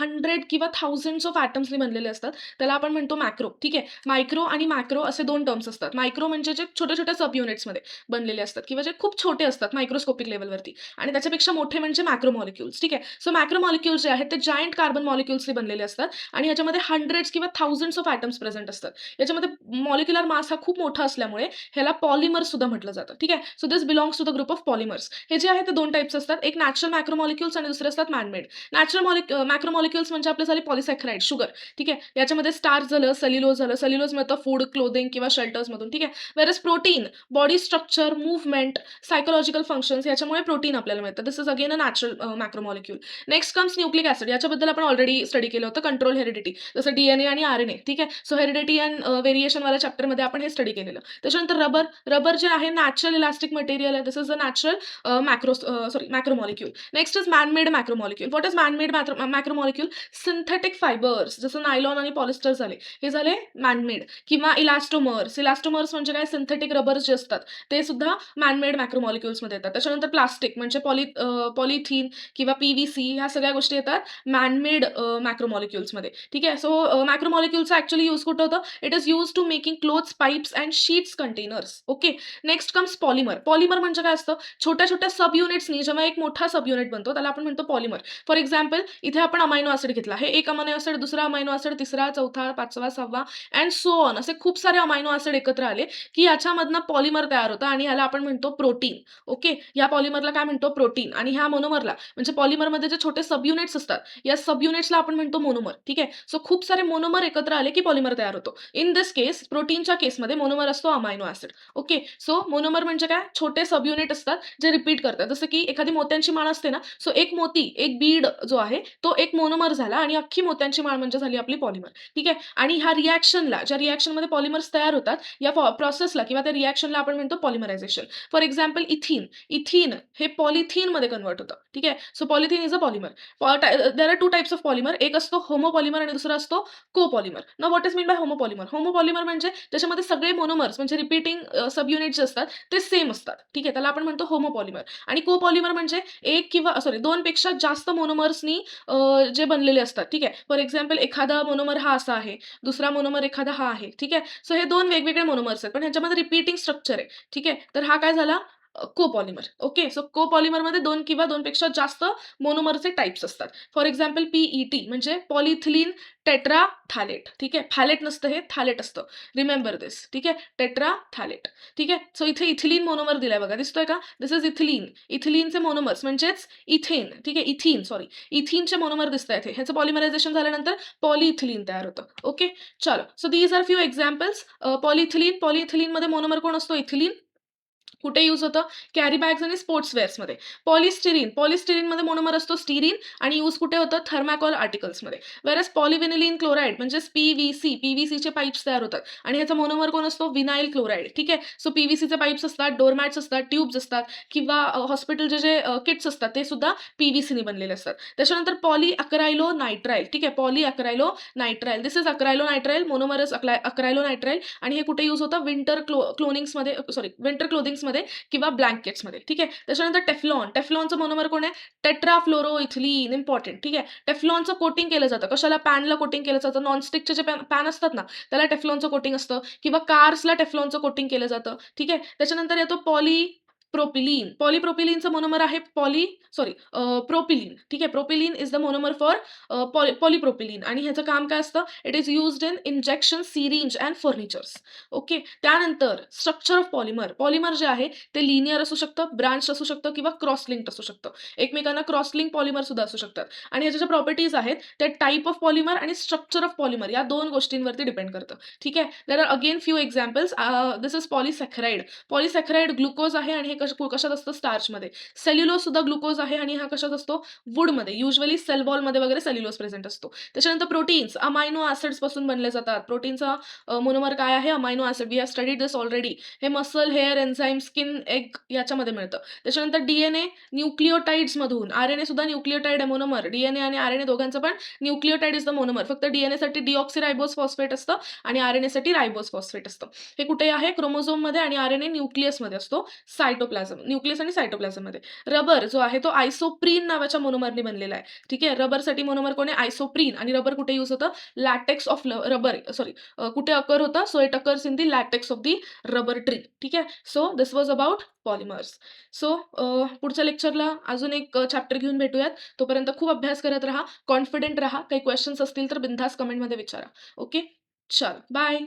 100 किंवा थाउजंड्स ऑफ ॲटम्सनी बनलेले असतात, त्याला आपण म्हणतो मॅक्रो. ठीक आहे. मायक्रो आणि मॅक्रो असे 2 टर्म्स असतात. मायक्रो म्हणजे जे छोट्या-छोट्या सब युनिट्समध्ये बनलेले असतात किंवा जे खूप छोटे असतात मायक्रोस्कोपिक लेव्हलवरती, आणि त्याच्यापेक्षा मोठे म्हणजे मॅक्रो मॉलिक्युल्स. ठीक आहे. सो मॅक्रो मॉलिक्युल्स जे आहेत ते जायंट कार्बन मॉलिक्युल्सनी बनलेले असतात आणि ह्याच्यामध्ये हंड्रेड्स किंवा थाउजंड्स ऑफ ॲटम्स प्रेझेंट असतात. याच्यामध्ये मॉलिक्युलर मास हा खूप मोठा असल्यामुळे ह्याला पॉलिमर्स सुद्धा म्हटलं जातं. ठीक आहे. So this belongs to the group of polymers. हे जे आहे ते 2 टाइप्स असतात. एक नॅचरल मॅक्रो मॉलिक्युल्स आणि दुसरे असतात मॅनमेड. नॅचरल मॅक्रो मॉलिक्युल्स म्हणजे आपले झाले पॉलिसॅकराइड, शुगर. ठीक आहे. याच्यामध्ये स्टार्च झालं, सेल्युलोज झालं. सेल्युलोज मिळतं फूड, क्लोथिंग किंवा शेल्टर्समधून. ठीक आहे. Whereas protein, body structure, movement, psychological functions याच्यामुळे प्रोटीन आपल्याला मिळतं. This is again a natural macromolecule. Next comes nucleic acid. याच्याबद्दल आपण ऑलरेडी स्टडी केलं होतं, कंट्रोल हेरिडिटी, जसं डीएनए आणि आरएनए. ठीक आहे. सो हेरिडिटी अँड व्हेरिएशनवाल्या चॅप्टरमध्ये आपण हे स्टडी केलेलं. त्याच्यानंतर रबर. रबर जे आहे नॅचरल इलास्टिक मटेरियल आहे. This is a natural macromolecule. Next is manmade macromolecule. What is manmade macromolecule? Synthetic fibres, जसं नायलॉन आणि पॉलिस्टर झाले, हे झाले मॅनमेड. किंवा इलास्टोमर्स. इलास्टोमर्स म्हणजे काय? सिंथेटिक रबर्स जे असतात ते सुद्धा मॅनमेड मॅक्रोमॉलिक्युल्समध्ये येतात. त्याच्यानंतर प्लास्टिक म्हणजे पॉलिथिन किंवा पीव्हीसी, ह्या सगळ्या गोष्टी येतात मॅनमेड मॅक्रोमॉलिक्युल्समध्ये. ठीक आहे. सो मॅक्रोमॉलिक्युल्सचं ॲक्च्युअली यूज कुठं होतं? It is use to making clothes, pipes and sheets containers. Okay. Next comes polymer. Polymer म्हणजे काय असतं? छोट्या छोट्या सब युनिट्सनी जेव्हा एक मोठा सब युनिट बनतो त्याला आपण म्हणतो पॉलिमर. फॉर एक्झाम्पल, इथे आपण अमायनो ऍसिड घेतला. हे एक अमायनो ऍसिड, दुसरा अमायनो ऍसिड, तिसरा, चौथा, पाचवा, 6वा अँड सो ऑन, असे खूप सारे अमायनो ऍसिड एकत्र आले की याच्यामधनं पॉलिमर तयार होतं आणि ह्याला आपण म्हणतो प्रोटीन. ओके. या पॉलिमरला काय म्हणतो? प्रोटीन. आणि ह्या मोनोमरला, म्हणजे पॉलिमरमध्ये जे छोटे सब युनिट्स असतात, या सब युनिट्सला आपण म्हणतो मोनोमर. ठीक आहे. सो खूप सारे मोनोमर एकत्र आले की पॉलिमर तयार होतो. इन दिस केस, प्रोटीनच्या केसमध्ये मोनोमर असतो amino acid. Okay. So monomer म्हणजे काय? छोटे सब युनिट असतात जे रिपीट करतात. जसं की एखादी मोत्यांची माळ असते ना, सो एक मोती, एक बीड जो आहे तो एक मोनोमर झाला आणि अख्खी मोत्यांची माळ म्हणजे झाली आपली पॉलिमर. ठीक आहे. आणि ह्या रिएक्शनला, ज्या रिएक्शनमध्ये पॉलिमर्स तयार होतात, या प्रोसेसला किंवा त्या रिएक्शनला आपण म्हणतो पॉलिमरायझेशन. For example, इथिन. इथिन हे पॉलिथिनमध्ये कन्वर्ट होतं. ठीक आहे. So polythene is a polymer. There are 2 types of polymer. एक असतो होमोपॉलिमर आणि दुसरा असतो copolymer. Now what is mean by homopolymer? Homopolymer म्हणजे त्याच्यामध्ये सगळे मोनोमर्स म्हणजे रिपीटिंग सब युनिट जे असतात ते सेम असतात. ठीक आहे. त्याला आपण म्हणतो होमोपॉलिमर. आणि कोपॉलिमर म्हणजे एक किंवा सॉरी 2 पेक्षा जास्त मोनोमर्सनी जे बनलेले असतात. ठीक आहे. फॉर एक्झाम्पल, एखादा मोनोमर हा असा आहे, दुसरा मोनोमर एखादा हा आहे. ठीक आहे. सो हे 2 वेगवेगळे मोनोमर्स आहेत, पण ह्याच्यामध्ये रिपीटिंग स्ट्रक्चर आहे. ठीक आहे. तर हा काय झाला? कोपॉलिमर. ओके. सो कोपॉलिमरमध्ये 2 किंवा 2 पेक्षा जास्त मोनोमरचे टाइप्स असतात. फॉर एक्झाम्पल, पीईटी म्हणजे पॉलिथिलीन टेट्राथॅलेट. ठीक आहे. फॅलेट नसतं, हे थॅलेट असतं. Remember this. ठीक आहे. टेट्राथॅलेट. ठीक आहे. सो इथे इथिलीन मोनोमर दिलाय बघा, दिसतोय का? दिस इज इथिलीन. इथिलीनचे मोनोमर्स म्हणजेच इथेन. ठीक आहे. इथिन, सॉरी, इथिनचे मोनोमर दिसतायत. ह्याचं पॉलिमरायझेशन झाल्यानंतर पॉलिइथिलीन तयार होतं. ओके. चलो. So these are few examples. Polyethylene. पॉलिइथिलीनमध्ये मोनोमर कोण असतो? इथिलीन. कुठे यूज होतं? कॅरी बॅग्स आणि स्पोर्ट्स वेअर्समध्ये. पॉलिस्टिरीन. पॉलिस्टिरीनमध्ये मोनोमर असतो स्टिरीन आणि यूज कुठे होतं? थर्माकोल आर्टिकल्समध्ये. व्हेअरएज पॉलिव्हिनिलीन क्लोराईड म्हणजेच पीव्हीसी. पीव्हीसीचे पाईप्स तयार होतात आणि ह्याचा मोनोमर कोण असतो? Vinyl chloride. ठीक आहे. सो पीव्हीसीचे पाईप्स असतात, डोरमॅट्स असतात, ट्यूब्स असतात किंवा हॉस्पिटलचे जे किट्स असतात ते सुद्धा पीव्हीसीने बनलेले असतात. त्याच्यानंतर पॉली अक्रायलो नायट्राइल. ठीक आहे. Polyacrylonitrile. This is acrylonitrile. Monomer is acrylonitrile आणि हे कुठे यूज होतं? विंटर क्लोथिंग्समध्ये किंवा ब्लँकेट्समध्ये. ठीक आहे. त्याच्यानंतर टेफ्लॉन. टेफ्लॉनचं मोनोमर कोण आहे? टेट्राफ्लोरोइथिलीन. इम्पॉर्टंट. ठीक आहे. टेफ्लॉनचं कोटिंग केलं जातं. कशाला? पॅनला कोटिंग केलं जातं. नॉनस्टिकचे जे पॅन असतात ना, त्याला टेफ्लॉनचं कोटिंग असतं किंवा कार्सला टेफ्लॉनचं कोटिंग केलं जातं. ठीक आहे. त्याच्यानंतर येतो पॉलीप्रोपिलीन. पॉलीप्रोपिलीनचं मोनोमर आहे प्रोपिलीन. ठीक आहे. Propylene is the monomer for polypropylene आणि ह्याचं काम काय असतं? It is used in injection, syringe and furnitures. Okay. त्यानंतर स्ट्रक्चर ऑफ पॉलिमर. पॉलिमर जे आहे ते लिनियर असू शकतं, ब्रांच असू शकतं किंवा क्रॉस लिंक्ड असू शकतं. एकमेकांना क्रॉस लिंक पॉलिमर सुद्धा असू शकतात आणि ह्याच्या ज्या प्रॉपर्टीज आहेत ते टाइप ऑफ पॉलिमर आणि स्ट्रक्चर ऑफ पॉलिमर या 2 गोष्टींवरती डिपेंड करतं. ठीक आहे. There are again few examples. This is polysaccharide. Polysaccharide glucose आहे आणि हे कशात असतं? स्टार्चमध्ये. सेल्युलोज सुद्धा ग्लुकोज आहे आणि हा कशात असतो? वूडमध्ये. युजुअली सेल वॉलमध्ये वगैरे सेल्युलोज प्रेझेंट असतो. त्याच्यानंतर प्रोटीन्स अमायनो ॲसिड्स पासून बनले जातात. प्रोटीनचा मोनोमर काय आहे? Amino acid. We have studied this already. हे muscle, hair, enzyme, skin, egg याच्यामध्ये मिळतं. त्याच्यानंतर DNA न्यूक्लिओटाइड्समधून. RNA सुद्धा न्यूक्लिओटाइड आहे मोनोमर. DNA आणि RNA दोघांचं पण न्यूक्लिओटाइड इज द मोनोमर. फक्त DNA साठी डिऑक्सिरायबोज फॉस्फेट असतं आणि RNA साठी रायबोज फॉस्फेट असतं. हे कुठे आहे? क्रोमोझोममध्ये आणि RNA न्यूक्लियसमध्ये असतो. सायटोप्लाझम, न्यूक्लियस आणि सायटोप्लाझममध्ये. रबर जो आहे तो आयसोप्रीन नावाच्या मोनोमरने बनलेला आहे. ठीक आहे. रबरसाठी मोनोमर कोण आहे? आयसोप्रीन. आणि रबर कुठे यूज होतं? लॅटेक्स ऑफ रबर सॉरी कुठे अकर होतं? So it occurs in the LaTeX of the rubber tree. ठीक आहे. So this was about polymers. So पुढच्या लेक्चरला अजून एक चॅप्टर घेऊन भेटूयात. तोपर्यंत खूप अभ्यास करत राहा, कॉन्फिडेंट राहा. काही क्वेश्चन्स असतील तर बिनधास्त कमेंटमध्ये विचारा. ओके, चल बाय.